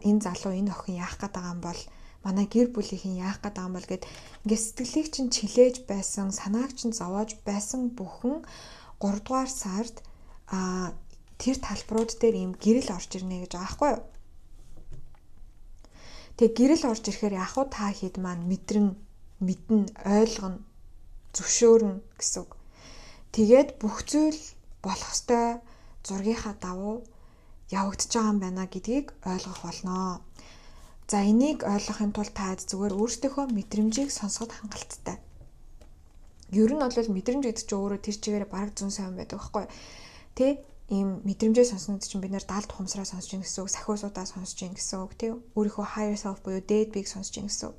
энэ залуу энэ охин яах гээд байгаа юм бол манай гэр бүлийнхэн яах гээд байгаа юм бол гэд ингээд сэтгэлийг чинь чилээж байсан санааг чинь зовоож байсан бүхэн 3 дугаар сард тэр талбарууд дээр ийм гэрэл орж ирнэ гэж байгаа байхгүй юу. Тэг гэрэл орж ирэхээр яг хуу та хэд маань мэднэ, ойлгоно, зөвшөөрнө гэсэн үг. Тэгээд бүх зүйл болох ёстой зургийнхаа давуу явагдаж байгаа юм байна гэдгийг ойлгох болно. За энийг ойлгохын тулд та зүгээр өөрсдийнхөө мэдрэмжийг сонсоход хангалттай. Ер нь бол мэдрэмж гэдэг чинь өөрөө тэр чигээр бараг зүүн сайн байдаг байхгүй. Тэ ийм мэдрэмжээ сонснод чинь бид нэр даалд ухамсараа сонсож ийн гэсэн үг, сахиусуудаа сонсож ийн гэсэн үг тий. Өөрийнхөө higher self буюу дээд бийг сонсож ийн гэсэн үг.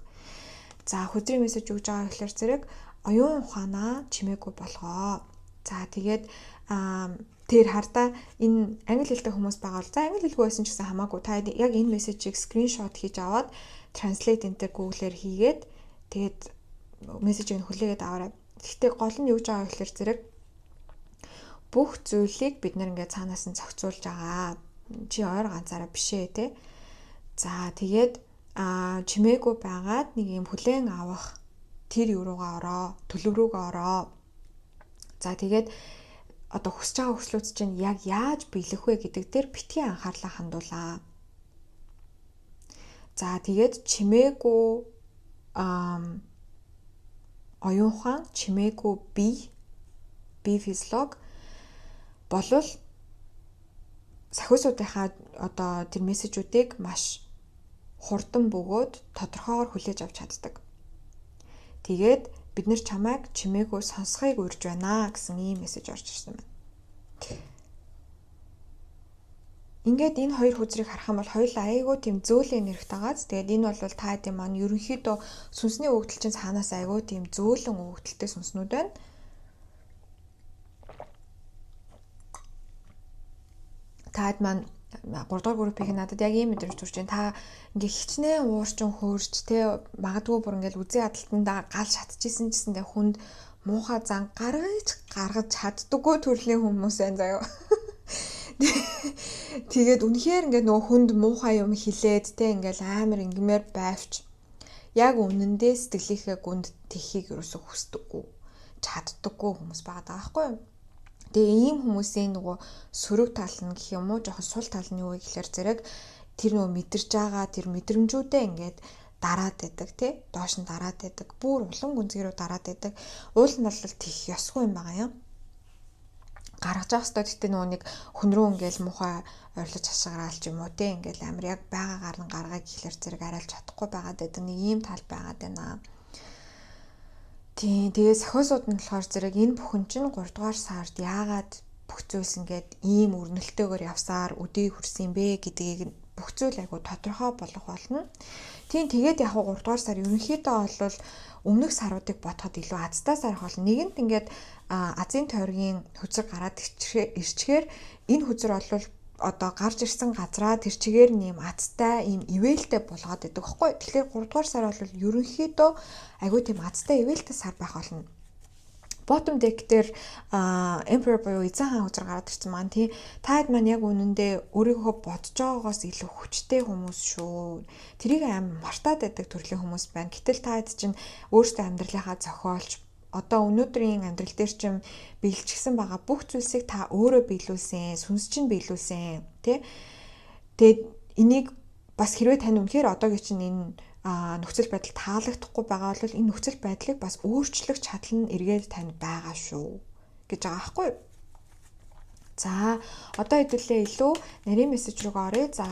За хөдрийн мессеж өгж байгаа гэхэлэр зэрэг оюун ухаанаа чимээгүй болгоо. За тэгээд тэр хардаа энэ англи хэлтэй хүмүүс байгаа бол за англи хэлгүй байсан ч гэсэн хамаагүй та яг энэ мессежийг скриншот хийж аваад translate энтер Google-ээр хийгээд тэгээд мессежийг хүлээгээд аваарай. Гэхдээ гол нь юу гэж байгаа гэхэлэр зэрэг бүх зүйлийг бид нэр ингээд цаанаас нь зохицуулж байгаа. Чи ойр ганцаараа бишээ те. За тэгээд чимээгүй байгаад нэг юм хүлээн авах тэр юу руугаа ороо, төлөв рүүгээ ороо. За тэгээд одоо хүсэж байгаа хүслүүд чинь яг яаж биелэх вэ гэдэг дээр битгий анхаарлаа хандуулаа. За тэгээд чимээгүй оюун ухаан, чимээгүй бие физиолог болвол сахиусуудынхаа одоо тэр мессежүүдийг маш хурдан бөгөөд тодорхойгоор хүлээж авч чаддаг. Тэгээд бид нэр чамайг чимээгүй сонсхийг урьж байна гэсэн ийм мессеж орж ирсэн байна. Ингээд энэ хоёр хүзрийг харах юм бол хоёулаа айгүй тийм зөөлөн нэрхт байгааз. Тэгээд энэ бол та хэдийн маань ерөнхийдөө сүнсний өгөгдөл чинь цаанаас айгүй тийм зөөлөн өгөгдөлтэй сүнснүүд байна. Та хэд маань 3 дугаар группийг надад яг ийм мэдрэмж төрж байна. Та ингээ хичнээн уурчин хөөрч те магадгүй бүр ингээл үзий хадалтандаа гал шатчихсэн гэсэндээ хүнд муухай зан гаргаж чаддаггүй төрлийн хүмүүс байна заяа. Тэгээд үнэхээр ингээ нөгөө хүнд муухай юм хилээд те ингээл амар ингмээр байвч яг үнэндээ сэтгэлийнхээ гүнд тэхийг юусоо хүсдэггүй чаддаггүй хүмүүс байгаа байхгүй юу? Тэгээ ийм хүмүүсийн нөгөө сөрөг тал нь гэх юм уу жоохон сул тал нь юу вэ гэхээр зэрэг тэр нөгөө мэдэрч байгаа тэр мэдрэмжүүдээ ингээд дараад байдаг тий доош нь дараад байдаг бүр улам гүнзгий рүү дараад байдаг уул нь бол тийх ёсгүй юм байгаа юм гаргаж явах хэрэгтэй гэхдээ нөгөө нэг хүн рүү ингээл мухай ойрлож хашгираалч юм уу тий ингээл амар яг байгаагаар нь гаргая гэхлээр зэрэг арайлж чадахгүй байгаад байдаг нэг ийм тал байгаад байна. Тийм тэгээ сахиусууд нь болохоор зэрэг энэ бүхэн чинь 3 дугаар сард яагаад бүх зүйлс ингээд ийм өрнөлтөөгөр явсаар өдөө хүрсэн бэ гэдгийг бүх зүйл айгу тодорхой болох болно. Тийм тэгээд яг 3 дугаар сар ерөнхийдөө бол өмнөх саруудыг бодоход илүү азтай сар болно. Нэгэнт ингээд Азийн тойргийн хөзөр гараад ирчихээр энэ хөзөр бол одоо гарч ирсэн газраа тэр чигээр нэм азтай ийм ивэлтэй болгоод байдаг байхгүй. Тэгэхээр 3 дугаар сар бол ерөнхийдөө айгүй тийм азтай ивэлтэй сар байх болно. Bottom deck дээр Emperor буюу эзэн хаан хөзөр гараад ирсэн маань тий таад маань яг үнэндээ өөрийгөө бодож байгаагаас илүү хүчтэй хүмүүс шүү. Тэрийг амар мартаад байдаг төрлийн хүмүүс байна. Гэтэл таад чинь өөрсдөө амьдралынхаа зохиолч одоо өнөөдрийн амьдрал дээр чинь биелчихсэн байгаа бүх зүйлсийг та өөрөө биелүүлсэн, сүнс чинь биелүүлсэн тий. Тэгээд энийг бас хэрвээ тань үнэхээр одоогийн чинь энэ нөхцөл байдал таалагдахгүй байгаа бол энэ нөхцөл байдлыг бас өөрчлөх чадал нь эргээд танд байгаа шүү гэж байгаа байхгүй юу? За одоо хэдүүлээ илүү нарийн мессеж рүүгээ оръё. За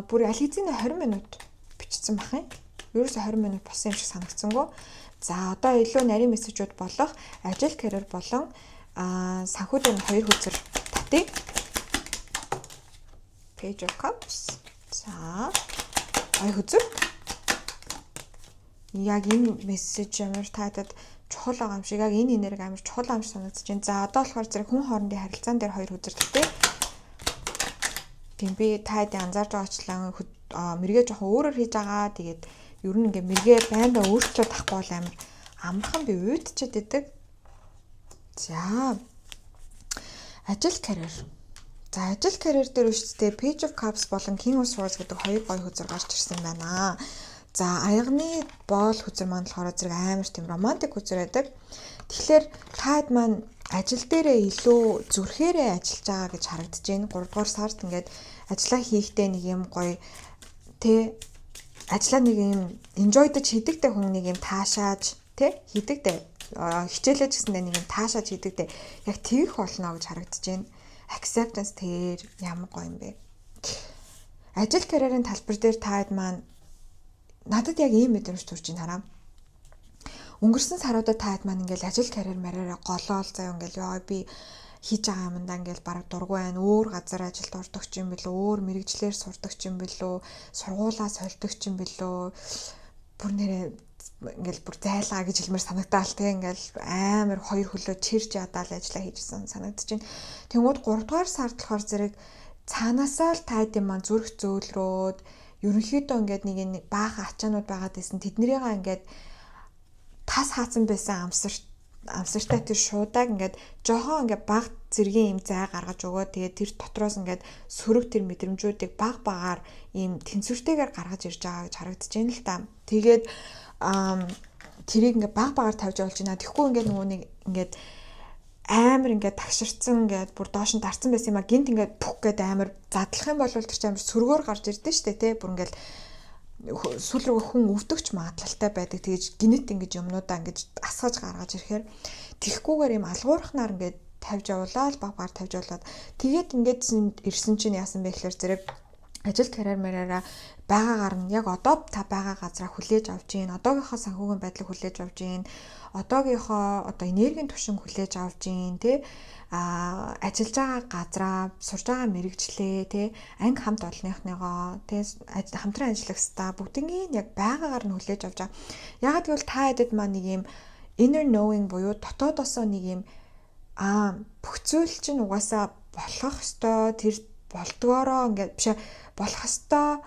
бүр аль хэзээ 20 минут бичсэн бах юм. Ерөөсө 20 минут болсон юм шиг санагдсангүй. За одоо илүү нарийн мессежүүд болох ажил карьер болон санхүүгийн хоёр хүзэр татъя. Page of Cups. За ой хүзэр. Яг энэ мессеж ямар таадад чухал байгаа юм шиг яг энэ энерги амар чухал юм шиг санагдаж байна. За одоо болохоор зэрэг хүн хоорондын харилцаан дээр хоёр хүзэр татъя. Тийм би таад анзаарч байгаачлаа мэргээ жоохон өөрөөр хийж байгаа. Тэгээд ер нь ингээ мэргээ байндаа өөрчлөлт авахгүй бол амар амархан би уйдчихэд идэг. За ажил карьер. За ажил карьер дээр үсттэй Page of Cups болон King of Swords гэдэг хоёр гой хүзэр гарч ирсэн байна. За аягны боол хүзэр маань болохоор зэрэг амар тийм романтик хүзэр байдаг. Тэгэхээр таад маань ажил дээрээ илүү зүрхээрээ ажиллаж байгаа гэж харагдаж байна. 3 дугаар сард ингээд ажиллаа хийхдээ нэг юм гоё тэ ажлаа нэг юм enjoy-дж хийдэгтэй хүн нэг юм таашааж тэ хийдэгтэй хичээлэж гэсэндээ нэг юм таашааж хийдэгтэй яг тэгэх болно гэж харагдаж байна. acceptance тэр ямар гоё юм бэ. Ажил карьерийн талбар дээр таад маань надад яг ийм мэдрэмж төрж ин хараа. Өнгөрсөн саруудад таад маань ингээл ажил карьер мараараа голоол заяа ингээл яа би хийж байгаа юмдаа ингээл бараг дургүй байна. Өөр газар ажилд ордог ч юм бэлээ, өөр мэрэгчлэр сурдаг ч юм бэлээ, сургуулаа сольдог ч юм бэлээ. Бүр нэрээ ингээл бүр зайлгаа гэж хэлмээр санагдаал те ингээл амар хоёр хөлөө чирж ядаал ажиллаа хийжсэн санагдаж байна. Тэнгүүд 3 дугаар сард болохоор зэрэг цаанаасаа л таад юм маань зүрх зөөлрөөд ерөнхийдөө ингээд нэг баахан ачаанууд байгаад байсан. Тэднэрийгээ ингээд тас хаацсан байсан амсартай тэр шуудааг ингээд жоохон ингээд баг зэргийн юм зай гаргаж өгөө. Тэгээд тэр дотроос ингээд сөрөг тэр мэдрэмжүүдийг баг багаар ийм тэнцвэртэйгээр гаргаж ирж байгаа гэж харагдаж байна л та. Тэгээд тэрийг ингээд баг багаар тавьж явуулж байна. Тэгэхгүй ингээд нөгөө нэг ингээд амар ингээд тагширцсан ингээд бүр доош нь дарцсан байсан юм а гинт ингээд пүх гээд амар задлах юм бол тэр чинь амар сөргөөр гарч ирдэ штэ тий. Бүр ингээд сүүл рүү хүн өвдөгч магадлалтай байдаг. Тэгэж гинэт ингэж юмнуудаа ингэж асгаж гаргаж ирэхээр тэгхгүйгээр юм алгуурхнаар ингэж тавьж явуулаад багаар тавьж явуулаад тэгээд ингэж ирсэн чинь яасан бэ гэхээр зэрэг ажил карьер мэрээрээ байгаагаар нь яг одоо та байгаа газараа хүлээж авч гин, одоогийнхоо санхүүгийн байдлыг хүлээж авч гин, одоогийнхоо одоо энергийн түвшин хүлээж авч гин тий ажиллаж байгаа газраа сурж байгаа мэрэгчлээ тий анги хамт олонныхныгоо тий хамтран ажиллах хэвээр бүгднийг яг байгаагаар нь хүлээж авч байгаа. Ягаад гэвэл та хэдэд маань нэг юм inner knowing буюу дотоодосоо нэг юм бүх зүйл чинь угаасаа болох ёстой тэр болдгоороо ингээд биш болох ёстой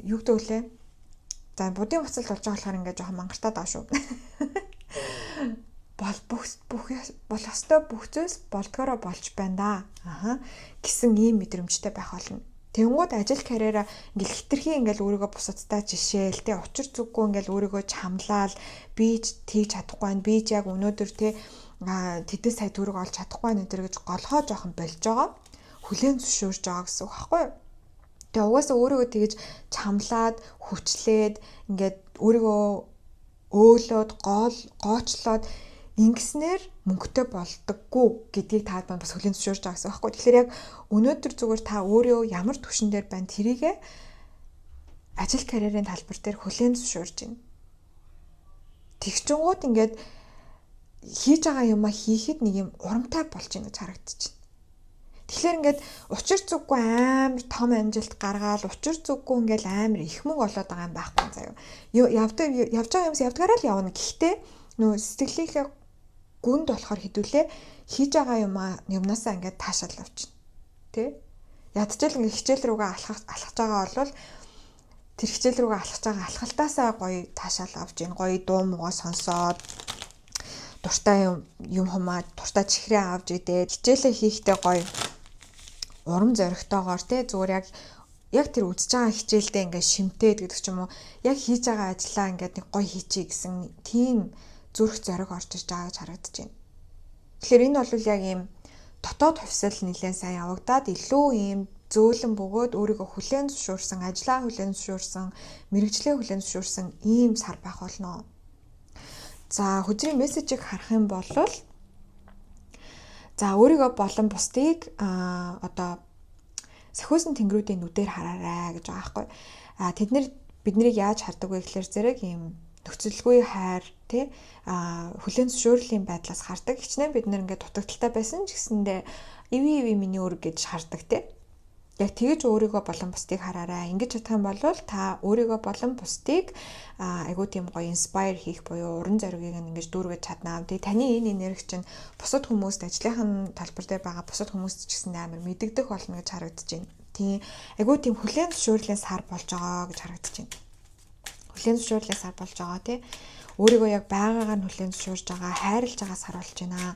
юу гэдэг үлээ. За будын буцалт болж байгаа болохоор ингээд жоохон мангартаад байгаа шүү. Бүх болох ёстой бүх зүйлс болдгоороо болж байна да. Гэсэн ийм мэдрэмжтэй байх болно. Тэнгууд ажил карьераа ингээл хитрхи ингээл өөрийгөө бусадтай жишээл тэ учир зүггүй ингээл өөрийгөө чамлаал би тийж чадахгүй байна. Би яг өнөөдөр тэ тэдэн сая төгрөг олж чадахгүй байна гэдэг гэж голгоо жоохон болж байгаа. Хүлээн зөвшөөрж байгаа гэсэн үг байхгүй юу? Тэгээ угаасаа өөрийгөө тэгэж чамлаад хүчлээд ингээд өөрийгөө өөлөөд гоочлоод ингэснээр мөнгөтэй болдоггүй гэдгийг таад маань бас хүлээн зөвшөөрж байгаа гэсэн үг байхгүй. Тэгэхээр яг өнөөдөр зүгээр та өөрөө ямар түвшин дээр байна тэрийгэ ажил карьерийн талбар дээр хүлээн зөвшөөрж байна. Тэгчэнгууд ингээд хийж байгаа юмаа хийхэд нэг юм урамтай болж байна гэж харагдаж байна. Тэгэхээр ингээд учир зүггүй амар том амжилт гаргаал учир зүггүй ингээд амар их мөнгө олоод байгаа юм байхгүй заяа. Явж байгаа юмс явдгаараа л явна. Гэхдээ нөө сэтгэлийнхээ гүнд болохоор хэдүүлээ хийж байгаа юмнасаа ингээд таашаал авчна. Тэ? Ядчил ингээд хичээл рүүгээ алхаж байгаа бол тэр хичээл рүүгээ алхаж байгаа алхалтаасаа гоё таашаал авч ийн гоё дуу муугаа сонсоод дуртай юм хумаа дуртай чихрээ авч идээд хичээлээ хийхдээ гоё урам зоригтойгоор тэ зүгээр яг тэр үзэж байгаа хичээлдээ ингээд шимтээд гэдэг ч юм уу яг хийж байгаа ажлаа ингээд нэг гоё хийчихье гэсэн тийм зүрх зориг орж иж байгаа гэж харагдаж байна. Тэгэхээр энэ бол яг ийм дотоод хувьсэл нэлээд сайн явагдаад илүү ийм зөөлөн бөгөөд өөрийгөө хүлээн зөвшөөрсөн, ажлаа хүлээн зөвшөөрсөн, мэрэгчлээ хүлээн зөвшөөрсөн ийм сар байх болно. За хөдрийн мессежийг харах юм бол за өөрийгөө болон бусдыг одоо сахиусан тэнгэрүүдийн нүдээр хараарай гэж байгаа байхгүй. Тэд биднийг яаж хардаг вэ гэхээр зэрэг ийм нөхцөлгүй хайр тий хүлээн зөвшөөрлийн байдлаас хардаг. Хичнээн бид нэр ингээд дутагдaltaй байсан ч гэсэндээ иви миний өөр гэж хардаг тий. Яг тэгэж өөрийгөө болон бусдыг хараарай. Ингэж чадах юм бол та өөрийгөө болон бусдыг айгуу тийм гоё инспайр хийх буюу уран зоригийг ингэж дүүргэж чаднаа. Тэгээ таны энэ энерги чинь бусад хүмүүст ажлынхаа талбар дээр байгаа бусад хүмүүст ч гэсэн амар мэдэгдэх болно гэж харагдаж байна. Тийм айгуу тийм хүлээн зөвшөөрлийн сар болж байгаа гэж харагдаж байна. Хүлээн зөвшөөрлийн сар болж байгаа тий. Өөрийгөө яг байгаагаар нь хүлээн зөвшөөрж байгаа, хайрлаж байгаа сар болж байна.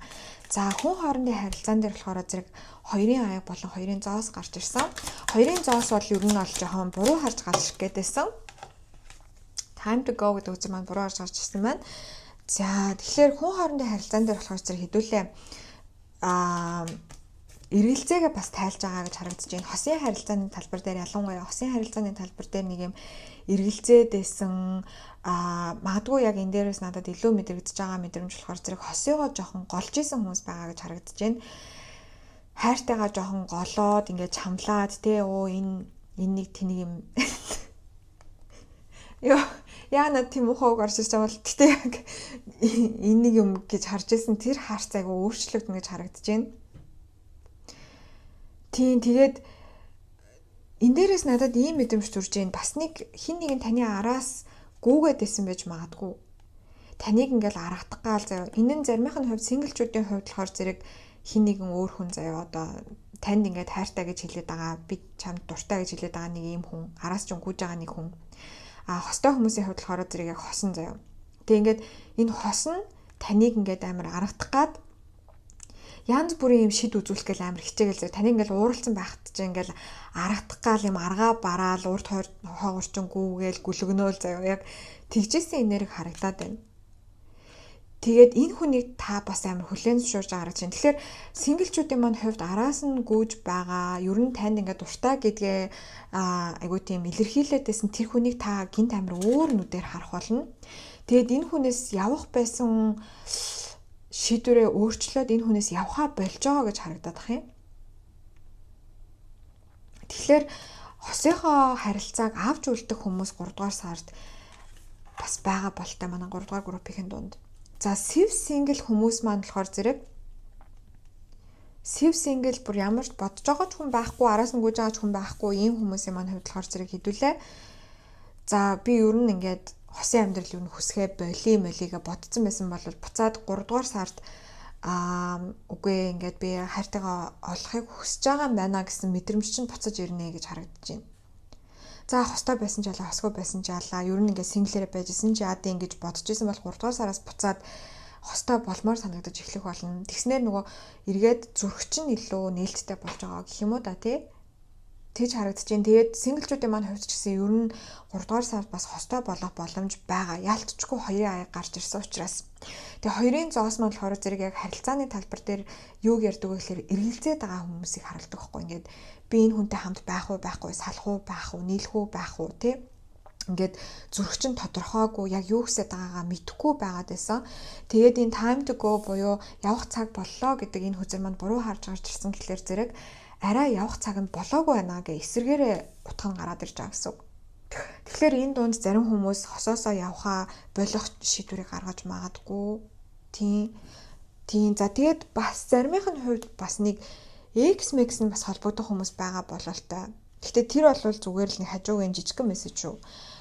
За хүн хоорондын харилцаан дээр болохоор зэрэг хоёрын аяг болон хоёрын зоос гарч ирсэн. Хоёрын зоос бол ер нь бол жоохон буруу харж гарч гээдсэн. Time to go гэдэг үгээр маань буруу харж гарч ирсэн байна. За тэгэхээр хүн хоорондын харилцаан дээр болохоор зэрэг хэдүүлээ эргэлзээгээ бас тайлж байгаа гэж харагдаж байна. Хосын харилцааны талбар дээр ялангуяа хосын харилцааны талбар дээр нэг юм эргэлзээд байсан магадгүй яг энэ дээрээс надад илүү мэдрэгдэж байгаа мэдрэмж болохоор зэрэг хосыгоо жоохон голж исэн хүмүүс байгаа гэж харагдаж байна. хайртайгаа жоохон голоод ингээд чамлаад те энэ нэг тэнийг юм ёо яана тийм ухааг орж ирж байгаа бол гэтээ яг энийг юм гэж харж ирсэн тэр хаарц айгу өөрчлөгдөн гэж харагдаж байна. Тийм тэгээд энэ дээрээс надад ийм мэдрэмж төрж байна. Бас нэг хин нэгэн таны араас гүүгээд байсан байж магадгүй. Таныг ингээл аргадах гал заяа. Энэ нь заримын хувьд синглчүүдийн хувьд болохоор зэрэг хин нэгэн өөр хүн заяа одоо танд ингээд хайртай гэж хэлээд байгаа. Би чамд дуртай гэж хэлээд байгаа нэг ийм хүн. Араас ч гүйж байгаа нэг хүн. Хостой хүмүүсийн хувьд болохоор зэрэг яг хосон заяа. Тэгээ ингээд энэ хос нь таныг ингээд амар аргадах гад янз бүрийн юм шид үзүүлэх гэл амар хичээгээл заяа. Таныг ингээд ууралцсан байхад ч ингээд аргадах гал юм аргаа бараал урд хоогорчин гүүгээл гүлгөнөөл заяа. Яг тэгжсэн энерги харагдаад байна. Тэгээд энэ хүнийг та бас амар хүлээн зөвшөөрж байгаа гэж байна. Тэгэхээр синглчүүдийн маань хувьд араас нь гүйж байгаа, ер нь танд ингээд дуртай гэдгээ айгуу тийм илэрхийлээдсэн тэр хүнийг та гинт амар өөр нүдээр харах болно. Тэгээд энэ хүнээс явах байсан шийдвэрээ өөрчлөөд энэ хүнээс явхаа болж байгаа гэж харагдаад бах юм. Тэгэхээр хосынхоо харилцааг авч үлдэх хүмүүс 3 дугаар сард бас байгаа болтой манай 3 дугаар группийн дунд. За сив сингл хүмүүс маань болохоор зэрэг сив сингл бүр ямар ч бодож байгаа ч хүн байхгүй, араас нь гүйж байгаа ч хүн байхгүй ийм хүмүүсийн маань хувьд болохоор зэрэг хэдүүлээ. За би ер нь ингээд хосын амьдрал юу хүсгээ молигээ бодсон байсан бол буцаад 3 дугаар сард үгүй ингээд би хайртайгаа олохыг хүсэж байгаа юм байна гэсэн мэдрэмж чинь буцаж ирнэ гэж харагдаж байна. За хостой байсан ч ялаа, хосгүй байсан ч ялаа, ер нь ингээд синглэрээ байжсэн ч яадын гэж бодож исэн бол 3 дугаар сараас буцаад хостой болмоор санагдаж эхлэх болно. Тэгснээр нөгөө эргээд зүрх чинь илүү нээлттэй болж байгаа гэх юм уу да тий. Тэгж харагдаж байна. Тэгээд синглчүүдийн маань хувьд ч гэсэн ер нь 3 дугаар сард бас хостой болох боломж байгаа. Яалтчгүй хоёрын аяг гарч ирсэн учраас. Тэгээ хоёрын зоос маань болохоор зэрэг яг харилцааны талбар дээр юуг ярьдаг вэ гэхээр эргэлзээд байгаа хүмүүсийг харуулдаг байхгүй. Ингээд би энэ хүнтэй хамт байх уу, байхгүй, салах уу, байх уу, нийлэх үү, байх уу тий. Ингээд зүрх чинь тодорхойгүй яг юу гэсэд байгаагаа мэдэхгүй байгаад байсан. Тэгээд энэ time to go буюу явах цаг боллоо гэдэг энэ хүзэр маань буруу харж гарч ирсэн гэхлээр зэрэг арай явах цаг нь болоогүй байна гэ эсэргээрээ утга нь гараад ирж байгаа гэсэн үг. Тэгэхээр энэ дунд зарим хүмүүс хосоосоо явхаа болох шийдвэрийг гаргаж магадгүй. Тийм. За тэгээд бас заримын хувьд бас нэг X-Max нь бас холбогдох хүмүүс байгаа бололтой. Гэхдээ тэр бол зүгээр л нэг хажуугийн жижигхэн мессеж шүү.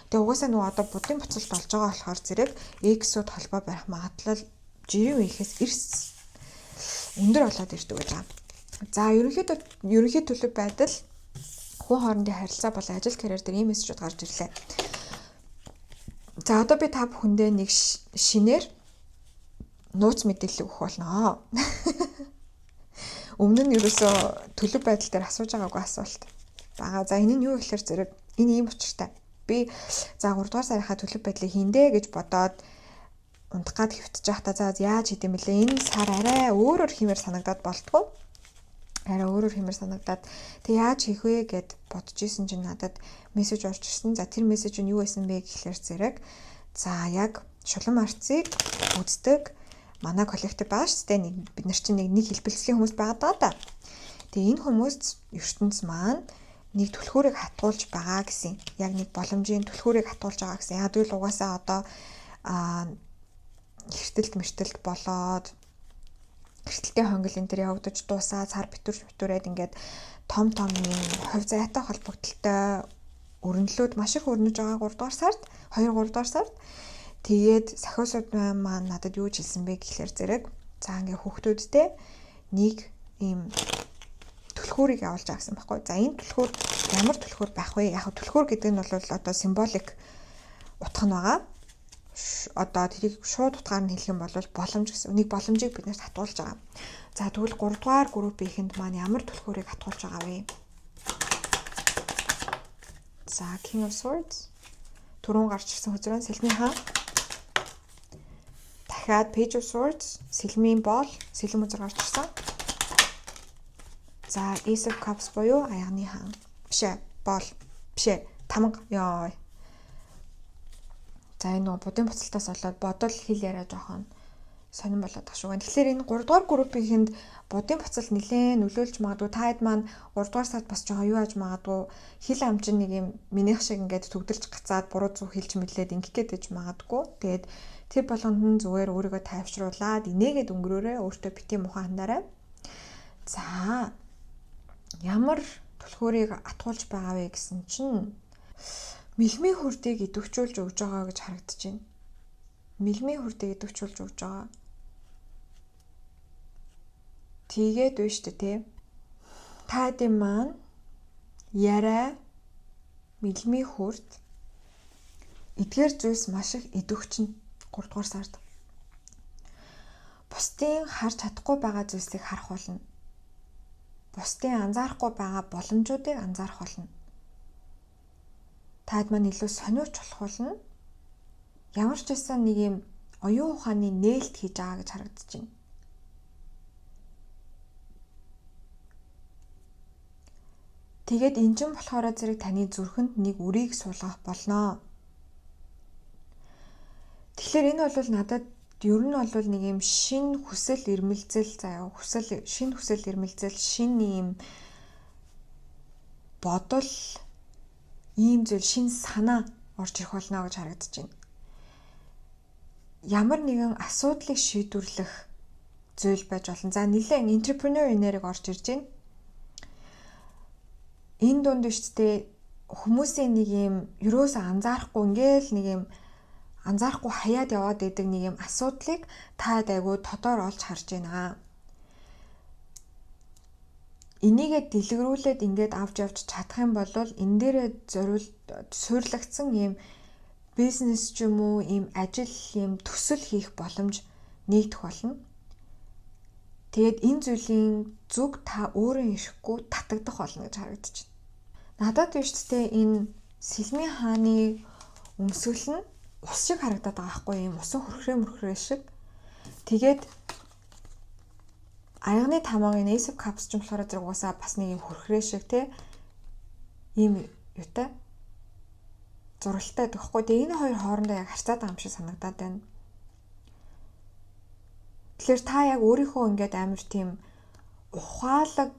Тэгээ угаасаа нөгөө одоо будын буцалт болж байгаа болохоор зэрэг X-үүд холбоо барих магадлал жирийн үеийнхээс эрс өндөр болоод ирдэг байлаа. За ерөнхий төлөв байдал хүн хоорондын харилцаа болон ажил карьер дээр ийм мессежүүд гарч ирлээ. За одоо би та бүхэндээ нэг шинээр нууц мэдээлэл өгөх болно. Өмнө нь ерөөсөө төлөв байдал дээр асууж байгаагүй асуулт байгаа. За энэ нь юу гэхээр зэрэг энэ ийм учиртай. Би за 3 дугаар сарынхаа төлөв байдлыг хийндэ гэж бодоод унтах гад хөвтөж байхдаа за яаж хийдэм бэлээ. Энэ сар арай өөрөөр хэмээр санагдаад болтгоо. Тэг яаж хийх вэ гэд бодож исэн чинь надад мессеж орж ирсэн. За тэр мессеж нь юу байсан бэ гэхлээр зэрэг за яг шулан арцыг үздэг манай коллектив байгаа шүү дээ. Бид нар чинь нэг хэлбэлцлийн хүмүүс байгаа даа. Тэгээ энэ хүмүүс ертөнц маань нэг түлхүүрийг хатгуулж байгаа гэсэн. Яг нэг боломжийн түлхүүрийг хатгуулж байгаа гэсэн. Яг л угаасаа одоо мэртэлт болоод эртэлтийн хонгил энэ төр явагдаж дуусаад сар битүүрээд ингээд том юм хувь зайтай холбогдолтой өрнөлөөд маш их өрнөж байгаа 3 дугаар сард 2 3 дугаар сард тэгээд сахиусууд маань надад юу ч хэлсэн бэ гэхлээр зэрэг за ингээ хүүхдүүдтэй нэг ийм түлхүүрийг явуулж байгаа гэсэн байхгүй. За энэ түлхүүр ямар түлхүүр байх вэ? Яг түлхүүр гэдэг нь бол одоо символик утга нь байгаа. Одоо тэрийг шууд утгаар нь хэлэх юм бол боломж гэсэн. Нэг боломжийг бид нарт хатгуулж байгаа. За тэгвэл 3 дугаар группийнхэнд маань ямар түлхүүрийг хатгуулж байгаа вэ? За King of Swords түрүүн гарч ирсэн хөзрөн сэлмийн хаан. Дахиад Page of Swords сэлмийн боол сэлэм үзэр гарч ирсэн. За Ace of Cups буюу аягны хаан. Тамга. Ёо. За энэ нөгөө будын буцалтаас болоод бодол хэл яриа жоохон сонирн болоод тах шүү. Тэгэхээр энэ 3 дугаар группийн хүнд будын буцал нэлээд нөлөөлж магадгүй. Та хэд маань 3 дугаар сард бас жоохон юу аж магадгүй. Хил ам чинь нэг юм минийх шиг ингээд төгдөрч гацаад буруу зүг хэлж мэдлээд ингэх гээд иж магадгүй. Тэгээд тэр болгонд нь зүгээр өөрийгөө тайвшруулад инээгээд өнгөрөөрэй. Өөртөө бити мухан хандараа. За ямар түлхүүрийг атгуулж байгаа вэ гэсэн чинь мэлмийн хүрдийг идэвхжүүлж өгж байгаа гэж харагдаж байна. Мэлмийн хүрдийг идэвхжүүлж өгж байгаа. Тэгээд вэ штэ тий. Та дэм маань яриа мэлмийн хүрд эдгээр зүйлс маш их идэвхжинэ 3 дугаар сард. Бусдын харж чадахгүй байгаа зүйлсийг харах болно. Бусдын анзаарахгүй байгаа боломжуудыг анзаарах болно. Таад маань илүү сониуч болох болно. Ямар ч байсан нэг юм оюун ухааны нээлт хийж байгаа гэж харагдаж байна. Тэгээд энэ ч болохоор зэрэг таны зүрхэнд нэг үрийг суулгах болно. Тэгэхээр энэ бол надад ер нь бол нэг юм шин хүсэл эрмэлзэл заяа шин хүсэл эрмэлзэл шин юм бодол ийм зүйл шин санаа орж ирэх болно гэж харагдаж байна. Ямар нэгэн асуудлыг шийдвэрлэх зүйл байж болно. За нэлээд entrepreneur энерги орж ирж байна. Энэ дунд биштэй хүмүүсийн нэг юм юроос анзаарахгүй ингээл нэг юм анзаарахгүй хаяад яваад идэг нэг юм асуудлыг та айгуу тодор олж харж байна. Энийгээ дэлгэрүүлээд ингээд авч явж чадах юм бол энэ дээрээ суйрлагдсан юм бизнес ч юм уу ийм ажил юм төсөл хийх боломж нэгдэх болно. Тэгээд энэ зүйлийн зүг та өөрөө ирэхгүй татагдах болно гэж харагдаж байна. Надад биштэй энэ сэлмийн хааны өмсгөл нь ус шиг харагдаад байгаа байхгүй юм усан хөрхрээ шиг. Тэгээд аягны тамаагийн Ace of Cups ч юм болохоор зэрэг уусаа бас нэг юм хөрхрээ шиг те ийм юутай зуралтай гэхгүй. Тэгээ энэ хоёр хоорондоо яг харьцаад байгаа юм шиг санагдаад байна. Тэгэхээр та яг өөрийнхөө ингээд амар тийм ухаалаг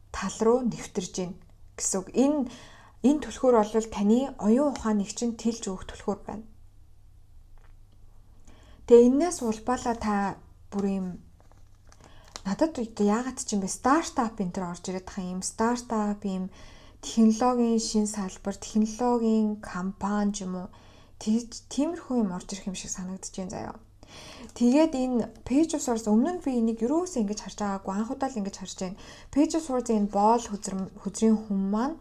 тал руу нэвтэрж байна гэсэн үг. Энэ түлхүүр бол таны оюун ухааныг чинь тэлж өгөх түлхүүр байна. Тэгээ энээс улбаалаа та бүр юм надад яагаад ч юм бэ стартап энэ төр орж ирээд байгаа юм стартап юм технологийн шин салбар технологийн компани ч юм уу тиймэрхүү юм орж ирэх юм шиг санагдаж байна заяа. Тэгээд энэ Page of Swords өмнө нь би энийг юроос ингэж харж байгаагүй анх удаа л ингэж харж байна. Page of Swords-ийн боол хөзрийн хүн маань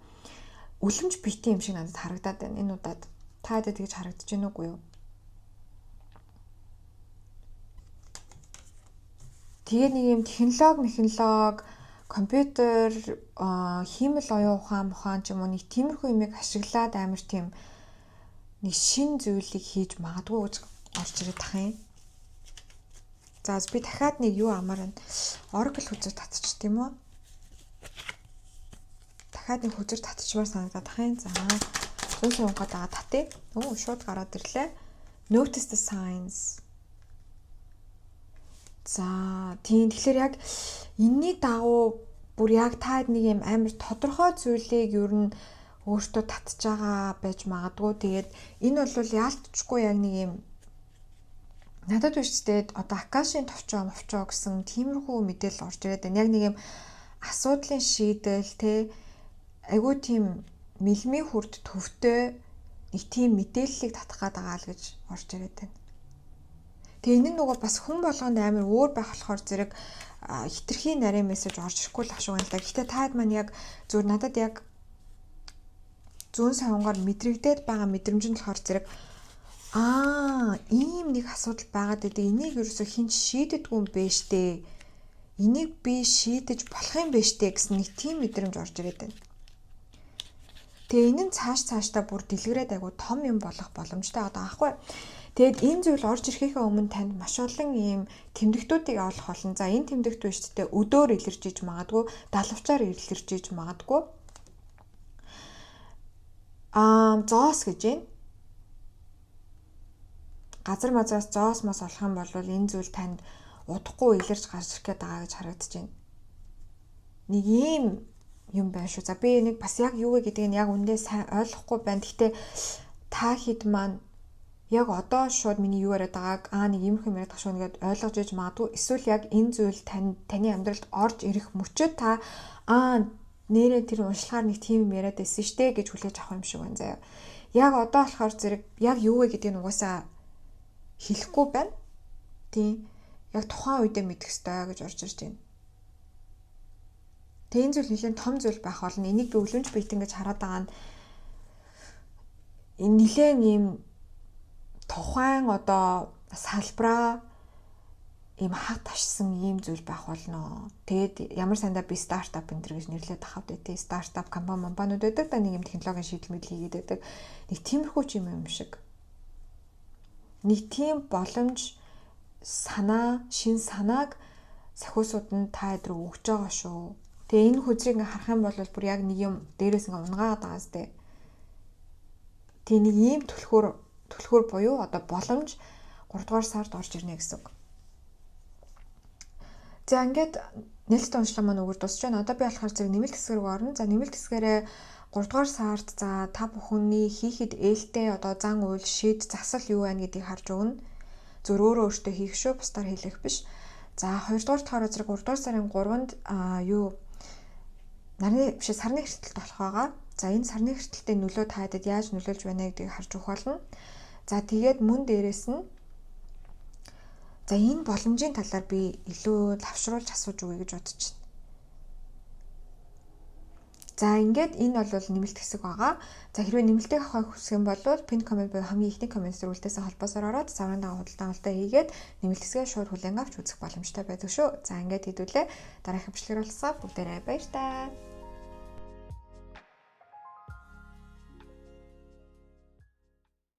үлэмж бити юм шиг надад харагдаад байна энэ удаад. Та хэд тэгж харагдаж байна уугүй юу? Тэгээд нэг юм технологи, компьютер, хиймэл оюун ухаан ч юм уу нэг тиймэрхүү юмыг ашиглаад амар тийм нэг шин зүйлийг хийж магадгүй гэж орж ирээд тах юм. За би дахиад нэг юу амаар байна. Oracle хүзэр татчих тийм үү? Дахиад нэг хүзэр татчмаар санагдаад тах юм. За 100 сая унгаад байгаа татъя. Шууд гараад ирлээ. Notice the signs. За тийм тэгэхээр яг энэний дагуу бүр яг та нэг юм амар тодорхой зүйлийг ер нь өөртөө татж байгаа байж магадгүй. Тэгээд энэ бол яалтчгүй яг нэг юм надад үстэд одоо Акашийн товчоо гэсэн тиймэрхүү мэдээлэл орж ирээд байна. Яг нэг юм асуудлын шийдэл те айгүй тийм мэлмийн хүрд төвтэй нэг тийм мэдээллийг татах гээд байгаа л гэж орж ирээд байна. Тэгээ энэ нөгөө бас хүн болгонд амар өөр байх болохоор зэрэг хитрхийн нарийн мессеж орж ирэхгүй л ах шиг байна л да. Гэхдээ таад маань яг зүгээр надад яг зүүн савнгаар мэдрэгдээд байгаа мэдрэмж нь болохоор зэрэг ийм нэг асуудал байгаад байдаг. Энийг ерөөсөө хинч шийддэггүй юм бэ штэ. Энийг би шийдэж болох юм бэ штэ гэсэн нэг тийм мэдрэмж орж ирээд байна. Тэгээ энэ нь цаашдаа бүр дэлгэрээд айгу том юм болох боломжтой одоо аахгүй. Тэгэд энэ зүйл орж ирэхээ өмнө танд маш олон ийм тэмдэгтүүдийг олох болно. За энэ тэмдэгтүүд шүү дээ өдөр илэрч иж магадгүй, далавчаар илэрч иж магадгүй. Зоос гэж байна. газар мазраас зоос мос олох юм бол энэ зүйл танд удахгүй илэрч гарч ирэх гээд байгаа гэж харагдаж байна. Нэг ийм юм байна шүү. За би нэг бас яг юу вэ гэдгийг яг үндэ сайн ойлгохгүй байна. Гэхдээ та хэд маань яг одоо шууд миний юу яриад байгааг нэг юм хэм яриад шүү нэгэд ойлгож иж магадгүй. Эсвэл яг энэ зүйл таны амьдралд орж ирэх мөчөө та нэрээ тэр уншлагаар нэг тийм юм яриад байсан штэ гэж хүлээж авах юм шиг байна заяа. Яг одоо болохоор зэрэг яг юу вэ гэдгийг угаасаа хэлэхгүй байна. Тийм. Яг тухайн үедээ мэдэх ёстой гэж орж ирж байна. Тэгээ энэ зүйл нэлээд том зүйл байх болно. Энийг би өлөнч биет ингэж хараад байгаа нь энэ нэлээд ийм тухайн одоо салбараа ийм хаг ташсан ийм зүйл байх болно. Тэгээд ямар сандаа би стартап энэ гэж нэрлээд ахав дээ. Стартап компаниуд байдаг да нэг юм технологийн шийдэл мэдл хийгээд байдаг. Нэг тиймэрхүү ч юм шиг. Нэг тийм боломж шин санааг сахиусууд нь та эдрүү өгч байгаа шүү. Тэгээ энэ хүзрийг ингээ харах юм бол бүр яг нэг юм дээрээс ингээ унгаагаад байгаа зү. Тэгээ нэг ийм түлхүүр буюу одоо боломж 3 дугаар сард орж ирнэ гэсэн үг. За ингээд нээлттэй уншлага маань өгөр дуусч байна. Одоо би болохоор зэрэг нэмэлт хэсгээр рүү орно. За нэмэлт хэсгээрээ 3 дугаар сард за та бүхний хийхэд ээлтэй одоо зан үйл шийд засал юу байна гэдгийг харж өгнө. Зөв өөрөө өөртөө хийх шүү, бусдаар хийх биш. За 2 дугаар тохороо зэрэг 3 дугаар сарын 3-нд сарны хэртэлт болох байгаа. За энэ сарны хэртэлтэй нөлөө та хэдэд яаж нөлөөлж байна гэдгийг харж өгөх болно. За тэгээд мөн дээрэс нь за энэ боломжийн талаар би илүү лавшруулж асууж өгье гэж бодож байна. За ингээд энэ бол нэмэлт хэсэг байгаа. За хэрвээ нэмэлтийг авах хүсэх юм бол pinned comment буюу хамгийн ихний коммент зэрүүлдээс холбоосоор ороод заврын дагуу худалдаалалтаа хийгээд нэмэлт хэсгээ шууд хүлээн авч үзэх боломжтой байдаг шүү. За ингээд хэдүүлээ дараагийн бичлэгээр болсоо бүгдээрээ баяр таа.